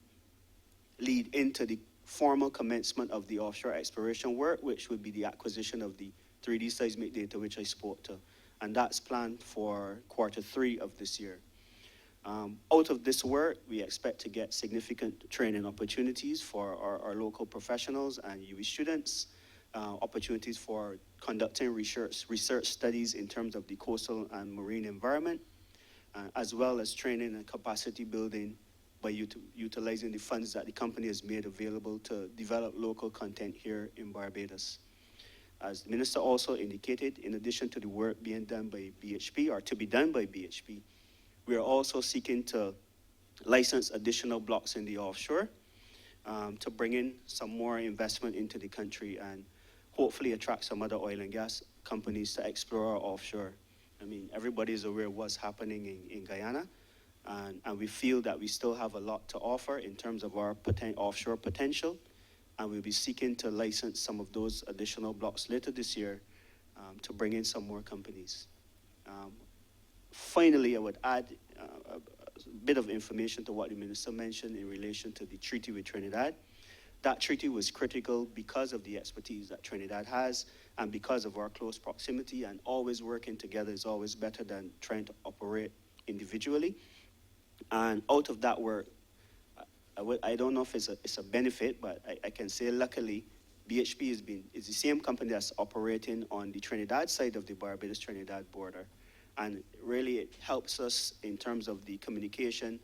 lead into the formal commencement of the offshore exploration work, which would be the acquisition of the 3D seismic data, which I spoke to. And that's planned for Q3 of this year. Out of this work, we expect to get significant training opportunities for our local professionals and UWI students, opportunities for conducting research studies in terms of the coastal and marine environment, as well as training and capacity building by utilizing the funds that the company has made available to develop local content here in Barbados. As the Minister also indicated, in addition to the work being done by BHP, or to be done by BHP, we are also seeking to license additional blocks in the offshore to bring in some more investment into the country and hopefully attract some other oil and gas companies to explore our offshore. I mean, everybody is aware of what's happening in Guyana, and we feel that we still have a lot to offer in terms of our offshore potential, and we'll be seeking to license some of those additional blocks later this year to bring in some more companies. Finally, I would add a bit of information to what the Minister mentioned in relation to the treaty with Trinidad. That treaty was critical because of the expertise that Trinidad has and because of our close proximity, and always working together is always better than trying to operate individually. And out of that work, I don't know if it's a benefit, but I can say luckily, BHP is the same company that's operating on the Trinidad side of the Barbados-Trinidad border. And really it helps us in terms of the communication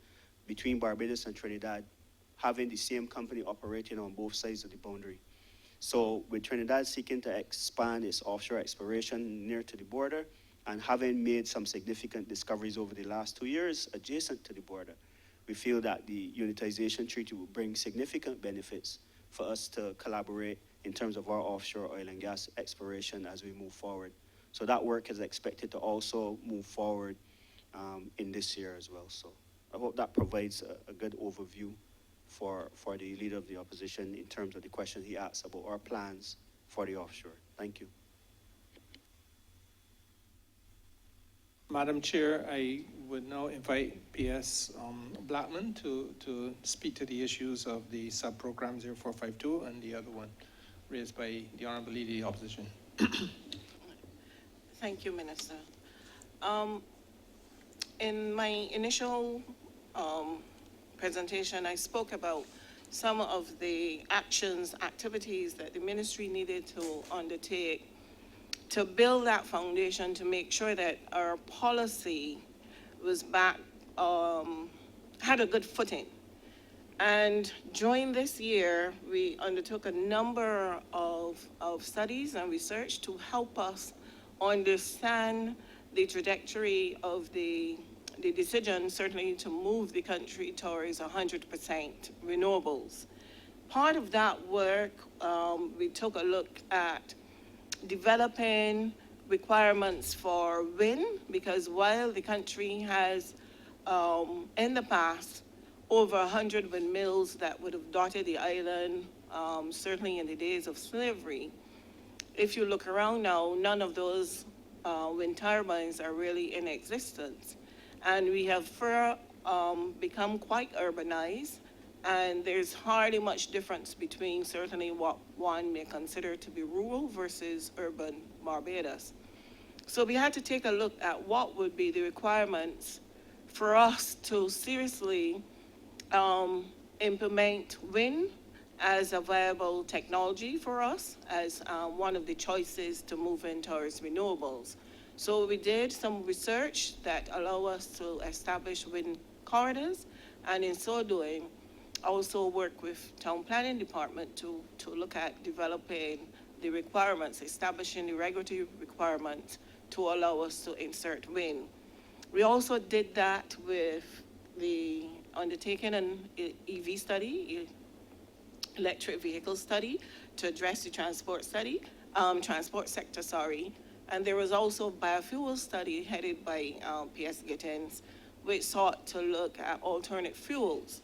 between Barbados and Trinidad, having the same company operating on both sides of the boundary. So with Trinidad seeking to expand its offshore exploration near to the border and having made some significant discoveries over the last 2 years adjacent to the border, we feel that the unitization treaty will bring significant benefits for us to collaborate in terms of our offshore oil and gas exploration as we move forward. So that work is expected to also move forward in this year as well. So I hope that provides a good overview for the Leader of the Opposition in terms of the question he asked about our plans for the offshore. Thank you. Madam Chair, I would now invite PS Blackman to speak to the issues of the sub-program 0452 and the other one raised by the Honourable Leader of the Opposition. Thank you, Minister. In my initial presentation, I spoke about some of the activities that the ministry needed to undertake to build that foundation to make sure that our policy was back, had a good footing. And during this year, we undertook a number of studies and research to help us understand the trajectory of the decision, certainly to move the country towards 100% renewables. Part of that work, we took a look at developing requirements for wind, because while the country has, in the past, over 100 windmills that would have dotted the island, certainly in the days of slavery. If you look around now, none of those wind turbines are really in existence. And we have become quite urbanized, and there's hardly much difference between certainly what one may consider to be rural versus urban Barbados. So we had to take a look at what would be the requirements for us to seriously implement wind as a viable technology for us, as one of the choices to move in towards renewables. So we did some research that allow us to establish wind corridors, and in so doing, also work with town planning department to look at developing the requirements, establishing the regulatory requirements to allow us to insert wind. We also did that with the undertaking an EV study, electric vehicle study, to address the transport sector, sorry. And there was also a biofuel study headed by P.S. Gittins, which sought to look at alternate fuels.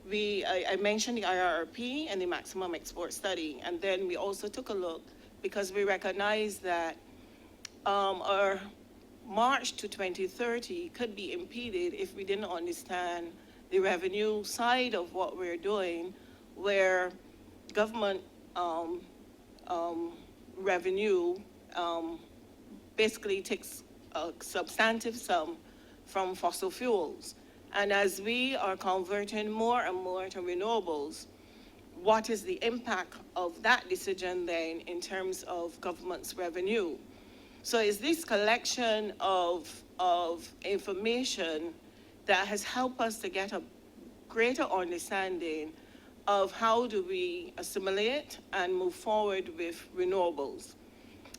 I mentioned the IRRP and the maximum export study, and then we also took a look because we recognized that our march to 2030 could be impeded if we didn't understand the revenue side of what we're doing, where government revenue basically takes a substantive sum from fossil fuels. And as we are converting more and more to renewables, what is the impact of that decision then in terms of government's revenue? So it's this collection of information that has helped us to get a greater understanding of how do we assimilate and move forward with renewables.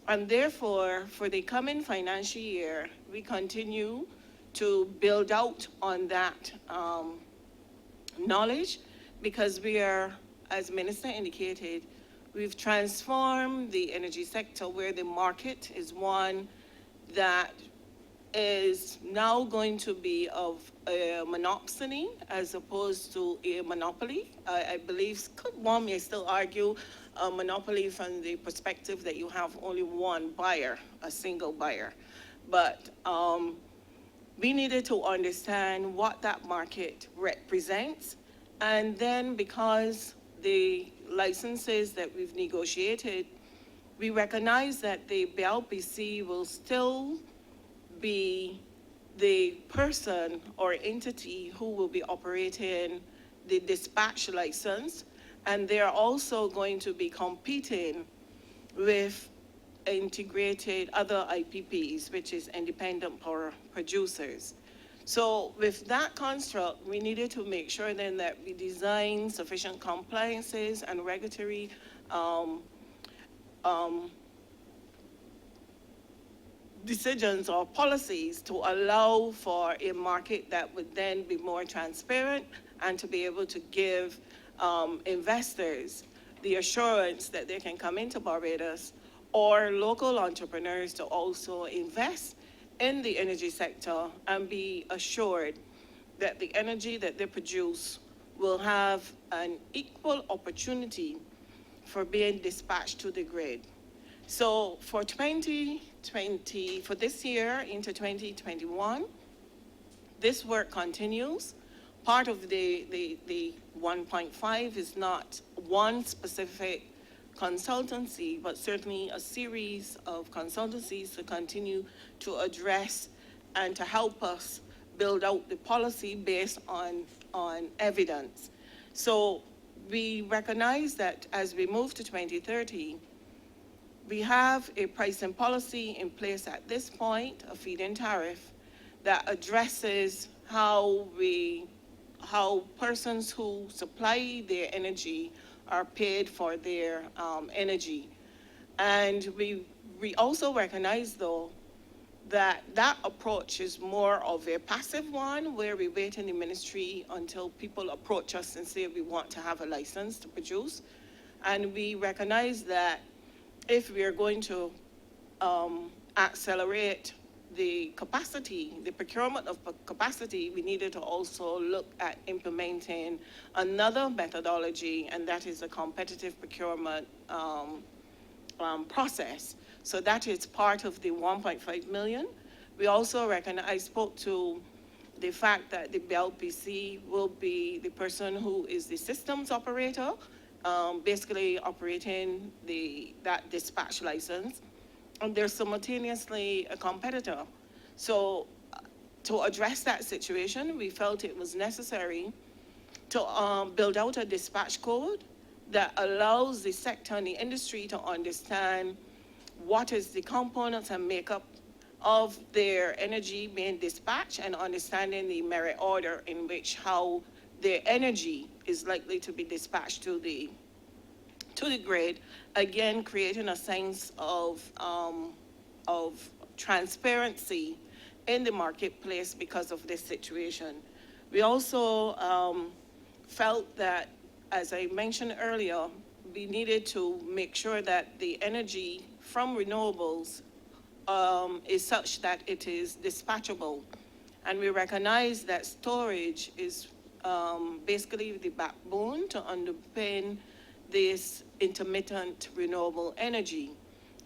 And therefore, for the coming financial year, we continue to build out on that knowledge, because we are, as Minister indicated, we've transformed the energy sector where the market is one that is now going to be of a monopsony as opposed to a monopoly. I believe one may still argue a monopoly from the perspective that you have only one buyer, a single buyer. But we needed to understand what that market represents. And then because the licenses that we've negotiated, we recognize that the BLPC will still be the person or entity who will be operating the dispatch license, and they're also going to be competing with integrated other IPPs, which is independent power producers. So with that construct, we needed to make sure then that we design sufficient compliances and regulatory decisions or policies to allow for a market that would then be more transparent and to be able to give investors the assurance that they can come into Barbados, or local entrepreneurs to also invest in the energy sector and be assured that the energy that they produce will have an equal opportunity for being dispatched to the grid. So for 2020, for this year into 2021, this work continues. Part of the 1.5 is not one specific consultancy, but certainly a series of consultancies to continue to address and to help us build out the policy based on evidence. So we recognize that as we move to 2030, we have a pricing policy in place at this point, a feed-in tariff, that addresses how persons who supply their energy are paid for their energy. And we also recognize, though, that that approach is more of a passive one, where we wait in the ministry until people approach us and say we want to have a license to produce. And we recognize that if we are going to accelerate the capacity, the procurement of capacity, we needed to also look at implementing another methodology, and that is a competitive procurement process. So that is part of the 1.5 million. We also recognize, I spoke to the fact that the BLPC will be the person who is the systems operator, basically operating that dispatch license, and they're simultaneously a competitor. So to address that situation, we felt it was necessary to build out a dispatch code that allows the sector and the industry to understand what is the components and makeup of their energy being dispatched, and understanding the merit order in which how their energy is likely to be dispatched to the grid, again creating a sense of transparency in the marketplace because of this situation. We also felt that, as I mentioned earlier, we needed to make sure that the energy from renewables is such that it is dispatchable. And we recognize that storage is basically the backbone to underpin this intermittent renewable energy.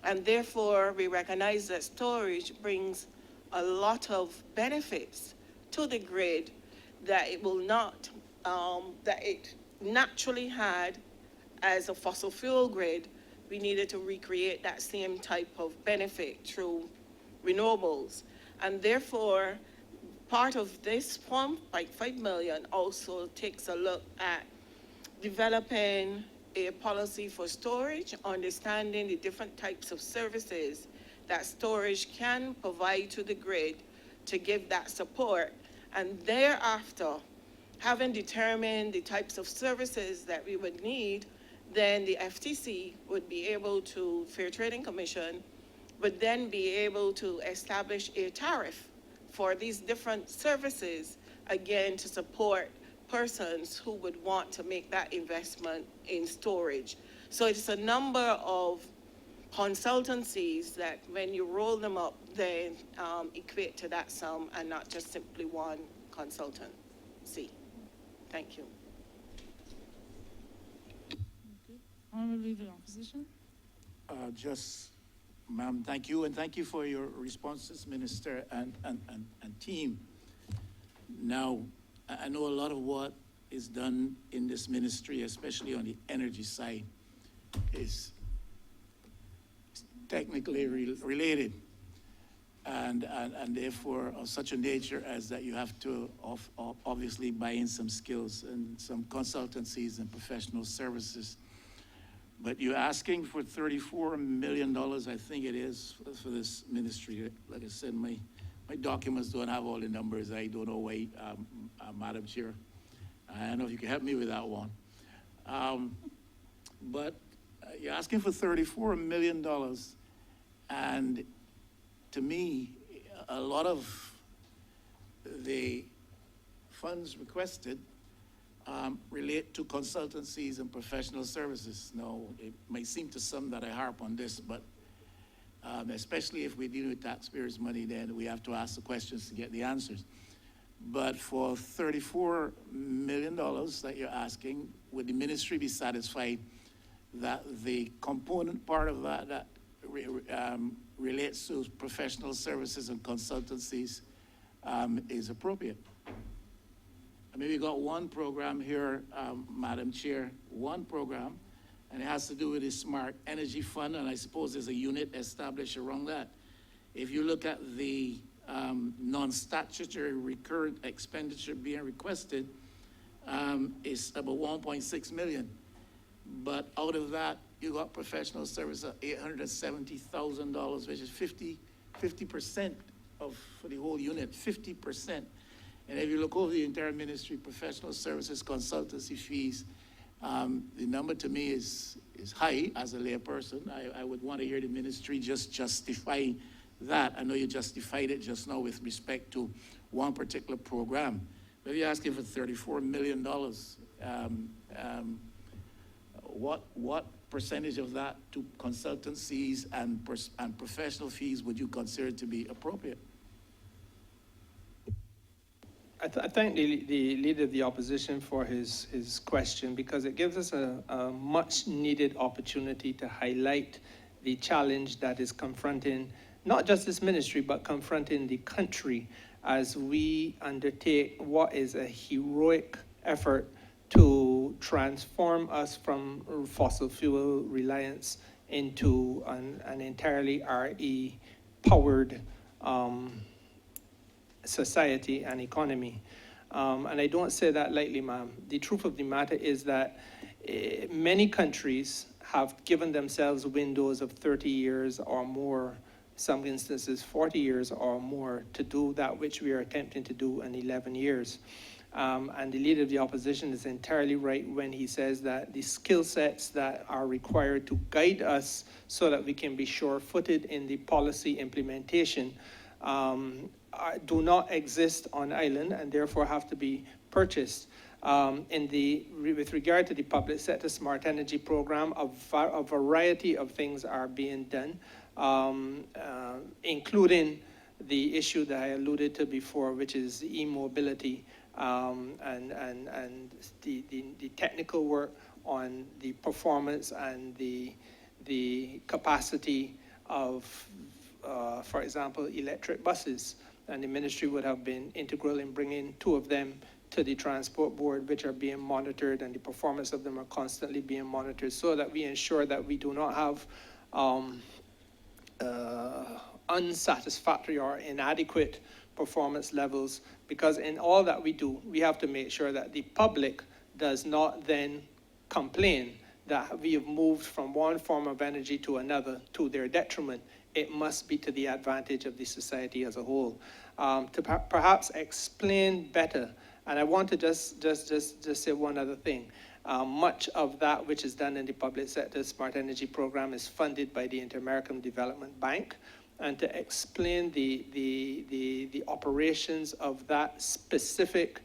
And therefore, we recognize that storage brings a lot of benefits to the grid that it will not, that it naturally had as a fossil fuel grid. We needed to recreate that same type of benefit through renewables. And therefore, part of this 1.5 million also takes a look at developing a policy for storage, understanding the different types of services that storage can provide to the grid to give that support. And thereafter, having determined the types of services that we would need, then the FTC would be able to, Fair Trading Commission, would then be able to establish a tariff for these different services, again, to support persons who would want to make that investment in storage. So it's a number of consultancies that, when you roll them up, then equate to that sum, and not just simply one consultancy. Thank you. Honourable Leader of Opposition. Ma'am, thank you, and thank you for your responses, Minister and team. Now, I know a lot of what is done in this ministry, especially on the energy side, is technically related, and therefore of such a nature as that you have to obviously buy in some skills and some consultancies and professional services. But you're asking for $34 million, I think it is, for this ministry. Like I said, my documents don't have all the numbers. I don't know why, Madam Chair. I don't know if you can help me with that one. But you're asking for $34 million. And to me, a lot of the funds requested relate to consultancies and professional services. Now, it may seem to some that I harp on this, but especially if we deal with taxpayers' money, then we have to ask the questions to get the answers. But for $34 million that you're asking, would the ministry be satisfied that the component part of that relates to professional services and consultancies is appropriate? I mean, we got one program here, Madam Chair, one program, and it has to do with the Smart Energy Fund, and I suppose there's a unit established around that. If you look at the non-statutory recurrent expenditure being requested, it's about 1.6 million. But out of that, you got professional service of $870,000, which is 50% for the whole unit, 50%. And if you look over the entire ministry, professional services, consultancy fees, the number to me is high as a layperson. I would want to hear the ministry just justify that. I know you justified it just now with respect to one particular program. But if you're asking for $34 million, what percentage of that to consultancies and professional fees would you consider to be appropriate? I thank the Leader of the Opposition for his question, because it gives us a much needed opportunity to highlight the challenge that is confronting not just this ministry, but confronting the country as we undertake what is a heroic effort to transform us from fossil fuel reliance into an entirely RE-powered society and economy. And I don't say that lightly, ma'am. The truth of the matter is that many countries have given themselves windows of 30 years or more, some instances 40 years or more, to do that which we are attempting to do in 11 years. And the Leader of the Opposition is entirely right when he says that the skill sets that are required to guide us so that we can be sure-footed in the policy implementation do not exist on island and therefore have to be purchased. With regard to the public sector smart energy program, a variety of things are being done, including the issue that I alluded to before, which is e-mobility, and the technical work on the performance and the capacity of, for example, electric buses. And the ministry would have been integral in bringing 2 of them to the transport board, which are being monitored, and the performance of them are constantly being monitored, so that we ensure that we do not have unsatisfactory or inadequate performance levels, because in all that we do, we have to make sure that the public does not then complain that we have moved from one form of energy to another to their detriment. It must be to the advantage of the society as a whole. To perhaps explain better, and I want to just say one other thing. Much of that which is done in the public sector smart energy program is funded by the Inter-American Development Bank. And to explain the operations of that specific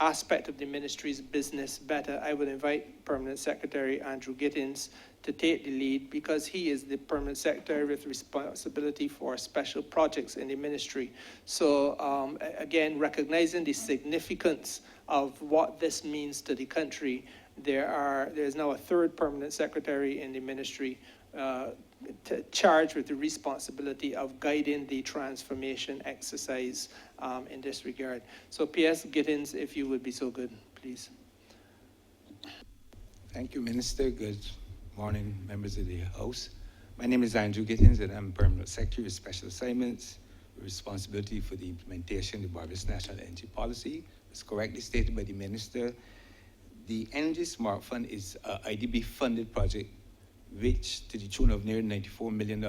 aspect of the ministry's business better, I would invite Permanent Secretary Andrew Gittins to take the lead, because he is the Permanent Secretary with responsibility for special projects in the ministry. So again, recognizing the significance of what this means to the country, there's now a 3rd Permanent Secretary in the ministry charged with the responsibility of guiding the transformation exercise in this regard. So P.S. Gittins, if you would be so good, please. Thank you, Minister. Good morning, members of the House. My name is Andrew Gittins, and I'm Permanent Secretary of Special Assignments, with responsibility for the implementation of the Barbados National Energy Policy. As correctly stated by the Minister, the Energy Smart Fund is an IDB-funded project which to the tune of nearly $94 million,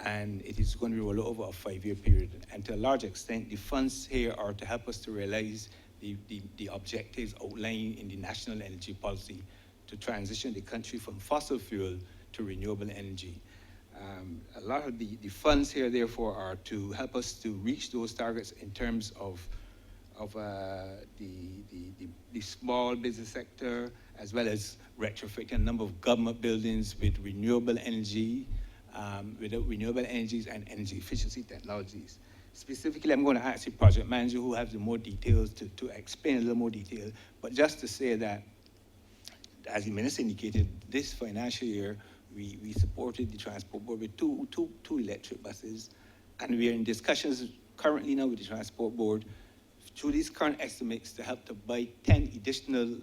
and it is going to roll over a 5-year period. And to a large extent, the funds here are to help us to realize the objectives outlined in the National Energy Policy to transition the country from fossil fuel to renewable energy. A lot of the funds here, therefore, are to help us to reach those targets in terms of the small business sector, as well as retrofitting a number of government buildings with renewable energy, renewable energies and energy efficiency technologies. Specifically, I'm going to ask the project manager, who has the more details, to explain a little more detail. But just to say that, as the minister indicated, this financial year, we supported the transport board with two electric buses, and we are in discussions currently now with the transport board through these current estimates to help to buy 10 additional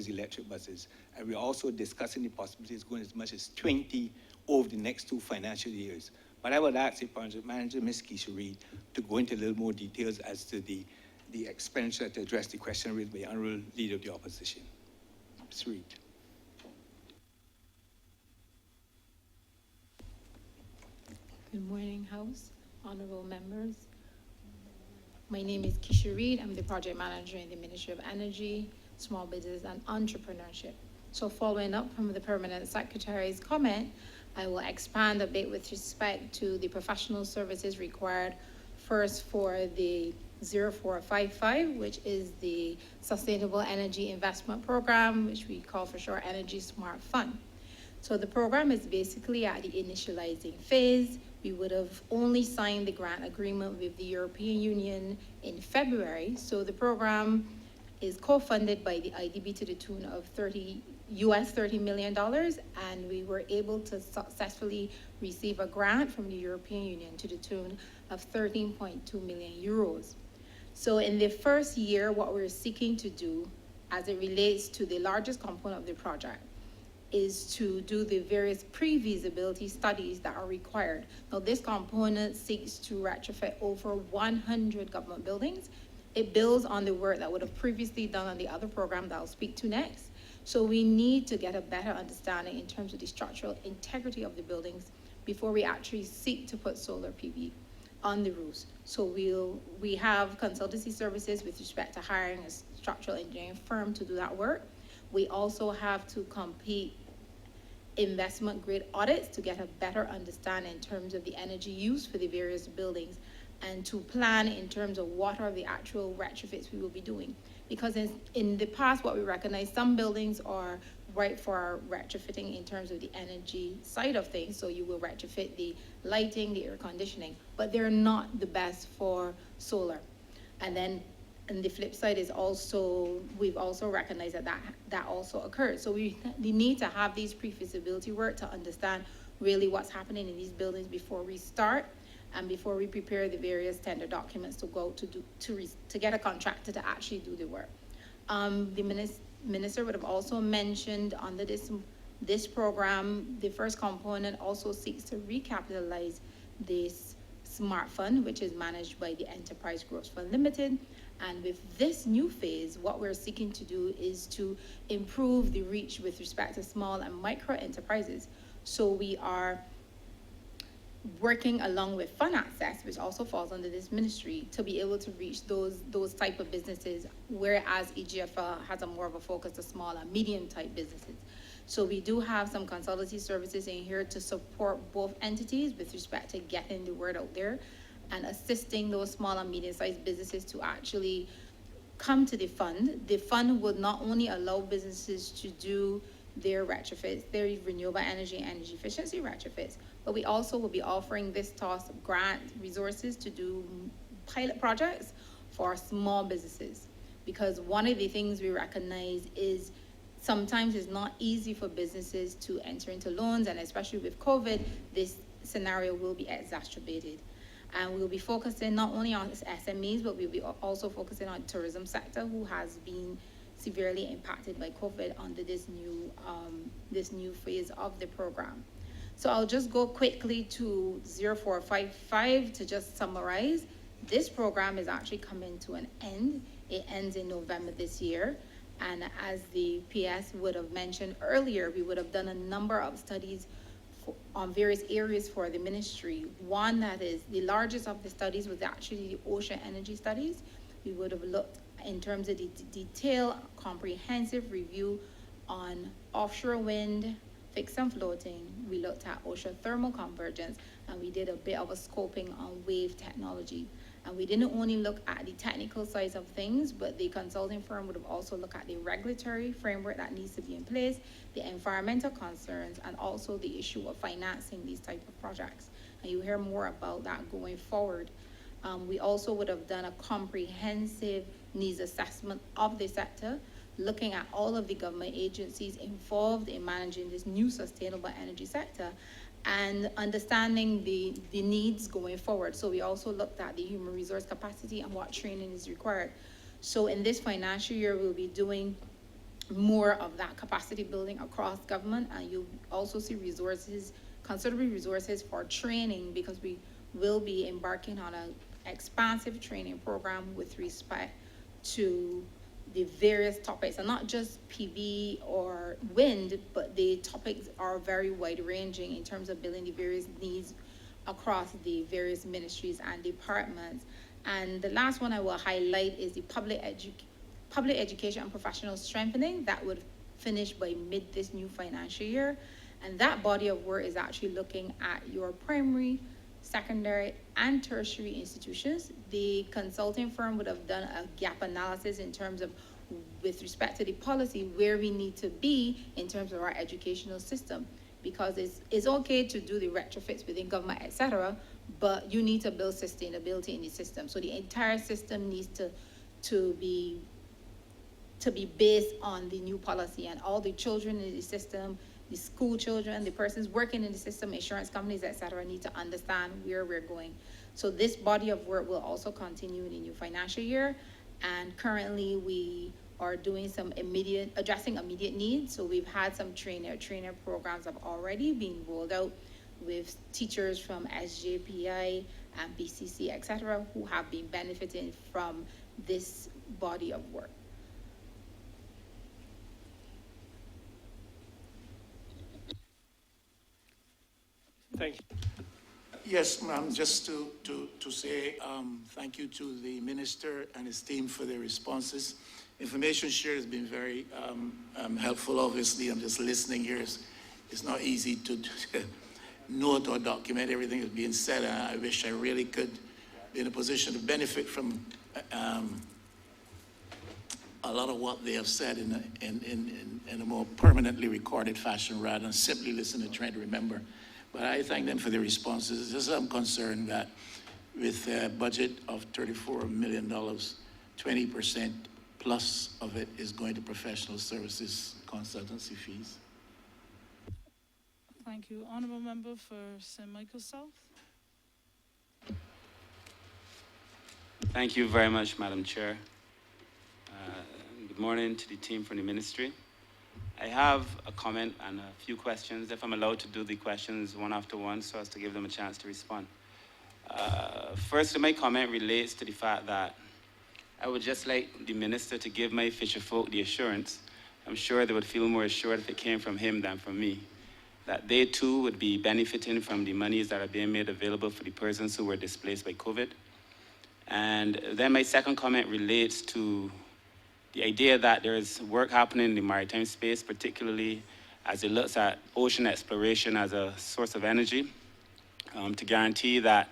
electric buses. And we're also discussing the possibilities of going as much as 20 over the next 2 financial years. But I would ask the project manager, Ms. Keisha Reid, to go into a little more details as to the expenditure to address the question raised by the Honourable Leader of the Opposition. Ms. Reid. Good morning, House, honorable members. My name is Keisha Reid. I'm the project manager in the Ministry of Energy, Small Business and Entrepreneurship. So following up from the Permanent Secretary's comment, I will expand a bit with respect to the professional services required first for the 0455, which is the Sustainable Energy Investment Program, which we call for short Energy Smart Fund. So the program is basically at the initializing phase. We would have only signed the grant agreement with the European Union in February. So the program is co-funded by the IDB to the tune of $30 million, and we were able to successfully receive a grant from the European Union to the tune of 13.2 million euros. So in the first year, what we're seeking to do as it relates to the largest component of the project is to do the various pre-feasibility studies that are required. Now, this component seeks to retrofit over 100 government buildings. It builds on the work that would have previously done on the other program that I'll speak to next. So we need to get a better understanding in terms of the structural integrity of the buildings before we actually seek to put solar PV on the roofs. So we have consultancy services with respect to hiring a structural engineering firm to do that work. We also have to complete investment grade audits to get a better understanding in terms of the energy use for the various buildings, and to plan in terms of what are the actual retrofits we will be doing. Because in the past, what we recognize, some buildings are right for retrofitting in terms of the energy side of things. So you will retrofit the lighting, the air conditioning, but they're not the best for solar. And the flip side is also, we've also recognized that also occurs. So we need to have these pre-feasibility work to understand really what's happening in these buildings before we start and before we prepare the various tender documents to go to get a contractor to actually do the work. The minister would have also mentioned under this program, the first component also seeks to recapitalize this SMART Fund, which is managed by the Enterprise Growth Fund Limited. And with this new phase, what we're seeking to do is to improve the reach with respect to small and micro enterprises. So we are working along with Fund Access, which also falls under this ministry, to be able to reach those type of businesses, whereas EGFL has a more of a focus to small and medium type businesses. So we do have some consultancy services in here to support both entities with respect to getting the word out there and assisting those small and medium-sized businesses to actually come to the fund. The fund would not only allow businesses to do their retrofits, their renewable energy and energy efficiency retrofits, but we also will be offering this TOS grant resources to do pilot projects for small businesses. Because one of the things we recognize is sometimes it's not easy for businesses to enter into loans, and especially with COVID, this scenario will be exacerbated. And we'll be focusing not only on SMEs, but we'll be also focusing on tourism sector, who has been severely impacted by COVID under this new phase of the program. So I'll just go quickly to 0455 to just summarize. This program is actually coming to an end. It ends in November this year. And as the PS would have mentioned earlier, we would have done a number of studies on various areas for the ministry. One that is the largest of the studies was actually the ocean energy studies. We would have looked in terms of the detailed, comprehensive review on offshore wind, fixed and floating. We looked at ocean thermal convergence, and we did a bit of a scoping on wave technology. And we didn't only look at the technical sides of things, but the consulting firm would have also looked at the regulatory framework that needs to be in place, the environmental concerns, and also the issue of financing these type of projects. And you'll hear more about that going forward. We also would have done a comprehensive needs assessment of the sector, looking at all of the government agencies involved in managing this new sustainable energy sector, and understanding the needs going forward. So we also looked at the human resource capacity and what training is required. So in this financial year, we'll be doing more of that capacity building across government, and you'll also see resources, considerable resources for training, because we will be embarking on an expansive training program with respect to the various topics, and not just PV or wind, but the topics are very wide ranging in terms of building the various needs across the various ministries and departments. And the last one I will highlight is the public education and professional strengthening that would finish by mid this new financial year. And that body of work is actually looking at your primary, secondary, and tertiary institutions. The consulting firm would have done a gap analysis in terms of, with respect to the policy, where we need to be in terms of our educational system. because it's okay to do the retrofits within government, etc., but you need to build sustainability in the system. So the entire system needs to be based on the new policy, and all the children in the system, the school children, the persons working in the system, insurance companies, etc., need to understand where we're going. So this body of work will also continue in the new financial year, and currently we are doing some addressing immediate needs. So we've had some trainer programs have already been rolled out with teachers from SJPI and BCC, etc., who have been benefiting from this body of work. Thank you. Yes, ma'am, just to say thank you to the minister and his team for their responses. Information shared has been very helpful. Obviously, I'm just listening here. It's not easy to note or document everything that's being said. And I wish I really could be in a position to benefit from a lot of what they have said in a more permanently recorded fashion rather than simply listen and try to remember. But I thank them for their responses. Just I'm concerned that with a budget of $34 million, 20% plus of it is going to professional services consultancy fees. Thank you. Honourable Member for St. Michael South. Thank you very much, Madam Chair. Good morning to the team from the ministry. I have a comment and a few questions, if I'm allowed to do the questions one after one, so as to give them a chance to respond. First, my comment relates to the fact that I would just like the minister to give my fisher folk the assurance, I'm sure they would feel more assured if it came from him than from me, that they too would be benefiting from the monies that are being made available for the persons who were displaced by COVID. And then my second comment relates to the idea that there is work happening in the maritime space, particularly as it looks at ocean exploration as a source of energy, to guarantee that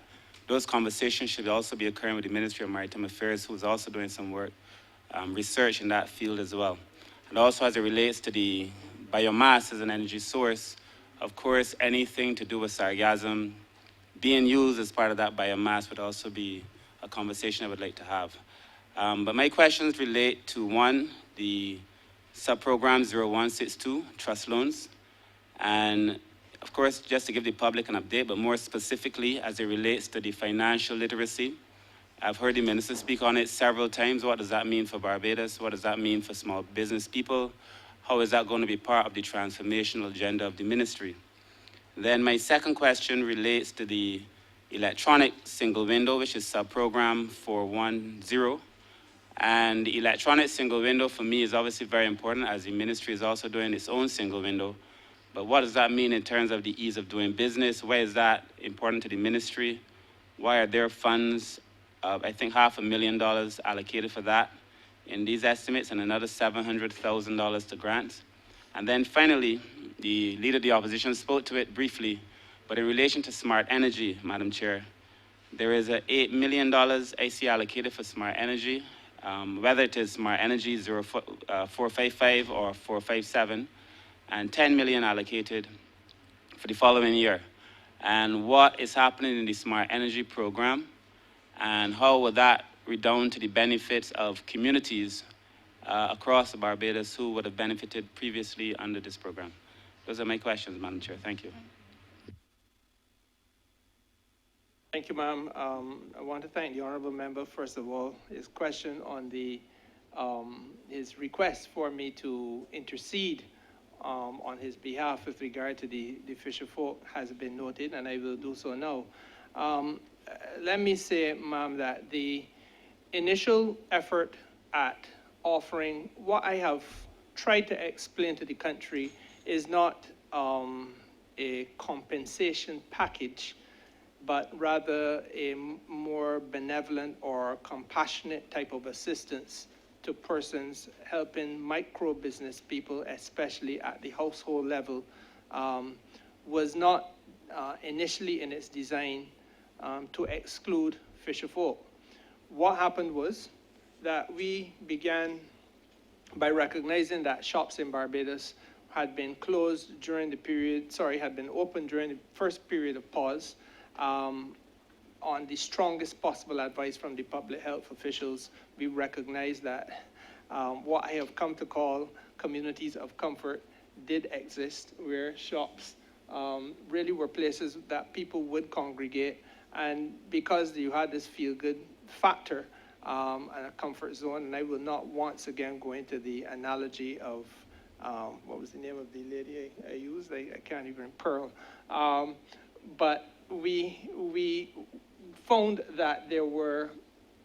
those conversations should also be occurring with the Ministry of Maritime Affairs, who is also doing some work, research in that field as well. And also as it relates to the biomass as an energy source, of course, anything to do with sargassum being used as part of that biomass would also be a conversation I would like to have. But my questions relate to, one, the subprogram 0162, trust loans. And of course, just to give the public an update, but more specifically as it relates to the financial literacy. I've heard the minister speak on it several times. What does that mean for Barbados? What does that mean for small business people? How is that going to be part of the transformational agenda of the ministry? Then my second question relates to the electronic single window, which is subprogram 410. And the electronic single window for me is obviously very important, as the ministry is also doing its own single window. But what does that mean in terms of the ease of doing business? Why is that important to the ministry? Why are there funds, I think $500,000 allocated for that in these estimates, and another $700,000 to grants? And then finally, the Leader of the Opposition spoke to it briefly, but in relation to smart energy, Madam Chair, there is $8 million I see allocated for smart energy, whether it is smart energy 455 or 457, and 10 million allocated for the following year. And what is happening in the smart energy program, and how will that redound to the benefits of communities across Barbados who would have benefited previously under this program? Those are my questions, Madam Chair. Thank you. Thank you, ma'am. I want to thank the honourable member, first of all. His question on his request for me to intercede on his behalf with regard to the fisher folk has been noted, and I will do so now. Let me say, ma'am, that the initial effort at offering what I have tried to explain to the country is not a compensation package, but rather a more benevolent or compassionate type of assistance to persons, helping micro business people, especially at the household level, was not initially in its design to exclude fisher folk. What happened was that we began by recognizing that shops in Barbados had been closed during the period, had been opened during the first period of pause, on the strongest possible advice from the public health officials. We recognize that what I have come to call communities of comfort did exist, where shops really were places that people would congregate. And because you had this feel-good factor and a comfort zone, and I will not once again go into the analogy of, what was the name of the lady I used? I can't even, Pearl. But we found that there were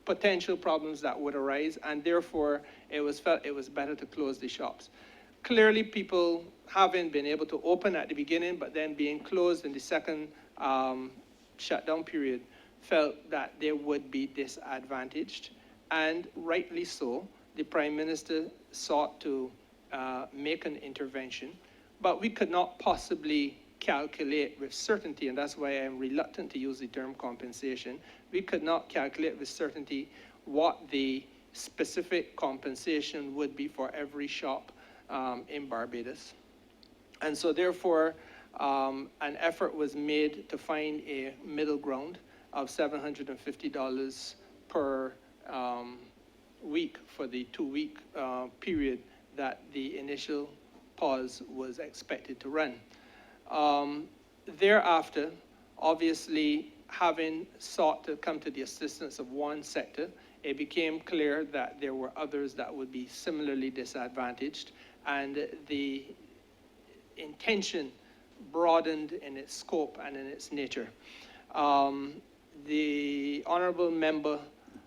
potential problems that would arise, and therefore it was felt it was better to close the shops. Clearly, people haven't been able to open at the beginning, but then being closed in the second shutdown period felt that they would be disadvantaged, and rightly so. The Prime Minister sought to make an intervention, but we could not possibly calculate with certainty, and that's why I'm reluctant to use the term compensation. We could not calculate with certainty what the specific compensation would be for every shop in Barbados. And so therefore, an effort was made to find a middle ground of $750 per week for the 2-week period that the initial pause was expected to run. Thereafter, obviously, having sought to come to the assistance of one sector, it became clear that there were others that would be similarly disadvantaged, and the intention broadened in its scope and in its nature. The Honourable Member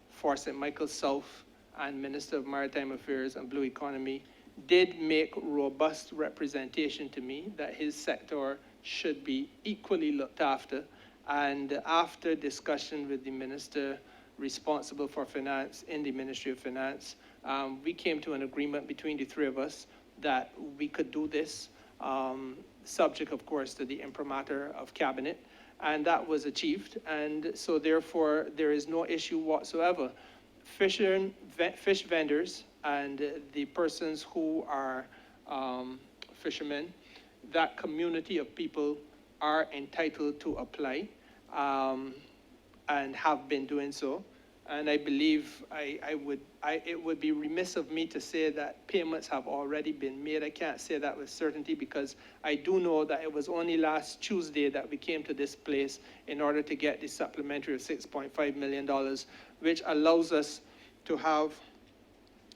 for St. Michael's South and Minister of Maritime Affairs and Blue Economy did make robust representation to me that his sector should be equally looked after. And after discussion with the minister responsible for finance in the Ministry of Finance, we came to an agreement between the three of us that we could do this, subject, of course, to the imprimatur of Cabinet, and that was achieved. And so therefore, there is no issue whatsoever. Fish vendors and the persons who are fishermen, that community of people are entitled to apply and have been doing so. And I believe it would be remiss of me to say that payments have already been made. I can't say that with certainty because I do know that it was only last Tuesday that we came to this place in order to get the supplementary of $6.5 million, which allows us to have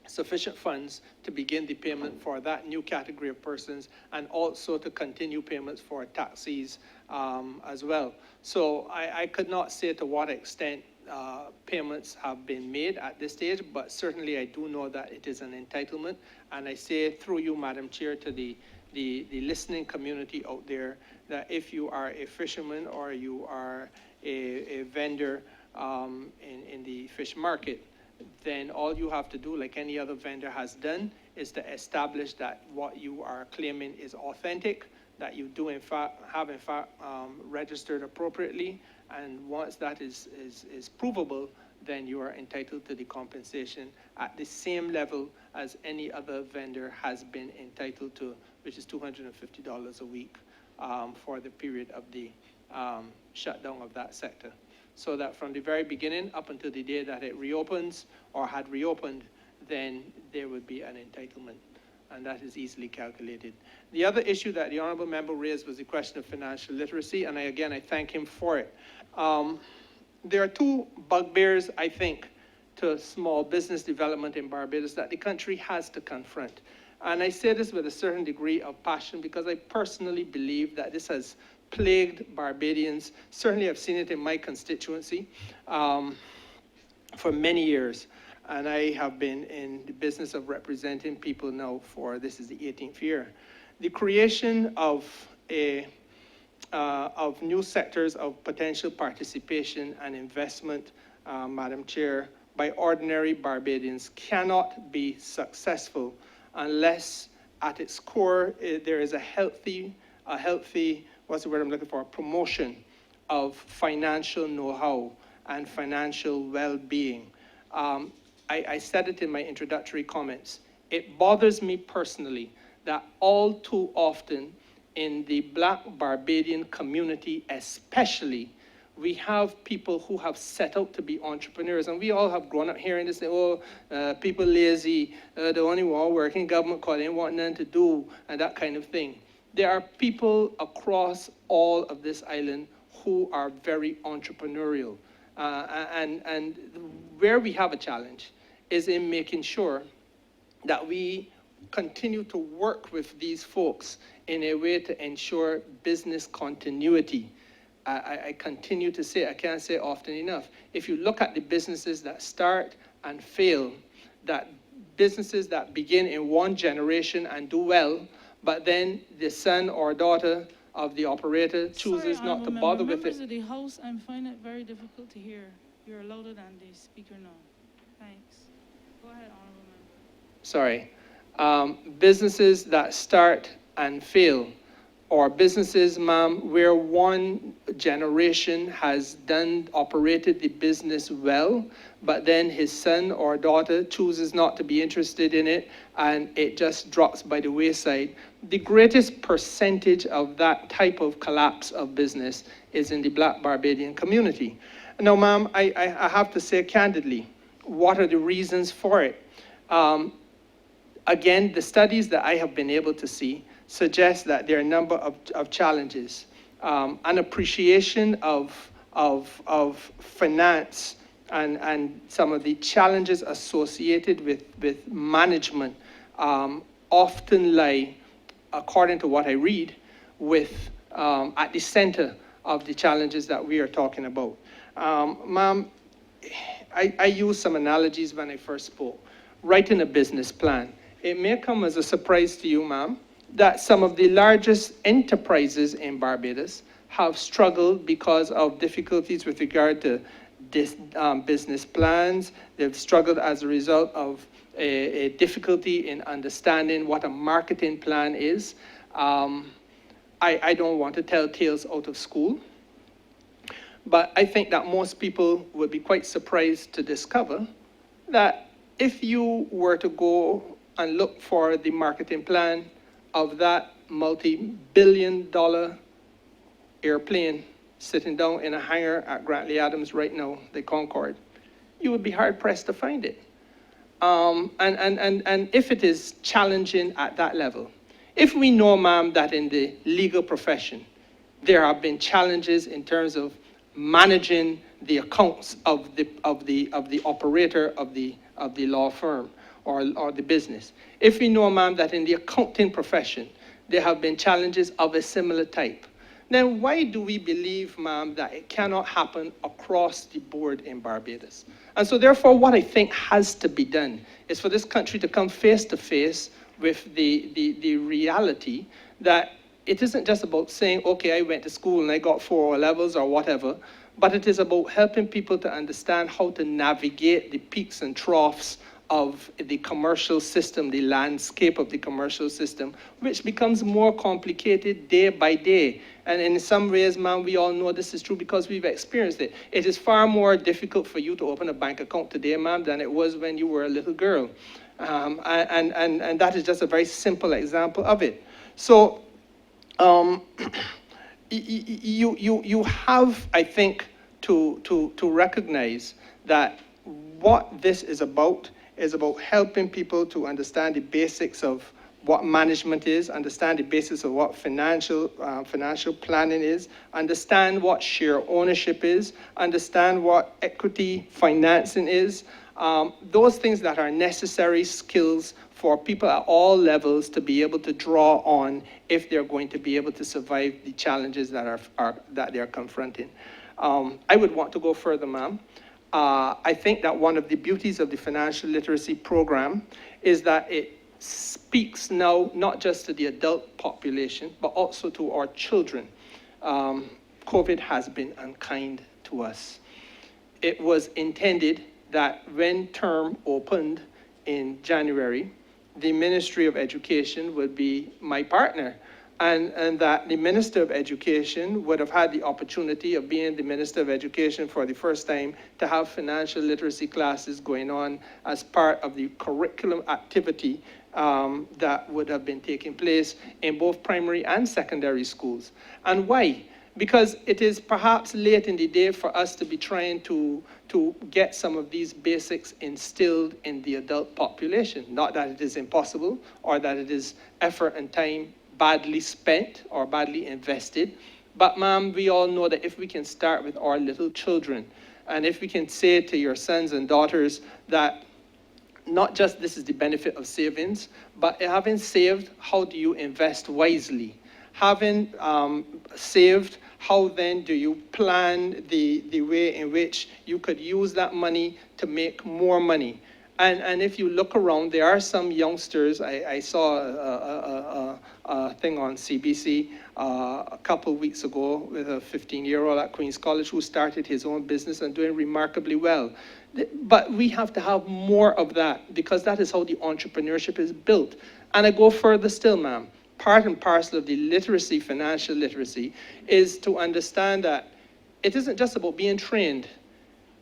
sufficient funds to begin the payment for that new category of persons, and also to continue payments for taxis as well. So I could not say to what extent payments have been made at this stage, but certainly I do know that it is an entitlement. And I say through you, Madam Chair, to the listening community out there, that if you are a fisherman or you are a vendor in the fish market, then all you have to do, like any other vendor has done, is to establish that what you are claiming is authentic, that you do in fact have registered appropriately, and once that is provable, then you are entitled to the compensation at the same level as any other vendor has been entitled to, which is $250 a week for the period of the shutdown of that sector. So that from the very beginning up until the day that it reopens or had reopened, then there would be an entitlement, and that is easily calculated. The other issue that the Honourable Member raised was the question of financial literacy, and I thank him for it. There are two bugbears, I think, to small business development in Barbados that the country has to confront. And I say this with a certain degree of passion because I personally believe that this has plagued Barbadians. Certainly I've seen it in my constituency for many years. And I have been in the business of representing people now for, this is the 18th year. The creation of new sectors of potential participation and investment, Madam Chair, by ordinary Barbadians cannot be successful unless at its core there is a healthy, what's the word I'm looking for, promotion of financial know-how and financial well-being. I said it in my introductory comments. It bothers me personally that all too often in the Black Barbadian community especially, we have people who have set out to be entrepreneurs. And we all have grown up hearing this, people lazy, they only want to work in government because they ain't want nothing to do, and that kind of thing. There are people across all of this island who are very entrepreneurial. And where we have a challenge is in making sure that we continue to work with these folks in a way to ensure business continuity. I continue to say, I can't say often enough, if you look at the businesses that start and fail, that businesses that begin in one generation and do well, but then the son or daughter of the operator chooses not to bother with it. Members of the House, I'm finding it very difficult to hear. You're louder than the speaker now. Thanks. Go ahead, Honourable Member. Sorry. Businesses that start and fail, or businesses, ma'am, where one generation has operated the business well, but then his son or daughter chooses not to be interested in it, and it just drops by the wayside. The greatest percentage of that type of collapse of business is in the Black Barbadian community. Now, ma'am, I have to say candidly, what are the reasons for it? Again, the studies that I have been able to see suggest that there are a number of challenges. An appreciation of finance and some of the challenges associated with management often lie, according to what I read, at the center of the challenges that we are talking about. Ma'am, I used some analogies when I first spoke. Writing a business plan. It may come as a surprise to you, ma'am, that some of the largest enterprises in Barbados have struggled because of difficulties with regard to business plans. They've struggled as a result of a difficulty in understanding what a marketing plan is. I don't want to tell tales out of school, but I think that most people would be quite surprised to discover that if you were to go and look for the marketing plan of that multi-billion-dollar airplane sitting down in a hangar at Grantley Adams right now, the Concorde, you would be hard-pressed to find it. And if it is challenging at that level, if we know, ma'am, that in the legal profession, there have been challenges in terms of managing the accounts of the operator of the law firm or the business. If we know, ma'am, that in the accounting profession, there have been challenges of a similar type, then why do we believe, ma'am, that it cannot happen across the board in Barbados? And so therefore, what I think has to be done is for this country to come face to face with the reality that it isn't just about saying, okay, I went to school and I got 4 O levels or whatever, but it is about helping people to understand how to navigate the peaks and troughs of the commercial system, the landscape of the commercial system, which becomes more complicated day by day. And in some ways, ma'am, we all know this is true because we've experienced it. It is far more difficult for you to open a bank account today, ma'am, than it was when you were a little girl. And that is just a very simple example of it. So you have, I think, to recognize that what this is about helping people to understand the basics of what management is, understand the basis of what financial planning is, understand what share ownership is, understand what equity financing is, those things that are necessary skills for people at all levels to be able to draw on if they're going to be able to survive the challenges that they're confronting. I would want to go further, ma'am. I think that one of the beauties of the financial literacy program is that it speaks now not just to the adult population, but also to our children. COVID has been unkind to us. It was intended that when term opened in January, the Ministry of Education would be my partner and that the Minister of Education would have had the opportunity of being the Minister of Education for the first time to have financial literacy classes going on as part of the curriculum activity that would have been taking place in both primary and secondary schools. And why? Because it is perhaps late in the day for us to be trying to get some of these basics instilled in the adult population. Not that it is impossible or that it is effort and time badly spent or badly invested. But ma'am, we all know that if we can start with our little children, and if we can say to your sons and daughters that not just this is the benefit of savings, but having saved, how do you invest wisely? Having saved, how then do you plan the way in which you could use that money to make more money? And if you look around, there are some youngsters. I saw a thing on CBC a couple of weeks ago with a 15-year-old at Queen's College who started his own business and doing remarkably well. But we have to have more of that, because that is how the entrepreneurship is built. And I go further still, ma'am. Part and parcel of the literacy, financial literacy, is to understand that it isn't just about being trained.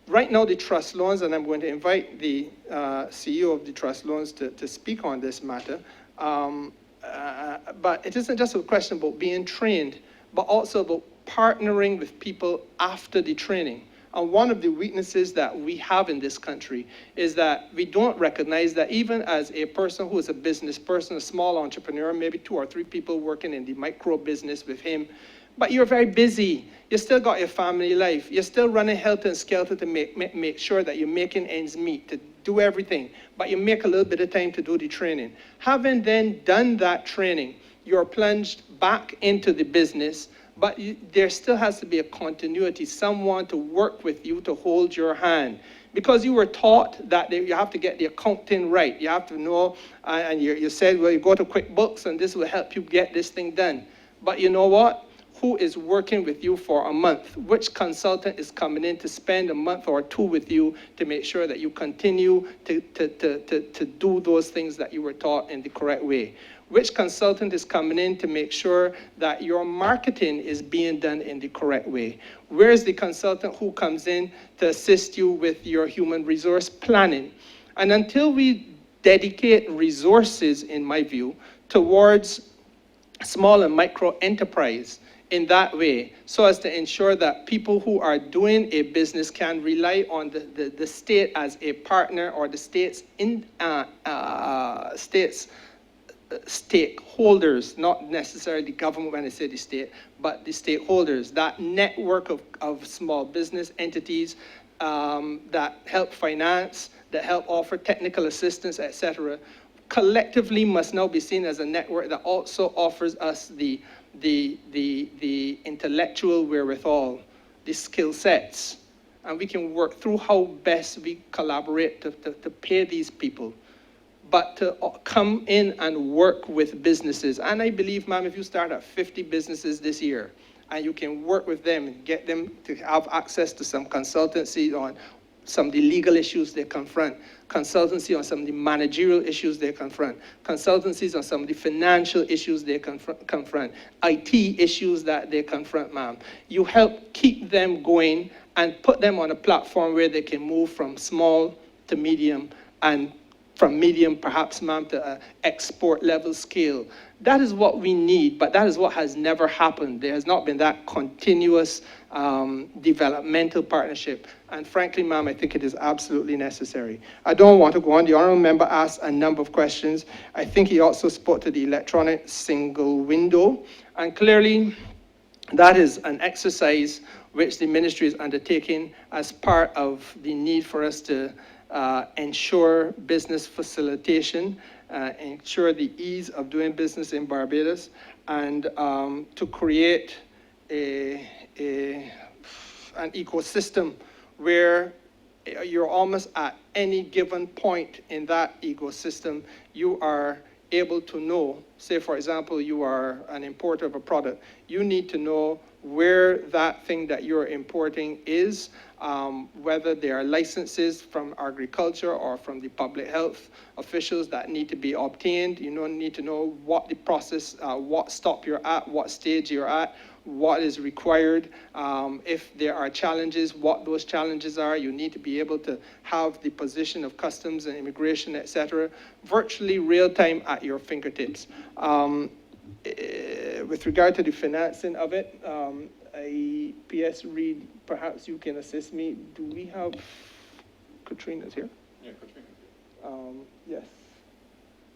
Right now, the trust loans, and I'm going to invite the CEO of the trust loans to speak on this matter, but it isn't just a question about being trained, but also about partnering with people after the training. And one of the weaknesses that we have in this country is that we don't recognize that even as a person who is a business person, a small entrepreneur, maybe 2 or 3 people working in the micro business with him, but you're very busy. You still got your family life. You're still running helter and skelter to make sure that you're making ends meet, to do everything. But you make a little bit of time to do the training. Having then done that training, you're plunged back into the business, but there still has to be a continuity, someone to work with you, to hold your hand. Because you were taught that you have to get the accounting right. You have to know, and you said, well, you go to QuickBooks and this will help you get this thing done. But you know what? Who is working with you for a month? Which consultant is coming in to spend a month or 2 with you to make sure that you continue to do those things that you were taught in the correct way? Which consultant is coming in to make sure that your marketing is being done in the correct way? Where is the consultant who comes in to assist you with your human resource planning? And until we dedicate resources, in my view, towards small and micro enterprise in that way, so as to ensure that people who are doing a business can rely on the state as a partner, or the state's stakeholders, not necessarily the government when I say the state, but the stakeholders, that network of small business entities that help finance, that help offer technical assistance, etc., collectively must now be seen as a network that also offers us the intellectual wherewithal, the skill sets, and we can work through how best we collaborate to pay these people, but to come in and work with businesses. And I believe, ma'am, if you start at 50 businesses this year, and you can work with them and get them to have access to some consultancy on some of the legal issues they confront, consultancy on some of the managerial issues they confront, consultancies on some of the financial issues they confront, IT issues that they confront, ma'am. You help keep them going and put them on a platform where they can move from small to medium, and from medium, perhaps, ma'am, to export level scale. That is what we need, but that is what has never happened. There has not been that continuous developmental partnership. And frankly, ma'am, I think it is absolutely necessary. I don't want to go on. The honourable member asked a number of questions. I think he also spoke to the electronic single window. And clearly, that is an exercise which the ministry is undertaking as part of the need for us to ensure business facilitation, ensure the ease of doing business in Barbados, and to create an ecosystem where you're almost at any given point in that ecosystem, you are able to know, say for example, you are an importer of a product, you need to know where that thing that you're importing is, whether there are licenses from agriculture or from the public health officials that need to be obtained. You need to know what the process, what stop you're at, what stage you're at, what is required. If there are challenges, what those challenges are. You need to be able to have the position of customs and immigration, etc., virtually real time at your fingertips. With regard to the financing of it, PS Reed, perhaps you can assist me. Do we have Katrina's here? Yeah, Katrina. Yes.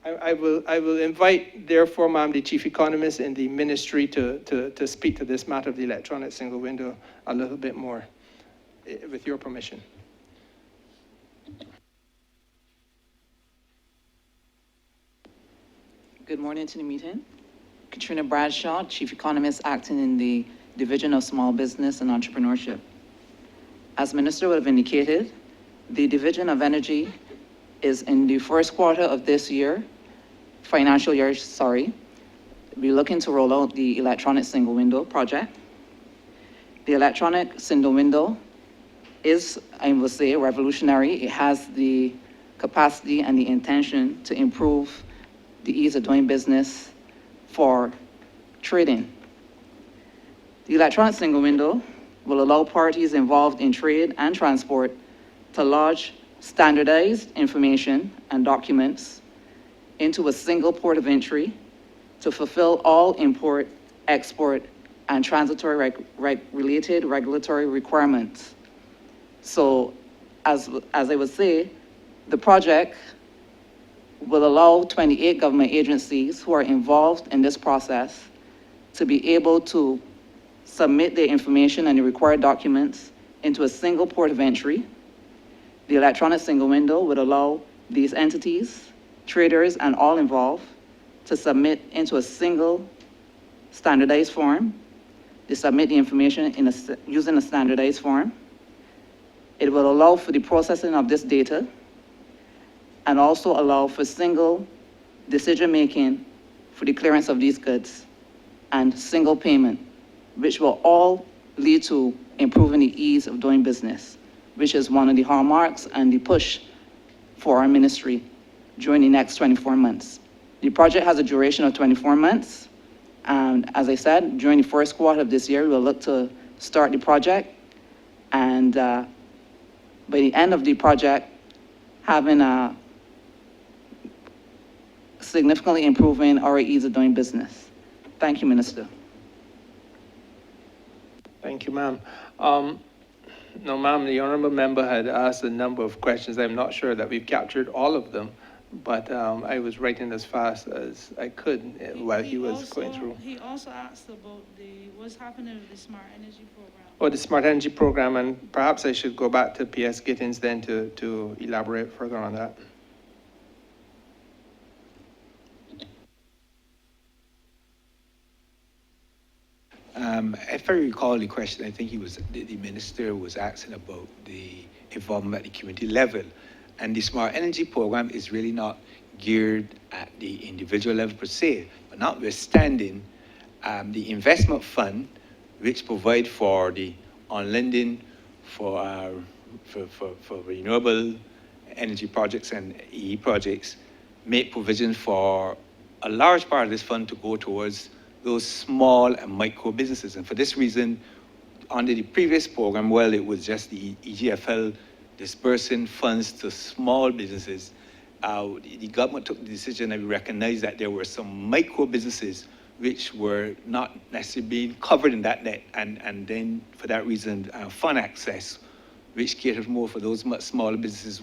I will invite, therefore, ma'am, the chief economist in the ministry to speak to this matter of the electronic single window a little bit more, with your permission. Good morning to the meeting. Katrina Bradshaw, Chief Economist acting in the Division of Small Business and Entrepreneurship. As Minister would have indicated, the Division of Energy is in the first quarter of this year, financial year, we're looking to roll out the electronic single window project. The electronic single window is, I will say, revolutionary. It has the capacity and the intention to improve the ease of doing business for trading. The electronic single window will allow parties involved in trade and transport to lodge standardized information and documents into a single port of entry to fulfill all import, export, and transitory related regulatory requirements. So, as I would say, the project will allow 28 government agencies who are involved in this process to be able to submit their information and the required documents into a single port of entry. The electronic single window would allow these entities, traders, and all involved to submit into a single standardized form. They submit the information using a standardized form. It will allow for the processing of this data and also allow for single decision-making for the clearance of these goods and single payment, which will all lead to improving the ease of doing business, which is one of the hallmarks and the push for our ministry during the next 24 months. The project has a duration of 24 months. And as I said, during the first quarter of this year, we'll look to start the project. And by the end of the project, having a significantly improving our ease of doing business. Thank you, Minister. Thank you, ma'am. No, ma'am, the honourable member had asked a number of questions. I'm not sure that we've captured all of them, but I was writing as fast as I could while he was going through. He also asked about what's happening with the Smart Energy Program. Oh, the Smart Energy Program, and perhaps I should go back to PS Gittins then to elaborate further on that. If I recall the question, I think the minister was asking about the involvement at the community level. And the Smart Energy Program is really not geared at the individual level per se, but notwithstanding the investment fund, which provide for the on-lending for renewable energy projects and EE projects, make provision for a large part of this fund to go towards those small and micro businesses. And for this reason, under the previous program, well, it was just the EGFL dispersing funds to small businesses. The government took the decision and we recognized that there were some micro businesses which were not necessarily being covered in that net. And then for that reason, fund access, which caters more for those much smaller businesses,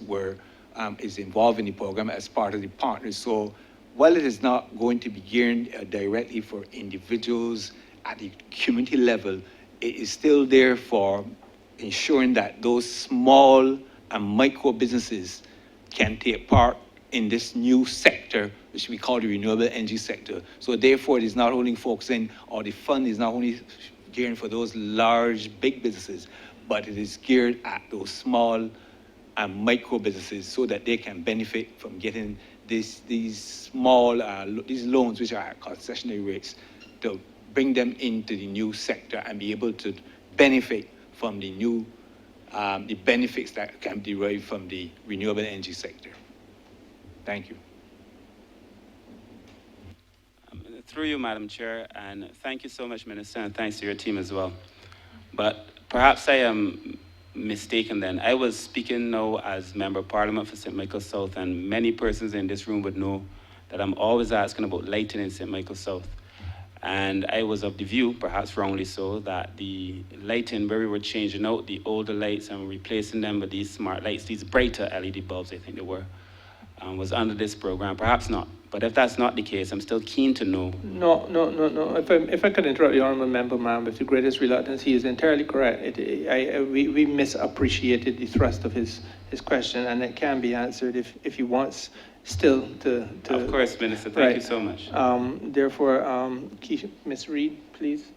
is involved in the program as part of the partners. So while it is not going to be geared directly for individuals at the community level, it is still there for ensuring that those small and micro businesses can take part in this new sector, which we call the renewable energy sector. So therefore, it is not only focusing, or the fund is not only gearing for those large, big businesses, but it is geared at those small and micro businesses so that they can benefit from getting these small, these loans, which are at concessionary rates, to bring them into the new sector and be able to benefit from the new, the benefits that can be derived from the renewable energy sector. Thank you. Through you, Madam Chair, and thank you so much, Minister, and thanks to your team as well. But perhaps I am mistaken then. I was speaking now as Member of Parliament for St. Michael South, and many persons in this room would know that I'm always asking about lighting in St. Michael South. And I was of the view, perhaps wrongly so, that the lighting where we were changing out the older lights and replacing them with these smart lights, these brighter LED bulbs, I think they were, was under this program. Perhaps not. But if that's not the case, I'm still keen to know. No. If I could interrupt the honourable member, ma'am, with the greatest reluctance, he is entirely correct. We misappreciated the thrust of his question, and it can be answered if he wants still to Of course, Minister. Thank you so much. Therefore, Ms. Reid, please.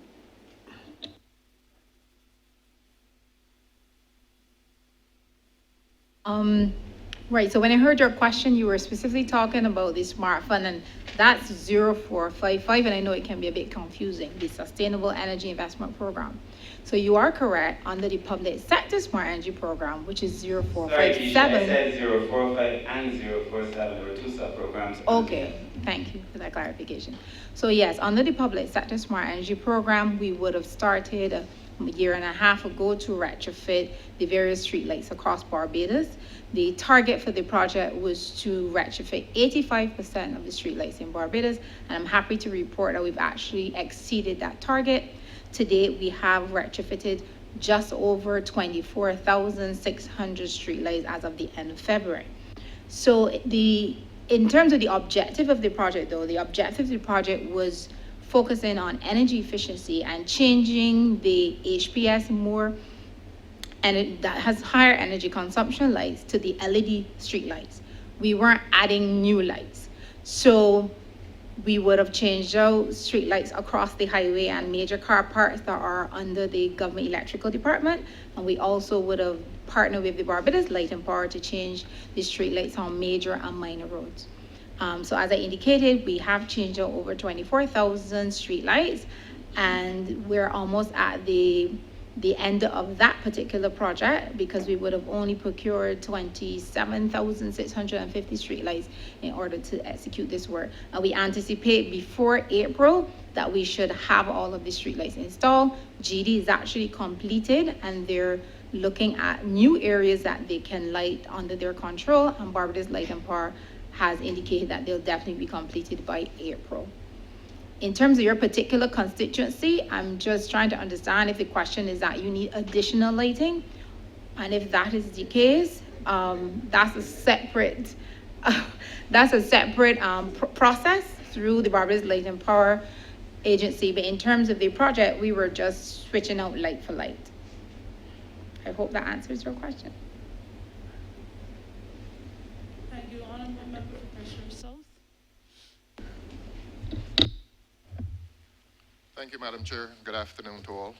Right, so when I heard your question, you were specifically talking about the SMART Fund, and that's 0455, and I know it can be a bit confusing, the Sustainable Energy Investment Program. So you are correct, under the Public Sector Smart Energy Program, which is 0457. Sorry, I said 045 and 047. There were two sub-programs. Okay, thank you for that clarification. So yes, under the Public Sector Smart Energy Program, we would have started a year and a half ago to retrofit the various streetlights across Barbados. The target for the project was to retrofit 85% of the streetlights in Barbados, and I'm happy to report that we've actually exceeded that target. To date, we have retrofitted just over 24,600 streetlights as of the end of February. So in terms of the objective of the project, though, the objective of the project was focusing on energy efficiency and changing the HPS more, and that has higher energy consumption lights to the LED street lights. We weren't adding new lights. So we would have changed out street lights across the highway and major car parks that are under the government electrical department. And we also would have partnered with the Barbados Light and Power to change the street lights on major and minor roads. So as I indicated, we have changed out over 24,000 street lights, and we're almost at the end of that particular project, because we would have only procured 27,650 streetlights in order to execute this work. And we anticipate before April that we should have all of the streetlights installed. GD is actually completed, and they're looking at new areas that they can light under their control, and Barbados Light and Power has indicated that they'll definitely be completed by April. In terms of your particular constituency, I'm just trying to understand if the question is that you need additional lighting. And if that is the case, that's a separate process through the Barbados Light and Power Agency. But in terms of the project, we were just switching out light for light. I hope that answers your question. Thank you, Honourable Member for Pressure South. Thank you, Madam Chair. Good afternoon to all.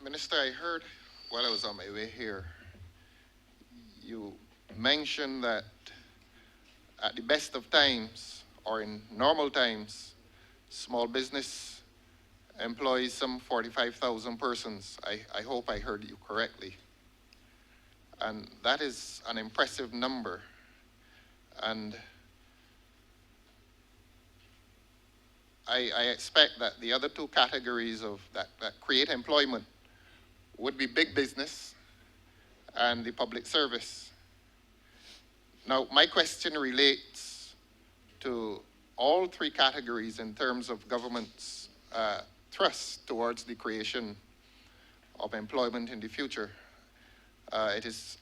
Minister, I heard while I was on my way here, you mentioned that at the best of times, or in normal times, small business employs some 45,000 persons. I hope I heard you correctly. And that is an impressive number. And I expect that the other two categories of that create employment would be big business and the public service. Now, my question relates to all three categories in terms of government's thrust towards the creation of employment in the future. It is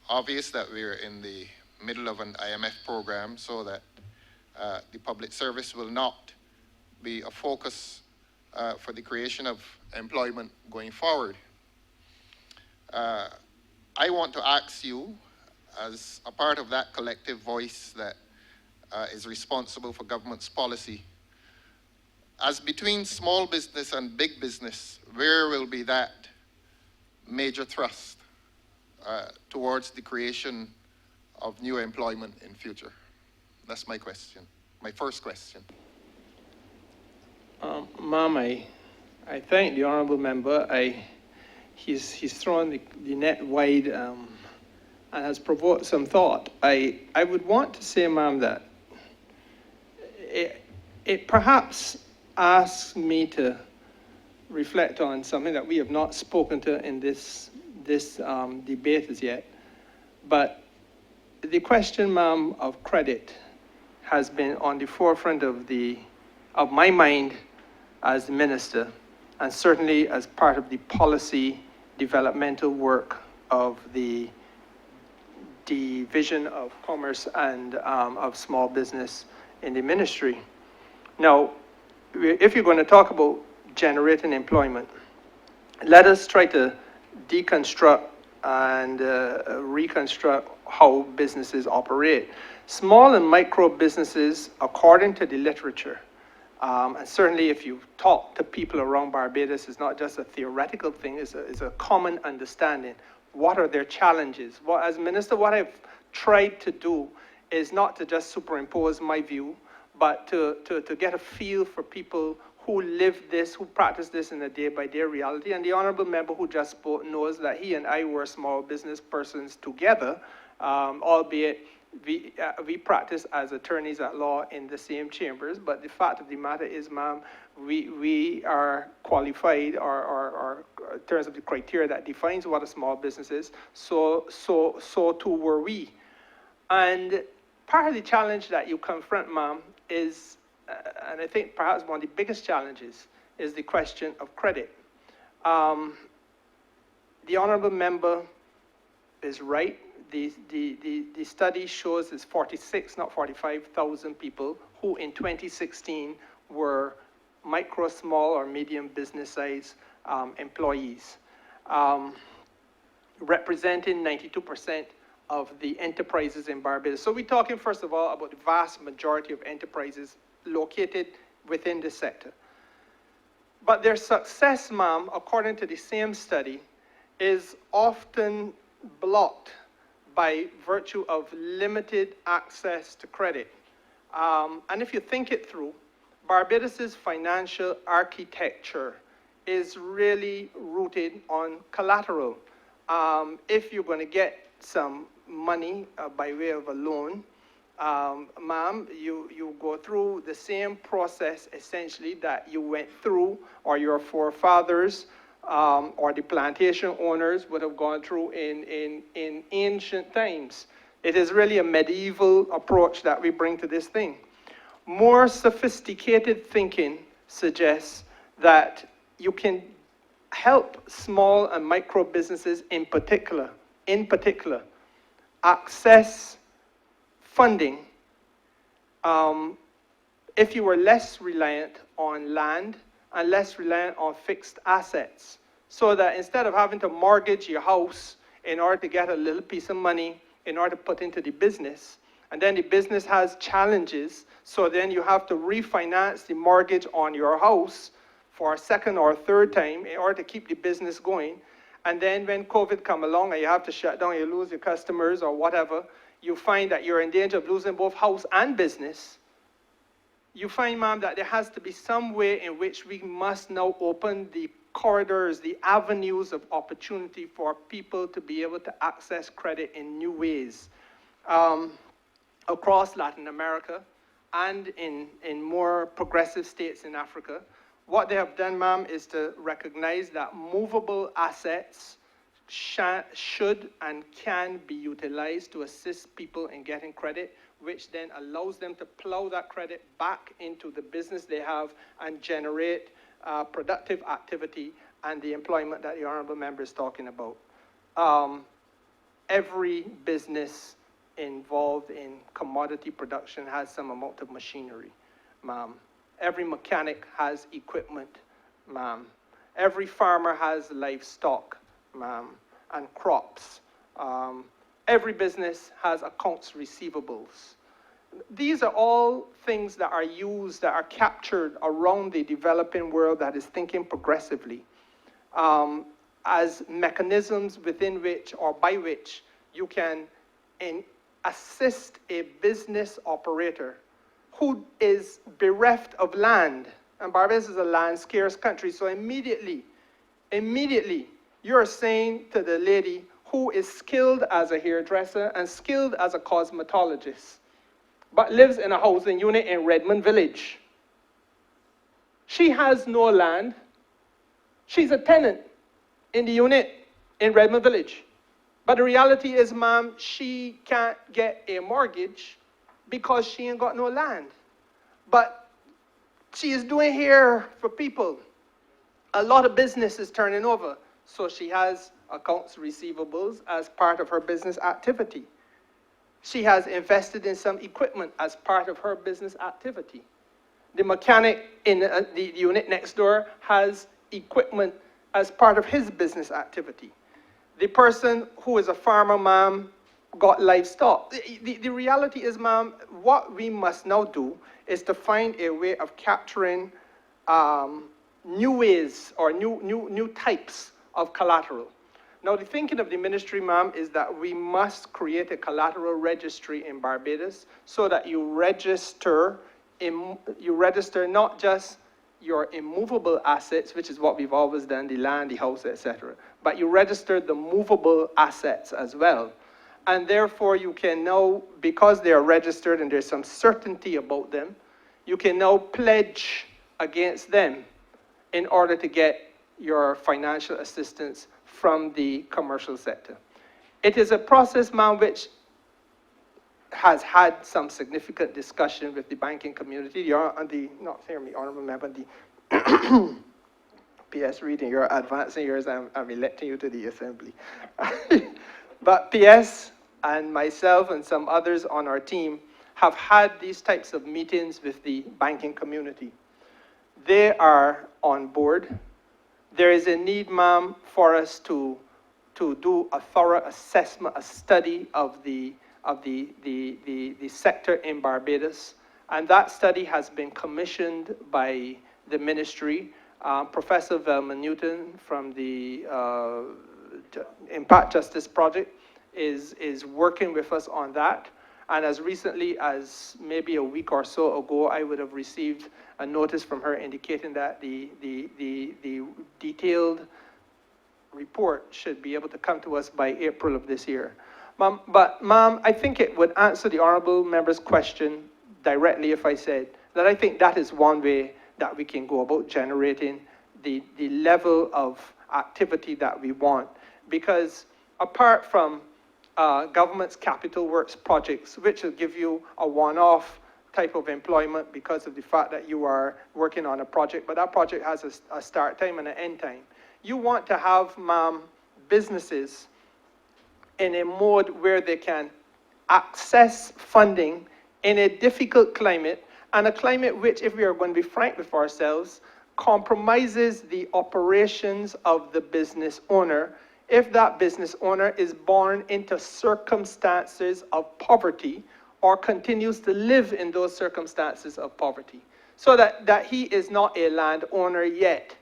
obvious that we're in the middle of an IMF program, so that the public service will not be a focus for the creation of employment going forward. I want to ask you, as a part of that collective voice that is responsible for government's policy, as between small business and big business, where will be that major thrust towards the creation of new employment in future? That's my question. my first question. Ma'am, I thank the honourable member. He's thrown the net wide and has provoked some thought. I would want to say, ma'am, that it perhaps asks me to reflect on something that we have not spoken to in this debate as yet. But the question, ma'am, of credit has been on the forefront of my mind as the minister, and certainly as part of the policy developmental work of the Division of Commerce and of Small Business in the ministry. Now, if you're going to talk about generating employment, let us try to deconstruct and reconstruct how businesses operate. Small and micro businesses, according to the literature, and certainly if you talk to people around Barbados, it's not just a theoretical thing, it's a common understanding. What are their challenges? Well, as minister, what I've tried to do is not to just superimpose my view, but to get a feel for people who live this, who practice this in a day-by-day reality. And the honourable member who just spoke knows that he and I were small business persons together, albeit we practice as attorneys at law in the same chambers. But the fact of the matter is, ma'am, we are qualified or in terms of the criteria that defines what a small business is, so too were we. And part of the challenge that you confront, ma'am, is, and I think perhaps one of the biggest challenges, is the question of credit. The honourable member is right. The study shows it's 46, not 45,000 people who in 2016 were micro, small, or medium business size employees, representing 92% of the enterprises in Barbados. So we're talking, first of all, about the vast majority of enterprises located within the sector. But their success, ma'am, according to the same study, is often blocked by virtue of limited access to credit. And if you think it through, Barbados's financial architecture is really rooted on collateral. If you're going to get some money by way of a loan, ma'am, you go through the same process essentially that you went through, or your forefathers or the plantation owners would have gone through in ancient times. It is really a medieval approach that we bring to this thing. More sophisticated thinking suggests that you can help small and micro businesses in particular, access funding if you were less reliant on land and less reliant on fixed assets. So that instead of having to mortgage your house in order to get a little piece of money in order to put into the business, and then the business has challenges, so then you have to refinance the mortgage on your house for a second or third time in order to keep the business going. And then when COVID come along and you have to shut down, you lose your customers or whatever, you find that you're in danger of losing both house and business. You find, ma'am, that there has to be some way in which we must now open the corridors, the avenues of opportunity for people to be able to access credit in new ways. Across Latin America and in more progressive states in Africa, what they have done, ma'am, is to recognize that movable assets should and can be utilized to assist people in getting credit, which then allows them to plow that credit back into the business they have and generate productive activity and the employment that the honourable member is talking about. Every business involved in commodity production has some amount of machinery, ma'am. Every mechanic has equipment, ma'am. Every farmer has livestock, ma'am, and crops. Every business has accounts receivables. These are all things that are used, that are captured around the developing world that is thinking progressively as mechanisms within which or by which you can assist a business operator who is bereft of land, and Barbados is a land-scarce country, so immediately, you're saying to the lady who is skilled as a hairdresser and skilled as a cosmetologist, but lives in a housing unit in Redmond Village. She has no land. She's a tenant in the unit in Redmond Village. But the reality is, ma'am, she can't get a mortgage because she ain't got no land. But she is doing hair for people. A lot of business is turning over. So she has accounts receivables as part of her business activity. She has invested in some equipment as part of her business activity. The mechanic in the unit next door has equipment as part of his business activity. The person who is a farmer, ma'am, got livestock. The reality is, ma'am, what we must now do is to find a way of capturing new ways or new types of collateral. Now, the thinking of the ministry, ma'am, is that we must create a collateral registry in Barbados so that you register not just your immovable assets, which is what we've always done, the land, the house, etc., but you register the movable assets as well. And therefore, you can now, because they are registered and there's some certainty about them, you can now pledge against them in order to get your financial assistance from the commercial sector. It is a process, ma'am, which has had some significant discussion with the banking community. Not hear me, Honourable Member, the PS reading, you're advancing yours, I'm electing you to the Assembly. But PS and myself and some others on our team have had these types of meetings with the banking community. They are on board. There is a need, ma'am, for us to do a thorough assessment, a study of the sector in Barbados. And that study has been commissioned by the ministry. Professor Velma Newton from the Impact Justice Project is working with us on that. And as recently as maybe a week or so ago, I would have received a notice from her indicating that the detailed report should be able to come to us by April of this year. But ma'am, I think it would answer the Honourable Member's question directly if I said that I think that is one way that we can go about generating the level of activity that we want. Because apart from government's capital works projects, which will give you a one-off type of employment because of the fact that you are working on a project, but that project has a start time and an end time. You want to have, ma'am, businesses in a mode where they can access funding in a difficult climate, and a climate which, if we are going to be frank with ourselves, compromises the operations of the business owner if that business owner is born into circumstances of poverty or continues to live in those circumstances of poverty. So that he is not a landowner yet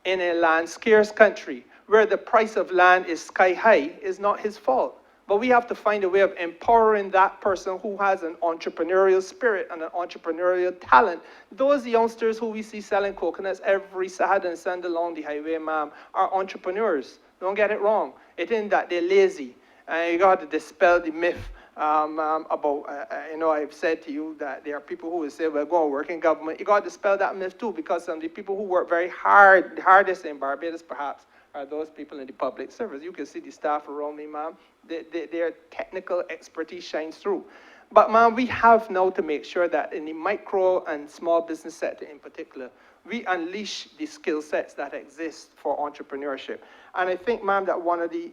in a land-scarce country where the price of land is sky high is not his fault. But we have to find a way of empowering that person who has an entrepreneurial spirit and an entrepreneurial talent. Those youngsters who we see selling coconuts every Saturday and Sunday along the highway, ma'am, are entrepreneurs. Don't get it wrong. It isn't that they're lazy. And you got to dispel the myth about, I've said to you that there are people who will say, well, go and work in government. You got to dispel that myth too, because some of the people who work very hard, the hardest in Barbados perhaps, are those people in the public service. You can see the staff around me, ma'am. Their technical expertise shines through. But, ma'am, we have now to make sure that in the micro and small business sector in particular, we unleash the skill sets that exist for entrepreneurship. And I think, ma'am, that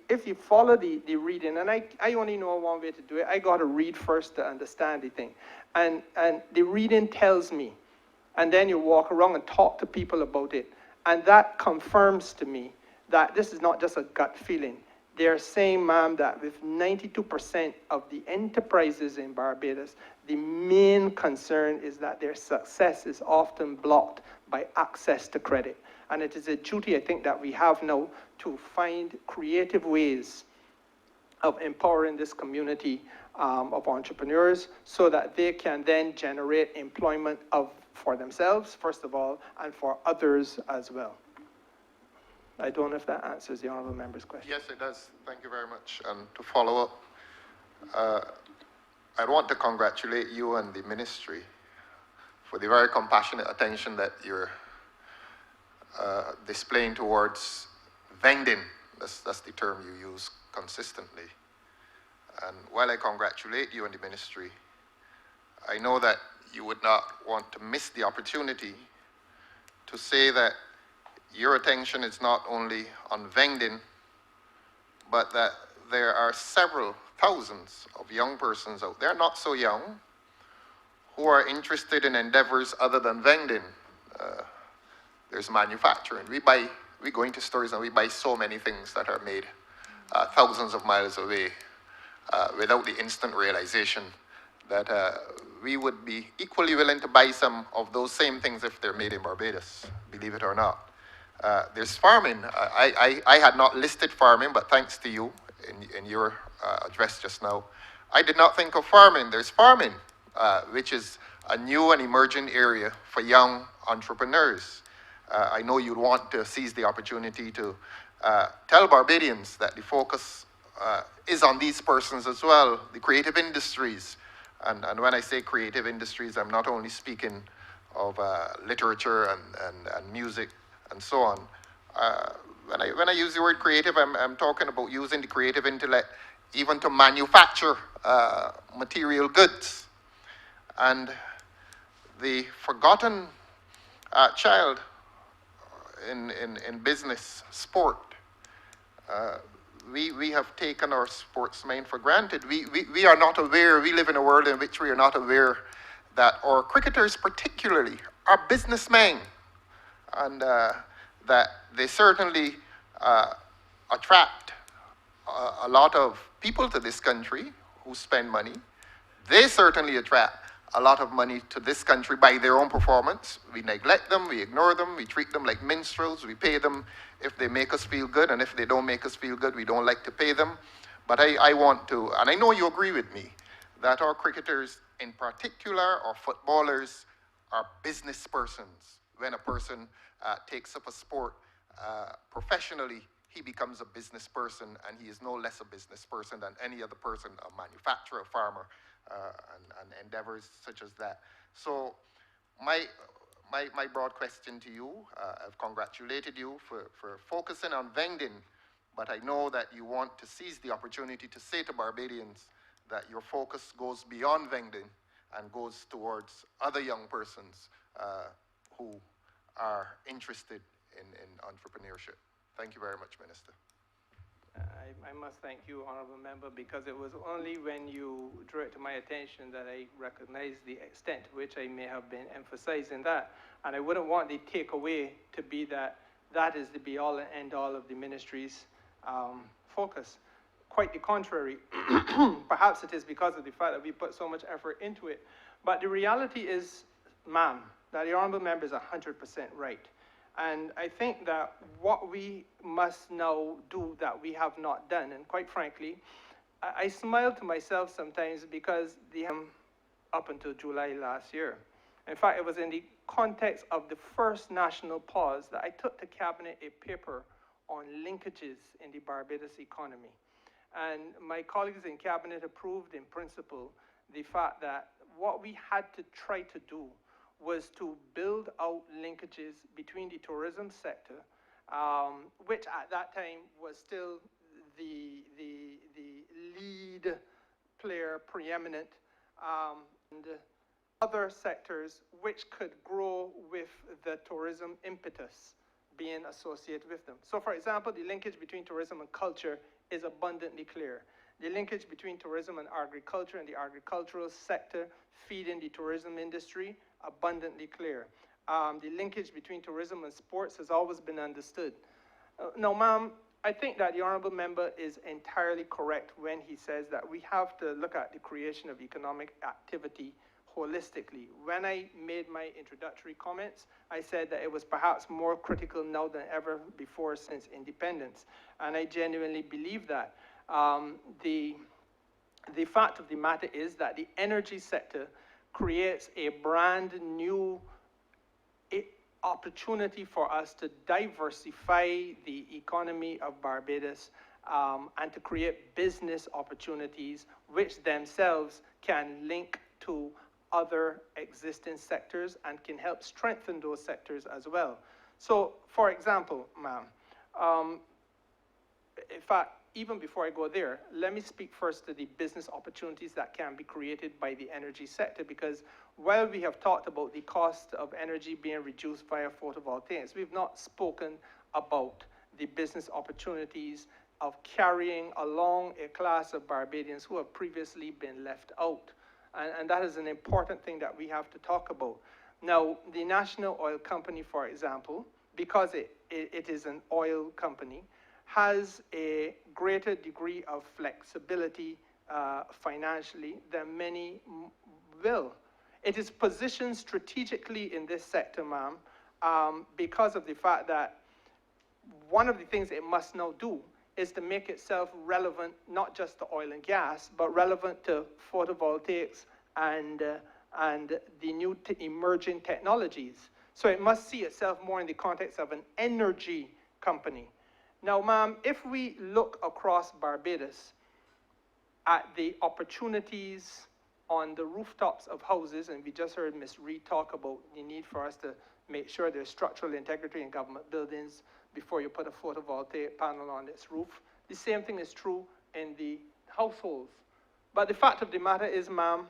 if you follow the reading, and I only know one way to do it, I got to read first to understand the thing. And the reading tells me, and then you walk around and talk to people about it, and that confirms to me that this is not just a gut feeling. They're saying, ma'am, that with 92% of the enterprises in Barbados, the main concern is that their success is often blocked by access to credit. And it is a duty, I think, that we have now to find creative ways of empowering this community of entrepreneurs so that they can then generate employment for themselves, first of all, and for others as well. I don't know if that answers the honourable member's question. Yes, it does. Thank you very much. And to follow up, I want to congratulate you and the ministry for the very compassionate attention that you're displaying towards vending. That's the term you use consistently. And while I congratulate you and the ministry, I know that you would not want to miss the opportunity to say that your attention is not only on vending, but that there are several thousands of young persons out there, not so young, who are interested in endeavors other than vending. There's manufacturing. We go into stores and we buy so many things that are made thousands of miles away without the instant realization that we would be equally willing to buy some of those same things if they're made in Barbados, believe it or not. There's farming. I had not listed farming, but thanks to you in your address just now, I did not think of farming. There's farming, which is a new and emerging area for young entrepreneurs. I know you'd want to seize the opportunity to tell Barbadians that the focus is on these persons as well, the creative industries. And when I say creative industries, I'm not only speaking of literature and music and so on. When I use the word creative, I'm talking about using the creative intellect even to manufacture material goods. And the forgotten child in business, sport. We have taken our sportsmen for granted. We are not aware, we live in a world in which we are not aware that our cricketers particularly are businessmen, and that they certainly attract a lot of people to this country who spend money. They certainly attract a lot of money to this country by their own performance. We neglect them, we ignore them, we treat them like minstrels, we pay them if they make us feel good, and if they don't make us feel good, we don't like to pay them. But I want to, and I know you agree with me, that our cricketers in particular, or footballers, are business persons. When a person takes up a sport professionally, he becomes a business person, and he is no less a business person than any other person, a manufacturer, a farmer, and endeavors such as that. So my broad question to you, I've congratulated you for focusing on vending, but I know that you want to seize the opportunity to say to Barbadians that your focus goes beyond vending and goes towards other young persons who are interested in entrepreneurship. Thank you very much, Minister. I must thank you, Honourable Member, because it was only when you drew it to my attention that I recognized the extent to which I may have been emphasizing that. And I wouldn't want the takeaway to be that that is the be-all and end-all of the ministry's focus. Quite the contrary. Perhaps it is because of the fact that we put so much effort into it. But the reality is, ma'am, that the Honourable Member is 100% right. And I think that what we must now do that we have not done, and quite frankly, I smile to myself sometimes because up until July last year. In fact, it was in the context of the first national pause that I took to Cabinet a paper on linkages in the Barbados economy. And my colleagues in Cabinet approved in principle the fact that what we had to try to do was to build out linkages between the tourism sector, which at that time was still the lead player, preeminent, and other sectors which could grow with the tourism impetus being associated with them. So for example, the linkage between tourism and culture is abundantly clear. The linkage between tourism and agriculture and the agricultural sector feeding the tourism industry, abundantly clear. The linkage between tourism and sports has always been understood. Now, ma'am, I think that the Honourable Member is entirely correct when he says that we have to look at the creation of economic activity holistically. When I made my introductory comments, I said that it was perhaps more critical now than ever before since independence, and I genuinely believe that. the fact of the matter is that the energy sector creates a brand new opportunity for us to diversify the economy of Barbados and to create business opportunities which themselves can link to other existing sectors and can help strengthen those sectors as well. So, for example, ma'am, in fact, even before I go there, let me speak first to the business opportunities that can be created by the energy sector, because while we have talked about the cost of energy being reduced via photovoltaics, we've not spoken about the business opportunities of carrying along a class of Barbadians who have previously been left out. And that is an important thing that we have to talk about. Now, the National Oil Company, for example, because it is an oil company, has a greater degree of flexibility financially than many will. It is positioned strategically in this sector, ma'am, because of the fact that one of the things it must now do is to make itself relevant, not just to oil and gas, but relevant to photovoltaics and the new emerging technologies. So it must see itself more in the context of an energy company. Now, ma'am, if we look across Barbados at the opportunities on the rooftops of houses, and we just heard Ms. Reed talk about the need for us to make sure there's structural integrity in government buildings before you put a photovoltaic panel on its roof. The same thing is true in the households. But the fact of the matter is, ma'am,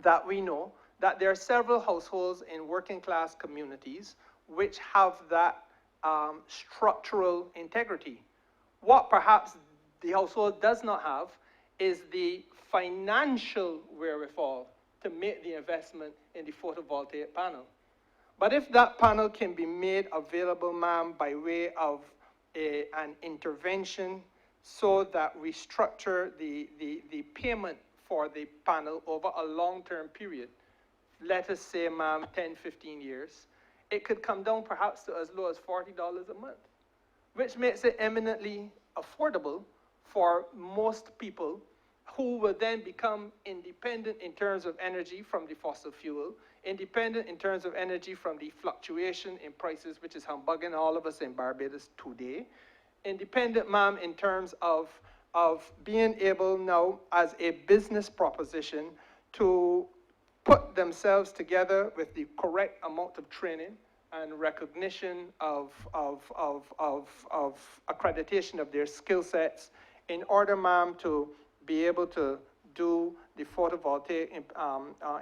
that we know that there are several households in working class communities which have that structural integrity. What perhaps the household does not have is the financial wherewithal to make the investment in the photovoltaic panel. But if that panel can be made available, ma'am, by way of an intervention so that we structure the payment for the panel over a long-term period, let us say, ma'am, 10, 15 years, it could come down perhaps to as low as $40 a month, which makes it eminently affordable for most people who will then become independent in terms of energy from the fossil fuel, independent in terms of energy from the fluctuation in prices, which is humbugging all of us in Barbados today, independent, ma'am, in terms of being able now as a business proposition to put themselves together with the correct amount of training and recognition of accreditation of their skill sets in order, ma'am, to be able to do the photovoltaic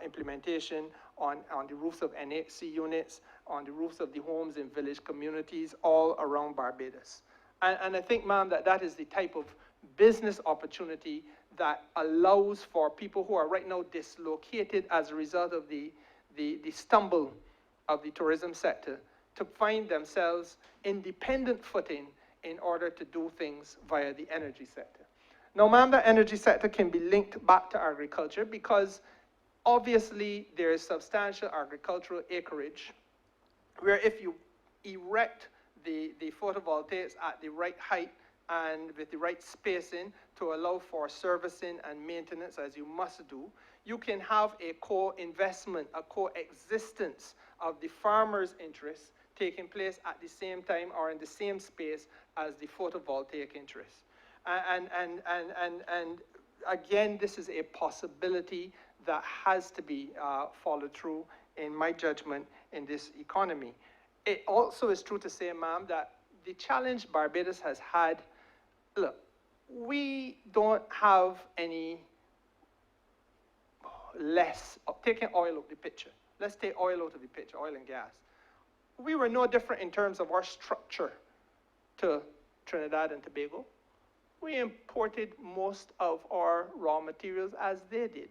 implementation on the roofs of NHC units, on the roofs of the homes in village communities all around Barbados. And I think, ma'am, that is the type of business opportunity that allows for people who are right now dislocated as a result of the stumble of the tourism sector to find themselves independent footing in order to do things via the energy sector. Now, ma'am, the energy sector can be linked back to agriculture because obviously there is substantial agricultural acreage where if you erect the photovoltaics at the right height and with the right spacing to allow for servicing and maintenance, as you must do, you can have a co-investment, a coexistence of the farmer's interests taking place at the same time or in the same space as the photovoltaic interests. And again, this is a possibility that has to be followed through, in my judgment, in this economy. It also is true to say, ma'am, that the challenge Barbados has had, look, we don't have any less, taking oil out of the picture. Let's take oil out of the picture, oil and gas. We were no different in terms of our structure to Trinidad and Tobago. We imported most of our raw materials as they did.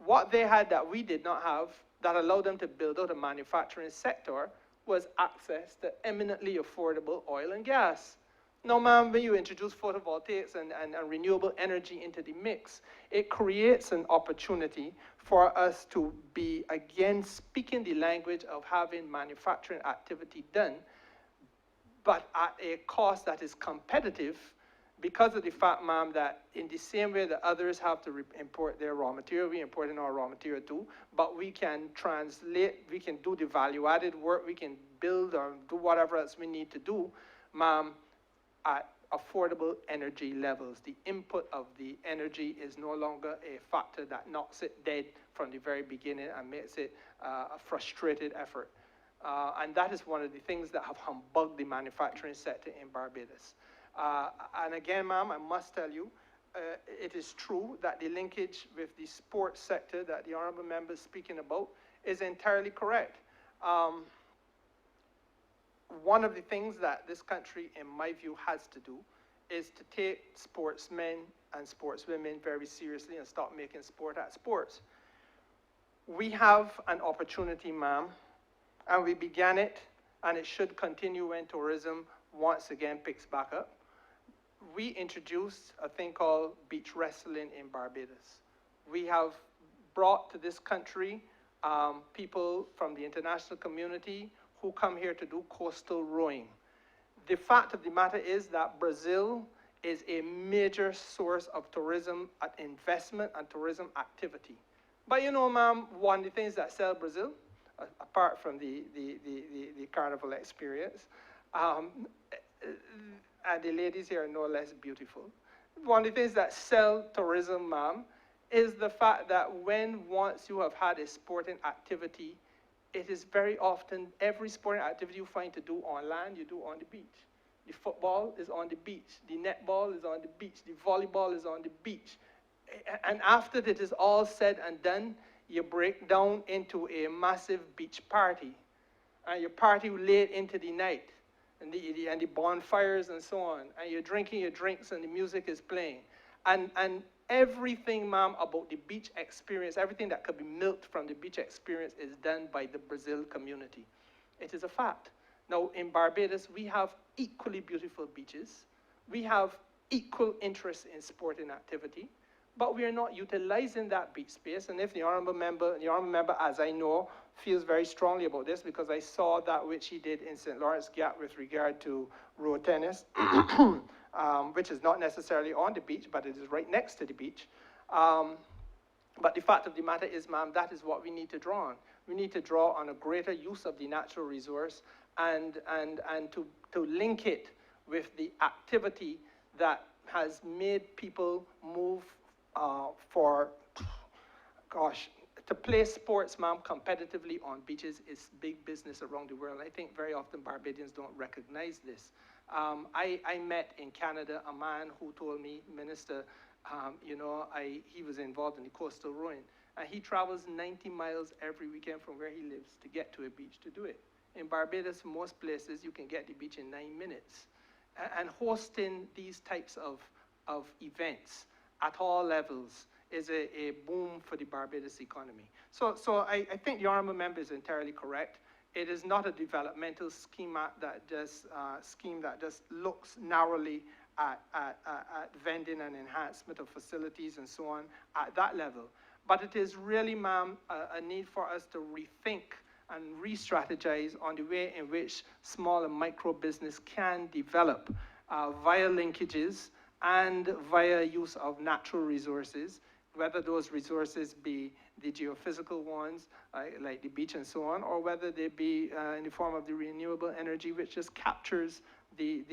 What they had that we did not have that allowed them to build out a manufacturing sector was access to eminently affordable oil and gas. Now, ma'am, when you introduce photovoltaics and renewable energy into the mix, it creates an opportunity for us to be, again, speaking the language of having manufacturing activity done, but at a cost that is competitive because of the fact, ma'am, that in the same way that others have to import their raw material, we import in our raw material too, but we can translate, we can do the value-added work, we can build or do whatever else we need to do, ma'am, at affordable energy levels. The input of the energy is no longer a factor that knocks it dead from the very beginning and makes it a frustrated effort. And that is one of the things that have humbugged the manufacturing sector in Barbados. And again, ma'am, I must tell you, it is true that the linkage with the sports sector that the Honourable Member is speaking about is entirely correct. One of the things that this country, in my view, has to do is to take sportsmen and sportswomen very seriously and stop making sport at sports. We have an opportunity, ma'am, and we began it, and it should continue when tourism once again picks back up. We introduced a thing called beach wrestling in Barbados. We have brought to this country people from the international community who come here to do coastal rowing. The fact of the matter is that Brazil is a major source of tourism investment and tourism activity. But you know, ma'am, one of the things that sell Brazil, apart from the carnival experience, and the ladies here are no less beautiful. One of the things that sell tourism, ma'am, is the fact that once you have had a sporting activity, it is very often every sporting activity you find to do on land, you do on the beach. The football is on the beach. The netball is on the beach. The volleyball is on the beach. And after it is all said and done, you break down into a massive beach party. And you party late into the night. And the bonfires and so on. And you're drinking your drinks and the music is playing. And everything, ma'am, about the beach experience, everything that could be milked from the beach experience is done by the Brazil community. It is a fact. Now, in Barbados, we have equally beautiful beaches. We have equal interest in sporting activity, but we are not utilizing that beach space. And if the Honourable Member, as I know, feels very strongly about this, because I saw that which he did in St. Lawrence Gap with regard to road tennis, which is not necessarily on the beach, but it is right next to the beach. But the fact of the matter is, ma'am, that is what we need to draw on. We need to draw on a greater use of the natural resource and to link it with the activity that has made people move to play sports, ma'am, competitively on beaches is big business around the world. I think very often Barbadians don't recognize this. I met in Canada a man who told me, Minister, he was involved in the coastal rowing, and he travels 90 miles every weekend from where he lives to get to a beach to do it. In Barbados, most places, you can get to the beach in 9 minutes. And hosting these types of events at all levels is a boom for the Barbados economy. So I think the Honourable Member is entirely correct. It is not a developmental scheme that just looks narrowly at vending and enhancement of facilities and so on at that level. But it is really, ma'am, a need for us to rethink and re-strategize on the way in which small and micro business can develop via linkages and via use of natural resources, whether those resources be the geophysical ones, like the beach and so on, or whether they be in the form of the renewable energy, which just captures the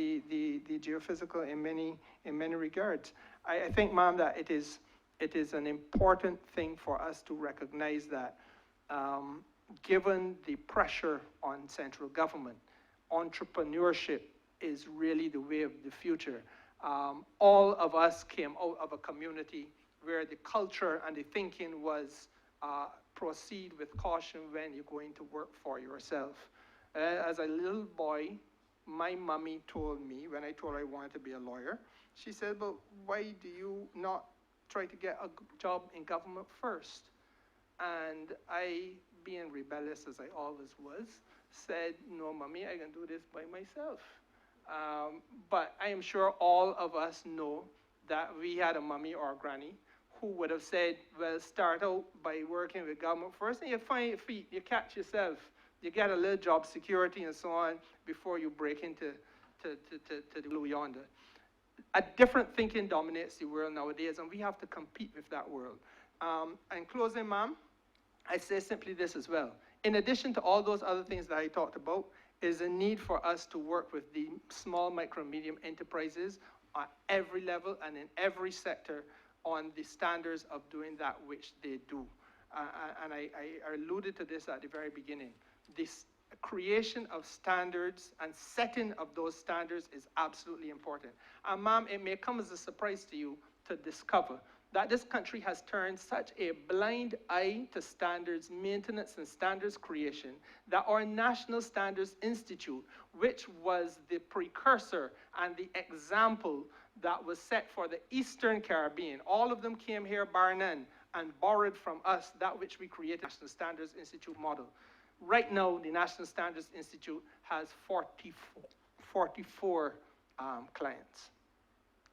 geophysical in many regards. I think, ma'am, that it is an important thing for us to recognize that given the pressure on central government, entrepreneurship is really the way of the future. All of us came out of a community where the culture and the thinking was proceed with caution when you're going to work for yourself. As a little boy, my mommy told me, when I told her I wanted to be a lawyer, she said, but why do you not try to get a job in government first? And I, being rebellious as I always was, said, no, mommy, I can do this by myself. But I am sure all of us know that we had a mommy or a granny who would have said, well, start out by working with government first, and you find your feet, you catch yourself, you get a little job security and so on before you break into the blue yonder. a different thinking dominates the world nowadays, and we have to compete with that world. In closing, ma'am, I say simply this as well. In addition to all those other things that I talked about, is a need for us to work with the small, micro, medium enterprises at every level and in every sector on the standards of doing that which they do. And I alluded to this at the very beginning. This creation of standards and setting of those standards is absolutely important. And ma'am, it may come as a surprise to you to discover that this country has turned such a blind eye to standards maintenance and standards creation that our National Standards Institute, which was the precursor and the example that was set for the Eastern Caribbean, all of them came here bar none and borrowed from us that which we created, the National Standards Institute model. Right now, the National Standards Institute has 44 clients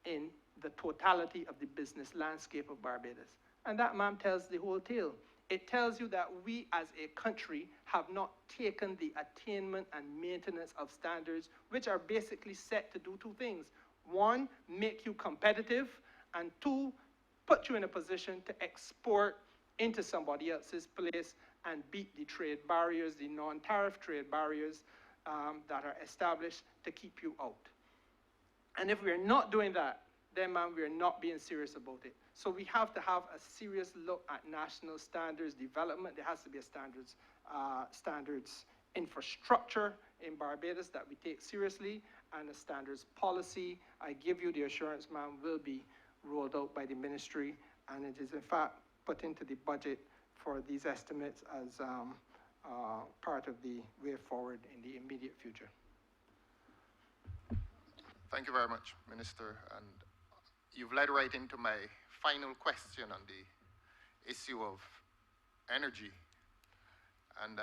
in the totality of the business landscape of Barbados. And that, ma'am, tells the whole tale. It tells you that we as a country have not taken the attainment and maintenance of standards, which are basically set to do two things. One, make you competitive, and two, put you in a position to export into somebody else's place and beat the trade barriers, the non-tariff trade barriers that are established to keep you out. And if we're not doing that, then, ma'am, we're not being serious about it. So we have to have a serious look at national standards development. There has to be a standards infrastructure in Barbados that we take seriously, and a standards policy, I give you the assurance, ma'am, will be rolled out by the ministry, and it is in fact put into the budget for these estimates as part of the way forward in the immediate future. Thank you very much, Minister. And you've led right into my final question on the issue of energy. And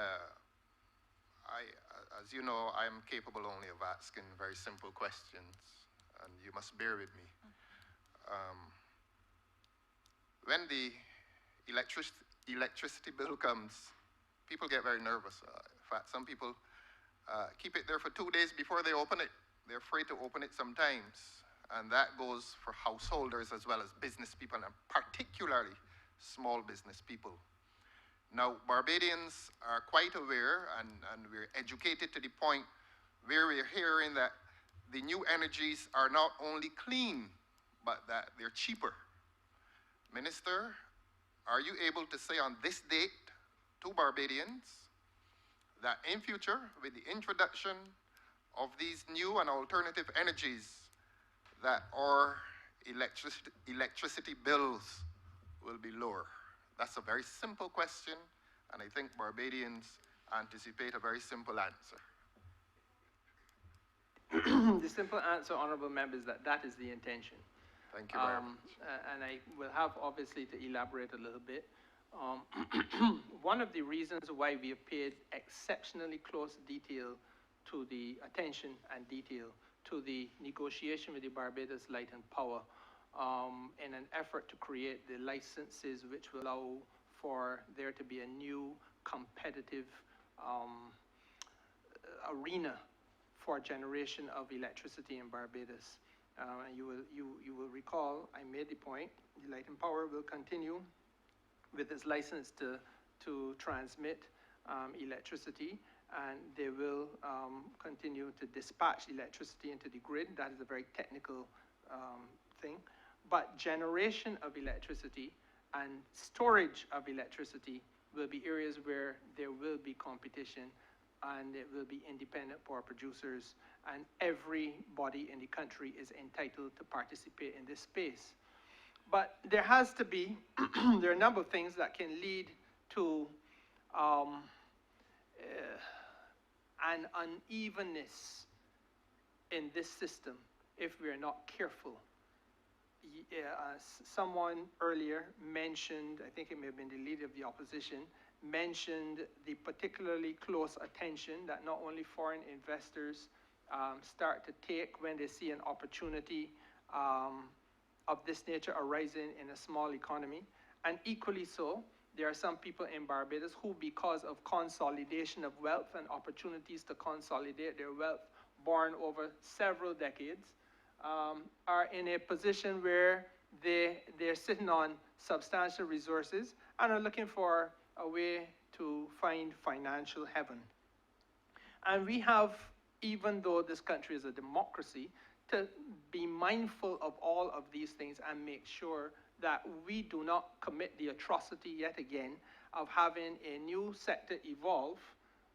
as you know, I'm capable only of asking very simple questions, and you must bear with me. When the electricity bill comes, people get very nervous. In fact, some people keep it there for 2 days before they open it. They're afraid to open it sometimes. And that goes for householders as well as business people, and particularly small business people. Now, Barbadians are quite aware, and we're educated to the point where we're hearing that the new energies are not only clean, but that they're cheaper. Minister, are you able to say on this date to Barbadians that in future, with the introduction of these new and alternative energies, that our electricity bills will be lower? That's a very simple question, and I think Barbadians anticipate a very simple answer. The simple answer, honorable members, that that is the intention. Thank you very much. And I will have, obviously, to elaborate a little bit. One of the reasons why we have paid exceptionally close detail to the attention and detail to the negotiation with the Barbados Light and Power in an effort to create the licenses which will allow for there to be a new competitive arena for generation of electricity in Barbados. You will recall, I made the point, the Light and Power will continue with its license to transmit electricity, and they will continue to dispatch electricity into the grid. That is a very technical thing. But generation of electricity and storage of electricity will be areas where there will be competition, and it will be independent power producers, and everybody in the country is entitled to participate in this space. But there has to be, there are a number of things that can lead to an unevenness in this system if we are not careful. Someone earlier mentioned, I think it may have been the leader of the opposition, mentioned the particularly close attention that not only foreign investors start to take when they see an opportunity of this nature arising in a small economy, and equally so, there are some people in Barbados who, because of consolidation of wealth and opportunities to consolidate their wealth born over several decades, are in a position where they're sitting on substantial resources and are looking for a way to find financial heaven. And we have, even though this country is a democracy, to be mindful of all of these things and make sure that we do not commit the atrocity yet again of having a new sector evolve,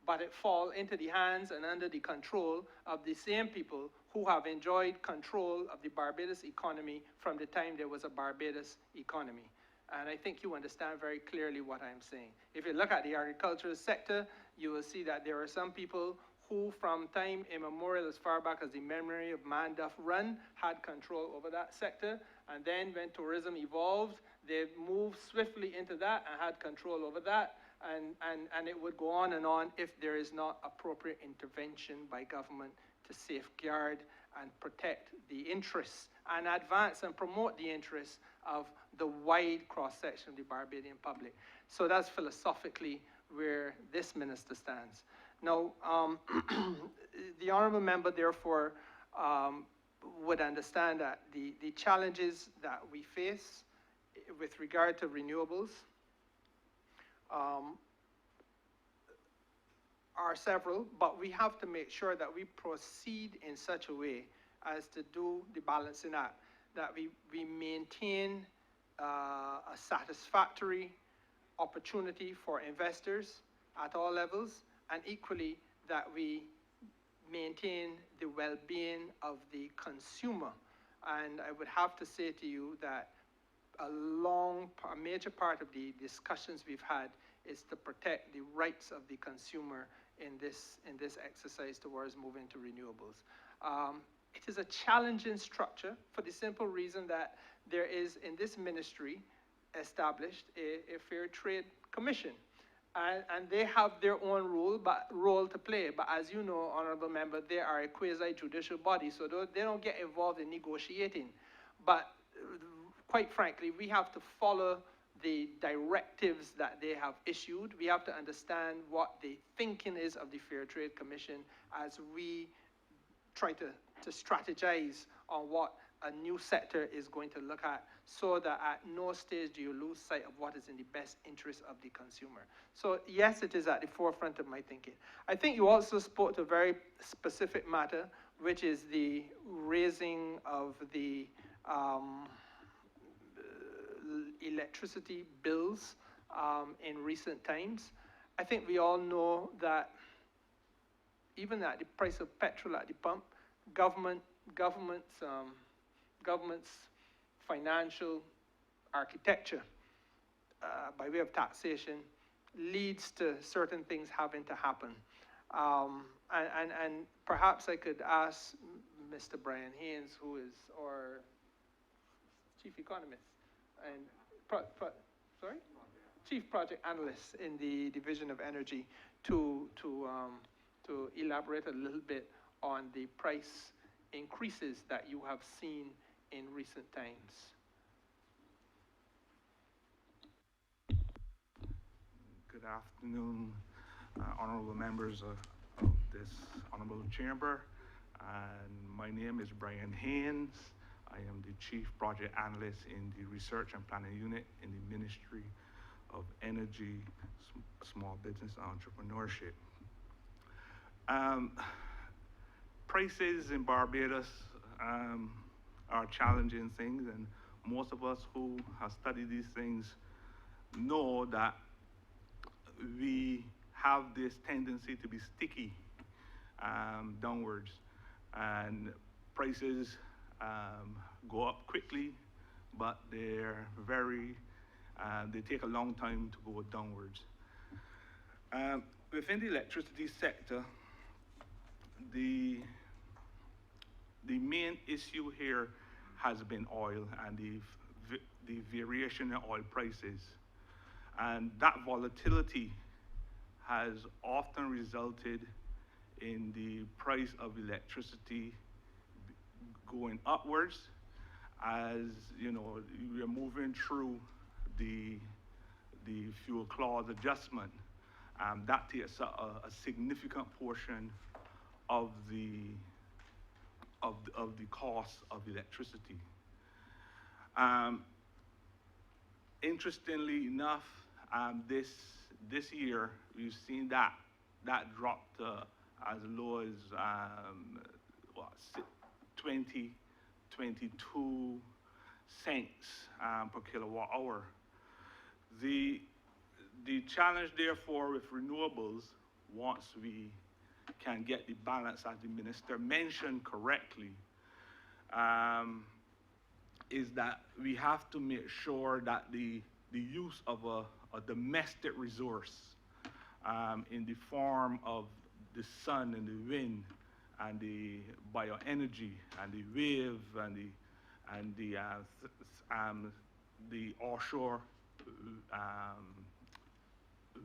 but it fall into the hands and under the control of the same people who have enjoyed control of the Barbados economy from the time there was a Barbados economy. And I think you understand very clearly what I'm saying. If you look at the agricultural sector, you will see that there are some people who from time immemorial, as far back as the memory of man doth run, had control over that sector. And then when tourism evolved, they moved swiftly into that and had control over that. And it would go on and on if there is not appropriate intervention by government to safeguard and protect the interests and advance and promote the interests of the wide cross-section of the Barbadian public. So that's philosophically where this minister stands. Now, the honourable member, therefore, would understand that the challenges that we face with regard to renewables are several, but we have to make sure that we proceed in such a way as to do the balancing act, that we maintain a satisfactory opportunity for investors at all levels, and equally that we maintain the well-being of the consumer. And I would have to say to you that a major part of the discussions we've had is to protect the rights of the consumer in this exercise towards moving to renewables. It is a challenging structure for the simple reason that there is in this ministry established a Fair Trade Commission. And they have their own role to play. But as you know, honourable member, they are a quasi-judicial body, so they don't get involved in negotiating. But quite frankly, we have to follow the directives that they have issued. We have to understand what the thinking is of the Fair Trade Commission as we try to strategize on what a new sector is going to look at, so that at no stage do you lose sight of what is in the best interest of the consumer. So yes, it is at the forefront of my thinking. I think you also spoke to a very specific matter, which is the raising of the electricity bills in recent times. I think we all know that even at the price of petrol at the pump, government's financial architecture by way of taxation leads to certain things having to happen. And perhaps I could ask Mr. Brian Haynes, who is our chief economist and chief project analyst in the Division of Energy, to elaborate a little bit on the price increases that you have seen in recent times. Good afternoon, honourable members of this honourable chamber. And my name is Brian Haynes. I am the Chief Project Analyst in the Research and Planning Unit in the Ministry of Energy, Small Business and Entrepreneurship. Prices in Barbados are challenging things, and most of us who have studied these things know that we have this tendency to be sticky downwards, and prices go up quickly, but they're they take a long time to go downwards. Within the electricity sector, the main issue here has been oil and the variation in oil prices. And that volatility has often resulted in the price of electricity going upwards. As you know, we're moving through the fuel clause adjustment. That takes a significant portion of the of the cost of electricity. Interestingly enough, this year we've seen that drop to as low as 22 cents per kilowatt hour. The challenge, therefore, with renewables, once we can get the balance, as the minister mentioned correctly, is that we have to make sure that the use of a domestic resource in the form of the sun and the wind and the bioenergy and the wave and the offshore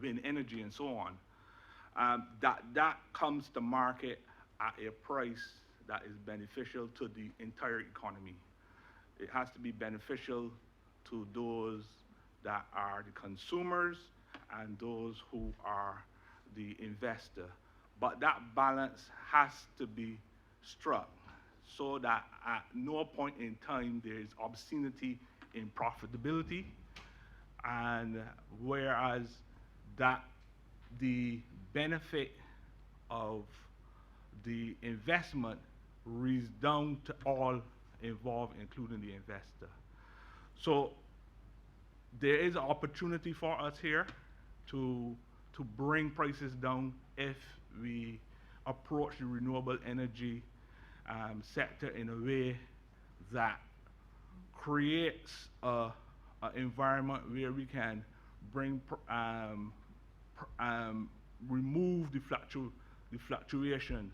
wind energy and so on, that comes to market at a price that is beneficial to the entire economy. It has to be beneficial to those that are the consumers and those who are the investor. But that balance has to be struck so that at no point in time there is obscenity in profitability, and whereas that the benefit of the investment redound to all involved, including the investor. So there is an opportunity for us here to bring prices down if we approach the renewable energy sector in a way that creates an environment where we can bring remove the fluctuations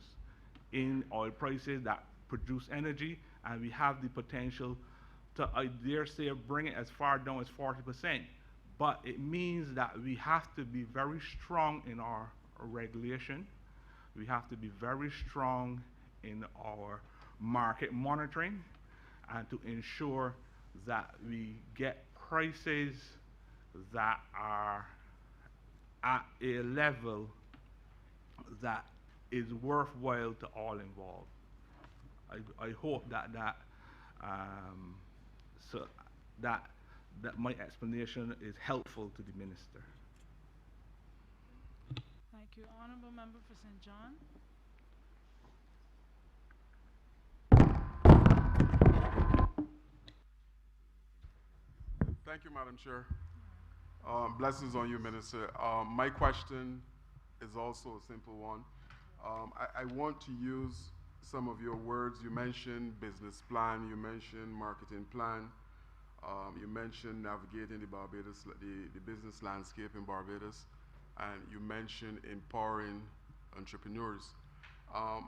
in oil prices that produce energy, and we have the potential to, I dare say, bring it as far down as 40%. But it means that we have to be very strong in our regulation. We have to be very strong in our market monitoring, and to ensure that we get prices that are at a level that is worthwhile to all involved. I hope that my explanation is helpful to the minister. Thank you. Honourable Member for St. John. Thank you, Madam Chair. Blessings on you, Minister. My question is also a simple one. I want to use some of your words. You mentioned business plan, you mentioned marketing plan, you mentioned navigating the Barbados, the business landscape in Barbados, and you mentioned empowering entrepreneurs.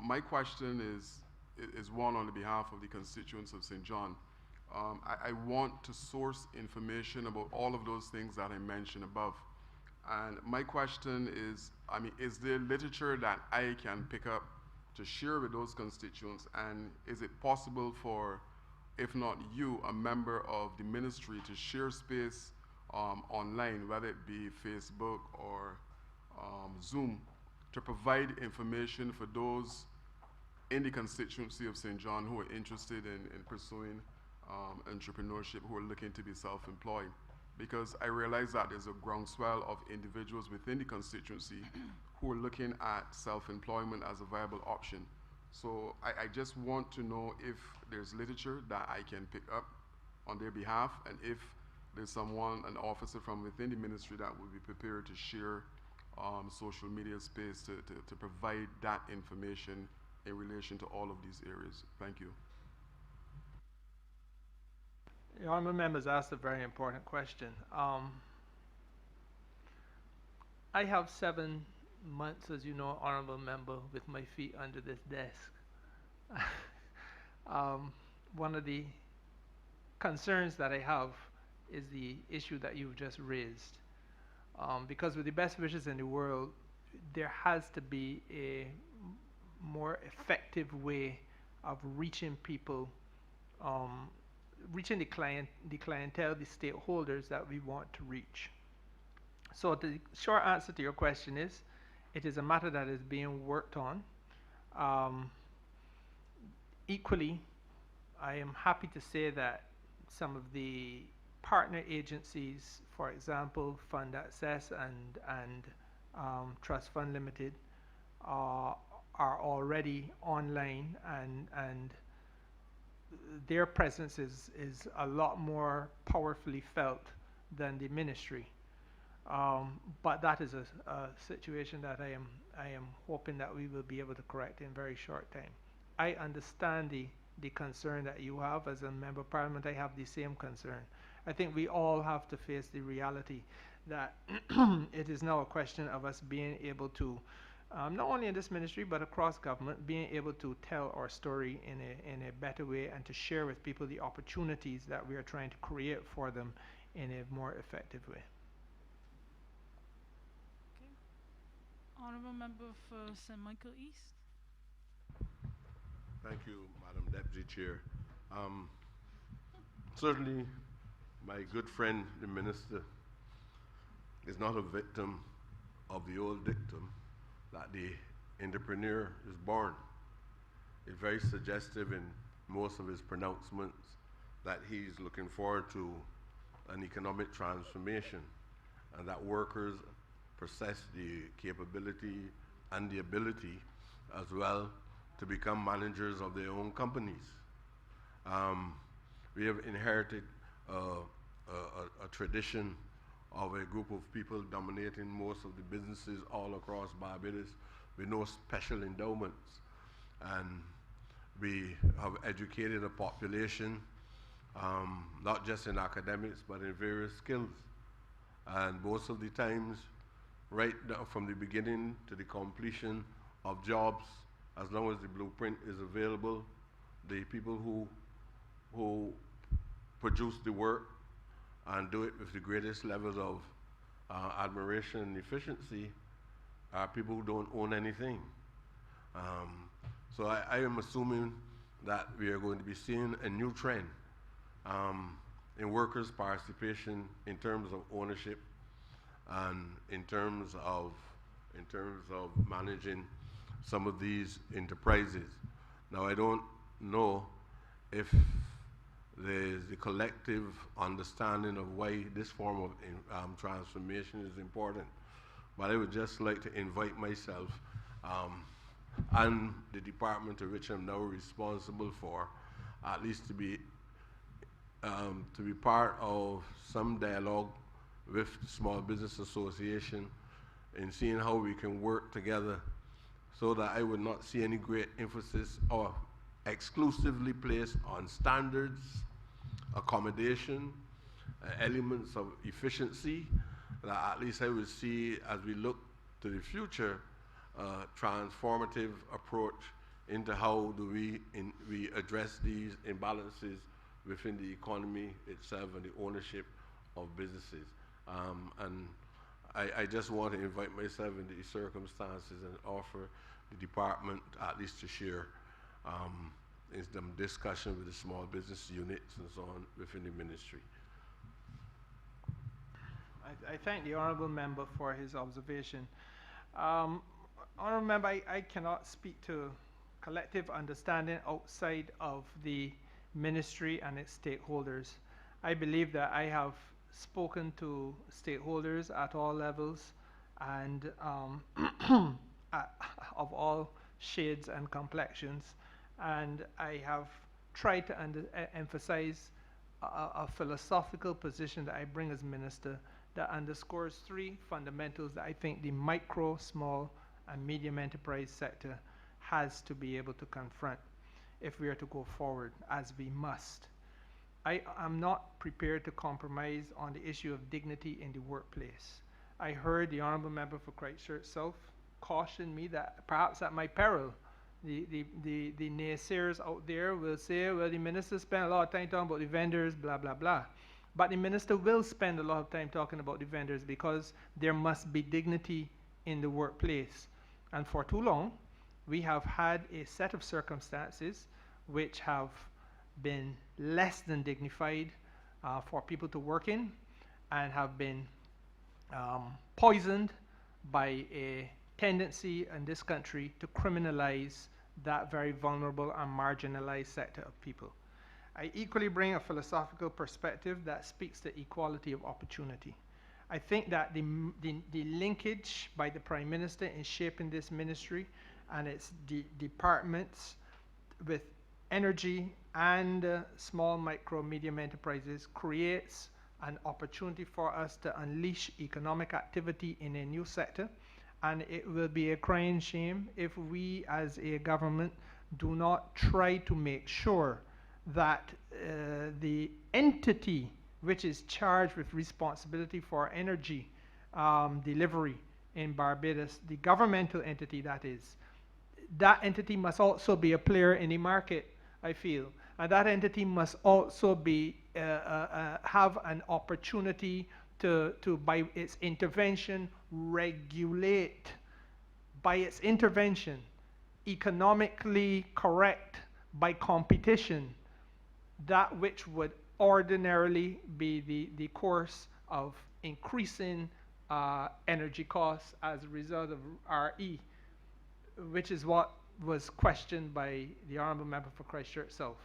My question is one on the behalf of the constituents of St. John. I want to source information about all of those things that I mentioned above. And my question is, is there literature that I can pick up to share with those constituents? And is it possible for, if not you, a member of the ministry to share space online, whether it be Facebook or Zoom, to provide information for those in the constituency of St. John who are interested in pursuing entrepreneurship, who are looking to be self-employed? Because I realize that there's a groundswell of individuals within the constituency who are looking at self-employment as a viable option. So I just want to know if there's literature that I can pick up on their behalf, and if there's someone, an officer from within the ministry, that would be prepared to share social media space to provide that information in relation to all of these areas. Thank you. The honourable members asked a very important question. I have 7 months, as you know, honourable member, with my feet under this desk. One of the concerns that I have is the issue that you've just raised. Because with the best wishes in the world, there has to be a more effective way of reaching people, reaching the clientele, the stakeholders that we want to reach. So the short answer to your question is, it is a matter that is being worked on. Equally, I am happy to say that some of the partner agencies, for example, Fund Access and Trust Fund Limited, are already online, and their presence is a lot more powerfully felt than the ministry. But that is a situation that I am hoping that we will be able to correct in very short time. I understand the concern that you have as a member of parliament. I have the same concern. I think we all have to face the reality that it is now a question of us being able to, not only in this ministry but across government, being able to tell our story in a better way and to share with people the opportunities that we are trying to create for them in a more effective way. Honourable Member for St. Michael East. Thank you, Madam Deputy Chair. Certainly, my good friend, the Minister, is not a victim of the old dictum that the entrepreneur is born. It's very suggestive in most of his pronouncements that he's looking forward to an economic transformation and that workers possess the capability and the ability as well to become managers of their own companies. We have inherited a tradition of a group of people dominating most of the businesses all across Barbados with no special endowments. And we have educated a population, not just in academics, but in various skills. And most of the times, right now, from the beginning to the completion of jobs, as long as the blueprint is available, the people who produce the work and do it with the greatest levels of admiration and efficiency are people who don't own anything. So I am assuming that we are going to be seeing a new trend in workers' participation in terms of ownership and in terms of managing some of these enterprises. Now, I don't know if there's a collective understanding of why this form of transformation is important, but I would just like to invite myself and the department to which I'm now responsible for, at least to be part of some dialogue with the Small Business Association in seeing how we can work together, so that I would not see any great emphasis or exclusively placed on standards, accommodation, elements of efficiency, that at least I would see, as we look to the future, transformative approach into how do we address these imbalances within the economy itself and the ownership of businesses. And I just want to invite myself into these circumstances and offer the department at least to share in some discussion with the small business units and so on within the ministry. I thank the Honourable Member for his observation. Honourable Member, I cannot speak to collective understanding outside of the ministry and its stakeholders. I believe that I have spoken to stakeholders at all levels and of all shades and complexions, and I have tried to emphasize a philosophical position that I bring as minister that underscores three fundamentals that I think the micro, small, and medium enterprise sector has to be able to confront if we are to go forward, as we must. I am not prepared to compromise on the issue of dignity in the workplace. I heard the Honourable Member for Christchurch South caution me that perhaps at my peril, the naysayers out there will say, well, the minister spent a lot of time talking about the vendors, blah, blah, blah. But the minister will spend a lot of time talking about the vendors because there must be dignity in the workplace. And for too long, we have had a set of circumstances which have been less than dignified for people to work in and have been poisoned by a tendency in this country to criminalize that very vulnerable and marginalized sector of people. I equally bring a philosophical perspective that speaks to equality of opportunity. I think that the linkage by the Prime Minister in shaping this ministry and its departments with energy and small, micro, medium enterprises creates an opportunity for us to unleash economic activity in a new sector. And it will be a crying shame if we as a government do not try to make sure that the entity which is charged with responsibility for energy delivery in Barbados, the governmental entity that is, that entity must also be a player in the market, I feel. And that entity must also be have an opportunity to by its intervention, regulate, by its intervention, economically correct by competition, that which would ordinarily be the course of increasing energy costs as a result of RE, which is what was questioned by the Honourable Member for Christchurch South.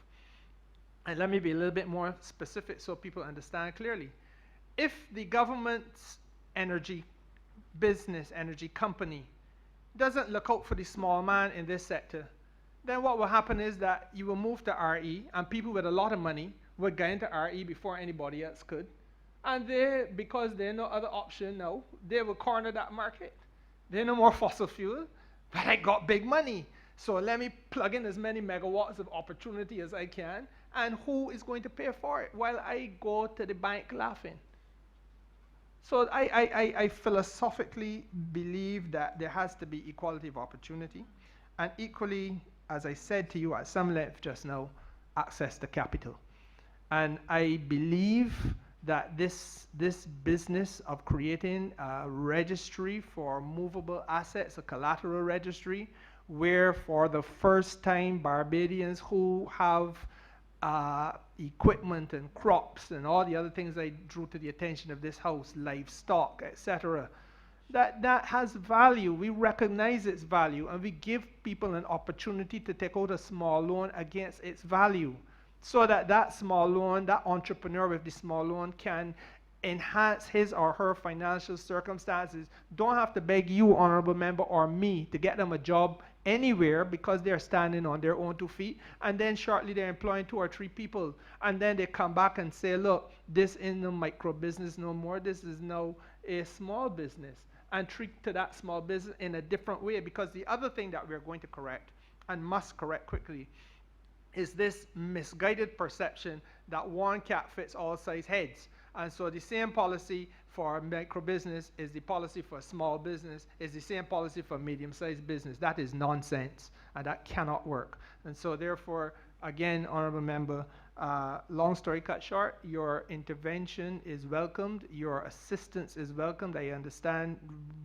And let me be a little bit more specific so people understand clearly. If the government's energy business, energy company, doesn't look out for the small man in this sector, then what will happen is that you will move to RE, and people with a lot of money would get into RE before anybody else could. And they, because there's no other option now, they will corner that market. There's no more fossil fuel, but I got big money. So let me plug in as many megawatts of opportunity as I can, and who is going to pay for it while I go to the bank laughing? So I philosophically believe that there has to be equality of opportunity, and equally, as I said to you at some length just now, access to capital. And I believe that this business of creating a registry for movable assets, a collateral registry, where for the first time Barbadians who have equipment and crops and all the other things I drew to the attention of this house, livestock, etc., that has value. We recognize its value, and we give people an opportunity to take out a small loan against its value, so that that small loan, that entrepreneur with the small loan, can enhance his or her financial circumstances. Don't have to beg you, Honourable Member, or me to get them a job anywhere because they're standing on their own 2 feet, and then shortly they're employing 2 or 3 people, and then they come back and say, look, this isn't a micro business no more, this is now a small business, and treat to that small business in a different way. Because the other thing that we're going to correct, and must correct quickly, is this misguided perception that one cap fits all size heads. And so the same policy for micro business is the policy for small business, is the same policy for medium-sized business. That is nonsense, and that cannot work. And so therefore, again, Honourable Member, long story cut short, your intervention is welcomed, your assistance is welcomed. I understand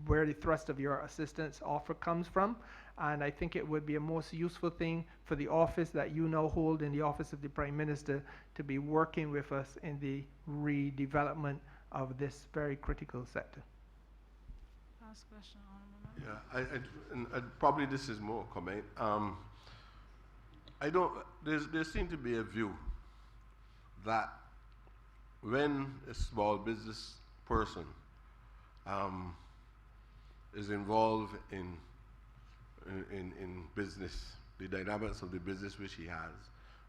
where the thrust of your assistance offer comes from, and I think it would be a most useful thing for the office that you now hold in the office of the Prime Minister to be working with us in the redevelopment of this very critical sector. Last question, Honourable Member. Yeah, and probably this is more comment. There seems to be a view that when a small business person is involved in business, the dynamics of the business which he has,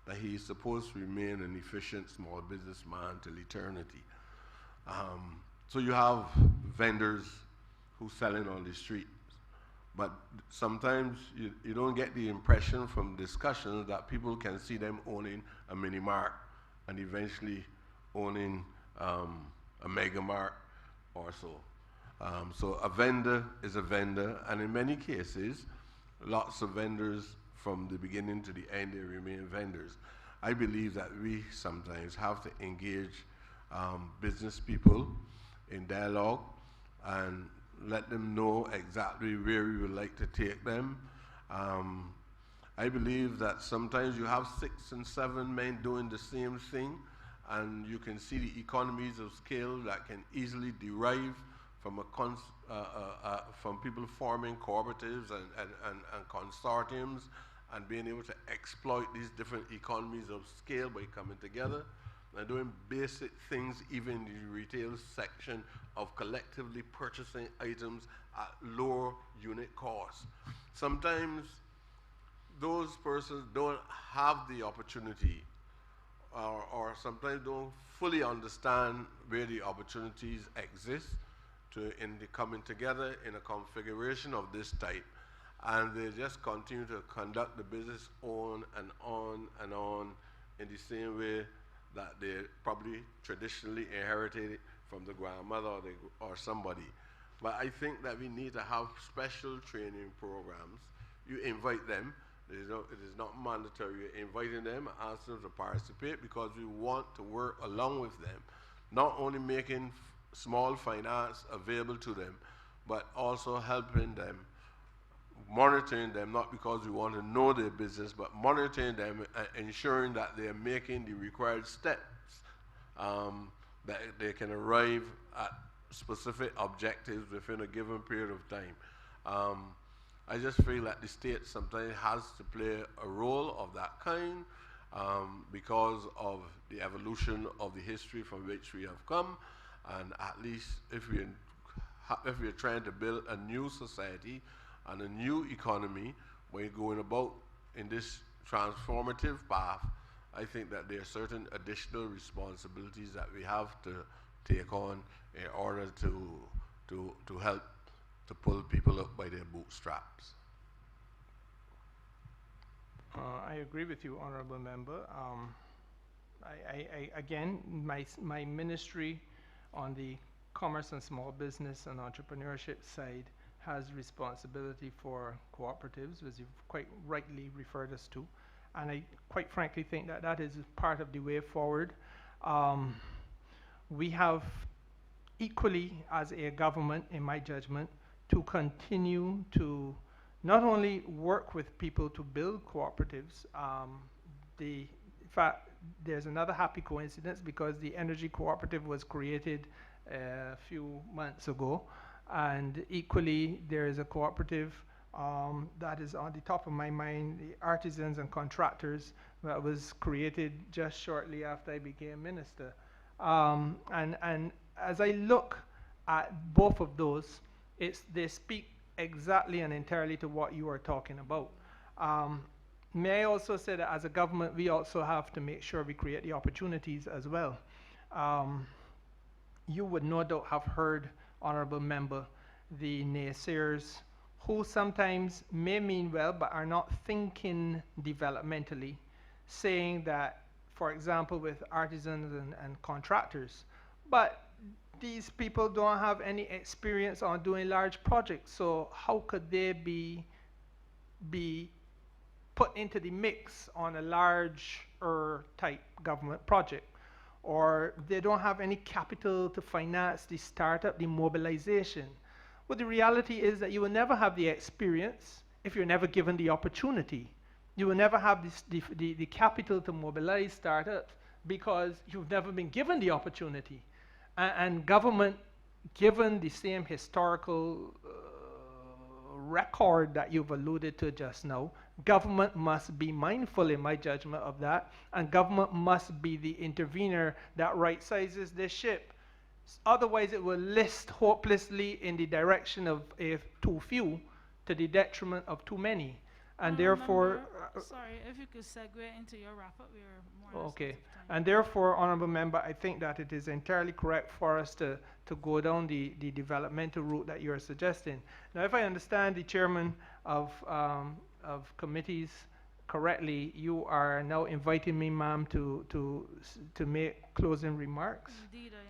that he is supposed to remain an efficient small businessman till eternity. So you have vendors who selling on the street, but sometimes you don't get the impression from discussions that people can see them owning a mini mart and eventually owning a mega mart or so. So a vendor is a vendor, and in many cases, lots of vendors from the beginning to the end, they remain vendors. I believe that we sometimes have to engage business people in dialogue and let them know exactly where we would like to take them. I believe that sometimes you have 6 and 7 men doing the same thing, and you can see the economies of scale that can easily derive from from people forming cooperatives and consortiums and being able to exploit these different economies of scale by coming together and doing basic things, even in the retail section, of collectively purchasing items at lower unit costs. Sometimes those persons don't have the opportunity or sometimes don't fully understand where the opportunities exist in the coming together in a configuration of this type. And they just continue to conduct the business on and on and on in the same way that they probably traditionally inherited it from the grandmother or somebody. But I think that we need to have special training programs. You invite them. It is not mandatory. You're inviting them, ask them to participate because we want to work along with them, not only making small finance available to them, but also helping them, monitoring them, not because we want to know their business, but monitoring them and ensuring that they are making the required steps that they can arrive at specific objectives within a given period of time. I just feel that the state sometimes has to play a role of that kind because of the evolution of the history from which we have come, and at least if we're trying to build a new society and a new economy, we're going about in this transformative path, I think that there are certain additional responsibilities that we have to take on in order to help to pull people up by their bootstraps. I agree with you, Honourable Member. Again, my ministry on the commerce and small business and entrepreneurship side has responsibility for cooperatives, as you've quite rightly referred us to. And I quite frankly think that that is part of the way forward. We have equally as a government, in my judgment, to continue to not only work with people to build cooperatives. In fact, there's another happy coincidence because the energy cooperative was created a few months ago, and equally there is a cooperative that is on the top of my mind, the artisans and contractors, that was created just shortly after I became minister. And as I look at both of those, they speak exactly and entirely to what you are talking about. May I also say that as a government, we also have to make sure we create the opportunities as well. You would no doubt have heard, Honourable Member, the naysayers who sometimes may mean well but are not thinking developmentally, saying that, for example, with artisans and contractors, but these people don't have any experience on doing large projects, so how could they be put into the mix on a larger type government project? Or they don't have any capital to finance the startup, the mobilization. Well, the reality is that you will never have the experience if you're never given the opportunity. You will never have the capital to mobilize startups because you've never been given the opportunity. And government, given the same historical record that you've alluded to just now, government must be mindful, in my judgment, of that, and government must be the intervener that right-sizes this ship. Otherwise, it will list hopelessly in the direction of too few to the detriment of too many. And therefore... sorry, if you could segue into your wrap-up, we are more Okay. And therefore, Honourable Member, I think that it is entirely correct for us to go down the developmental route that you are suggesting. Now, if I understand the chairman of committees correctly, you are now inviting me, ma'am, to make closing remarks. Indeed, I am.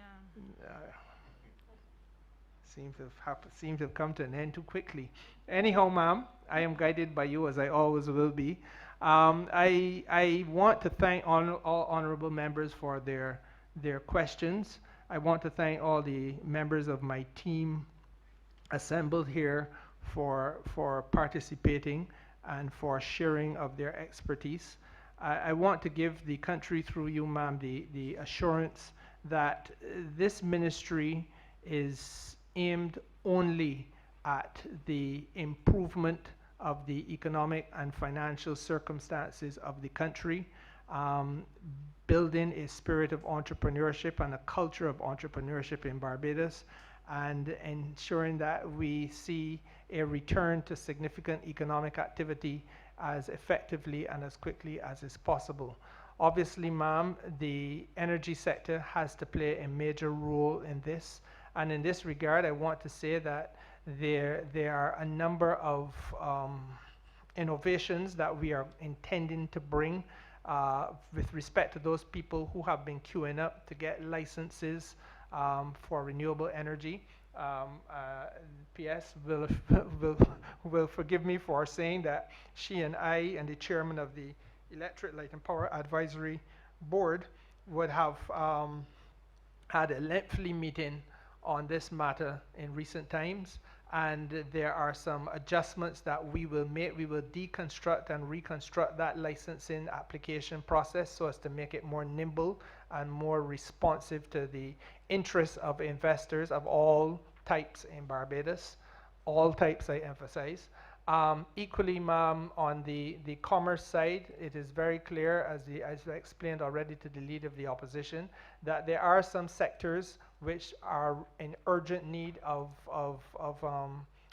Seems to have come to an end too quickly. Anyhow, ma'am, I am guided by you as I always will be. I want to thank all honourable members for their questions. I want to thank all the members of my team assembled here for participating and for sharing of their expertise. I want to give the country through you, ma'am, the assurance that this ministry is aimed only at the improvement of the economic and financial circumstances of the country, building a spirit of entrepreneurship and a culture of entrepreneurship in Barbados, and ensuring that we see a return to significant economic activity as effectively and as quickly as is possible. Obviously, ma'am, the energy sector has to play a major role in this. And in this regard, I want to say that there are a number of innovations that we are intending to bring with respect to those people who have been queuing up to get licenses for renewable energy. PS will forgive me for saying that she and I and the chairman of the Electric Light and Power Advisory Board would have had a lengthy meeting on this matter in recent times, and there are some adjustments that we will make. We will deconstruct and reconstruct that licensing application process so as to make it more nimble and more responsive to the interests of investors of all types in Barbados. All types, I emphasize. Equally, ma'am, on the commerce side, it is very clear, as I explained already to the leader of the opposition, that there are some sectors which are in urgent need of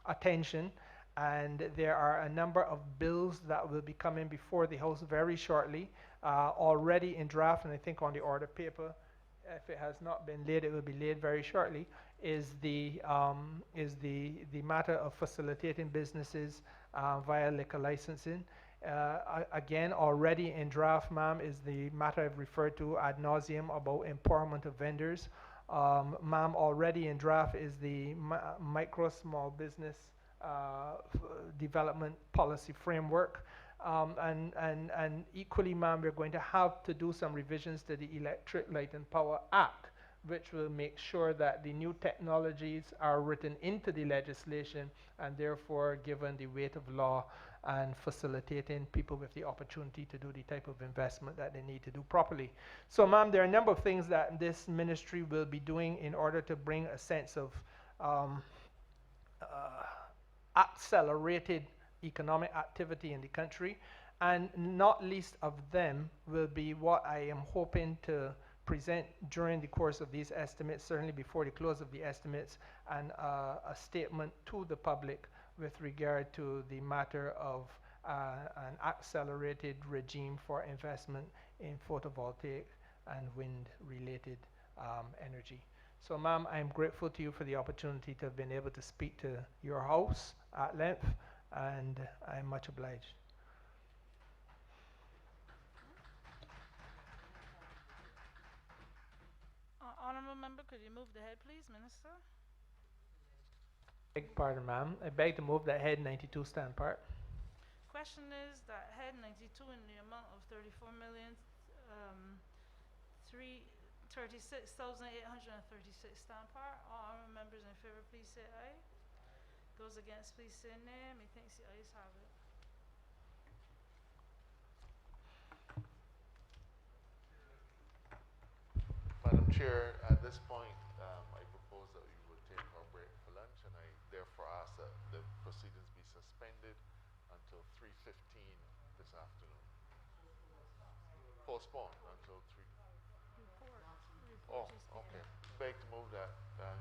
attention, and there are a number of bills that will be coming before the House very shortly, already in draft, and I think on the order paper, if it has not been laid, it will be laid very shortly, is the matter of facilitating businesses via liquor licensing. Again, already in draft, ma'am, is the matter I've referred to ad nauseum about empowerment of vendors. Ma'am, already in draft is the micro small business development policy framework. And equally, ma'am, we're going to have to do some revisions to the Electric Light and Power Act, which will make sure that the new technologies are written into the legislation and therefore given the weight of law and facilitating people with the opportunity to do the type of investment that they need to do properly. So, ma'am, there are a number of things that this ministry will be doing in order to bring a sense of accelerated economic activity in the country, and not least of them will be what I am hoping to present during the course of these estimates, certainly before the close of the estimates, and a statement to the public with regard to the matter of an accelerated regime for investment in photovoltaic and wind-related energy. So, ma'am, I'm grateful to you for the opportunity to have been able to speak to your house at length, and I'm much obliged. Honourable member, could you move the head, please, Minister? Beg pardon, ma'am. I beg to move that head 92 stand part. Question is that head 92 in the amount of 36,836 stand part. All honourable members in favor, please say aye. Those against, please say nay. Methinks the ayes have it. Madam Chair, at this point, I propose that we would take our break for lunch, and I therefore ask that the proceedings be suspended until 3:15 this afternoon. Postponed until 3. Oh, okay. Beg to move that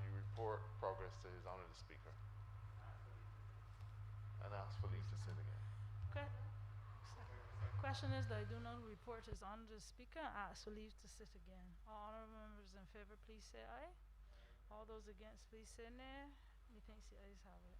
you report progress to His Honor the Speaker, and ask for leave to sit again. Okay. Question is that I do not report His Honor the Speaker and ask for leave to sit again. All honourable members in favor, please say aye. All those against, please say nay. Methinks the ayes have it.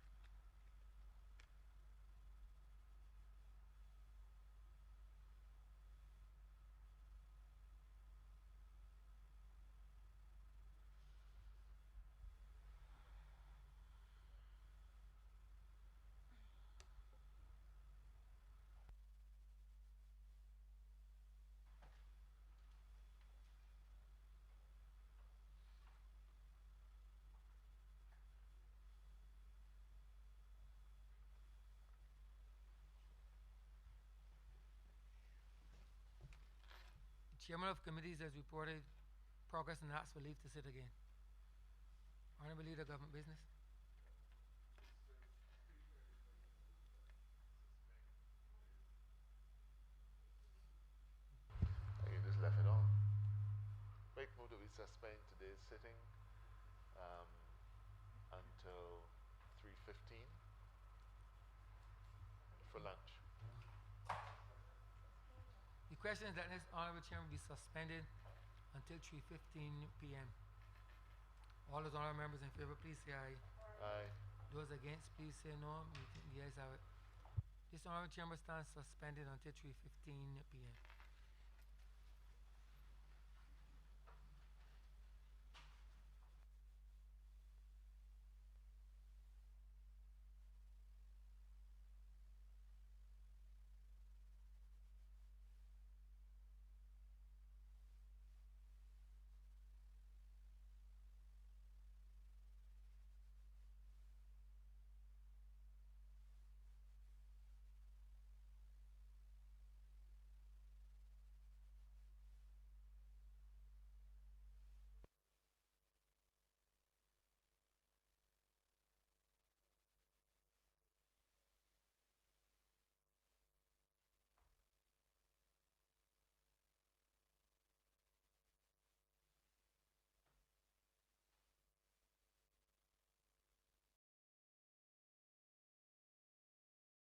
Chairman of Committees has reported progress and asks for leave to sit again. Honourable Leader of Government Business. suspend today's sitting until 3:15 for lunch. The question is that this Honourable Chairman be suspended until 3:15 p.m. All those honourable members in favor, please say aye. Aye. Those against, please say no. The ayes have it. This Honourable Chamber stands suspended until 3:15 p.m.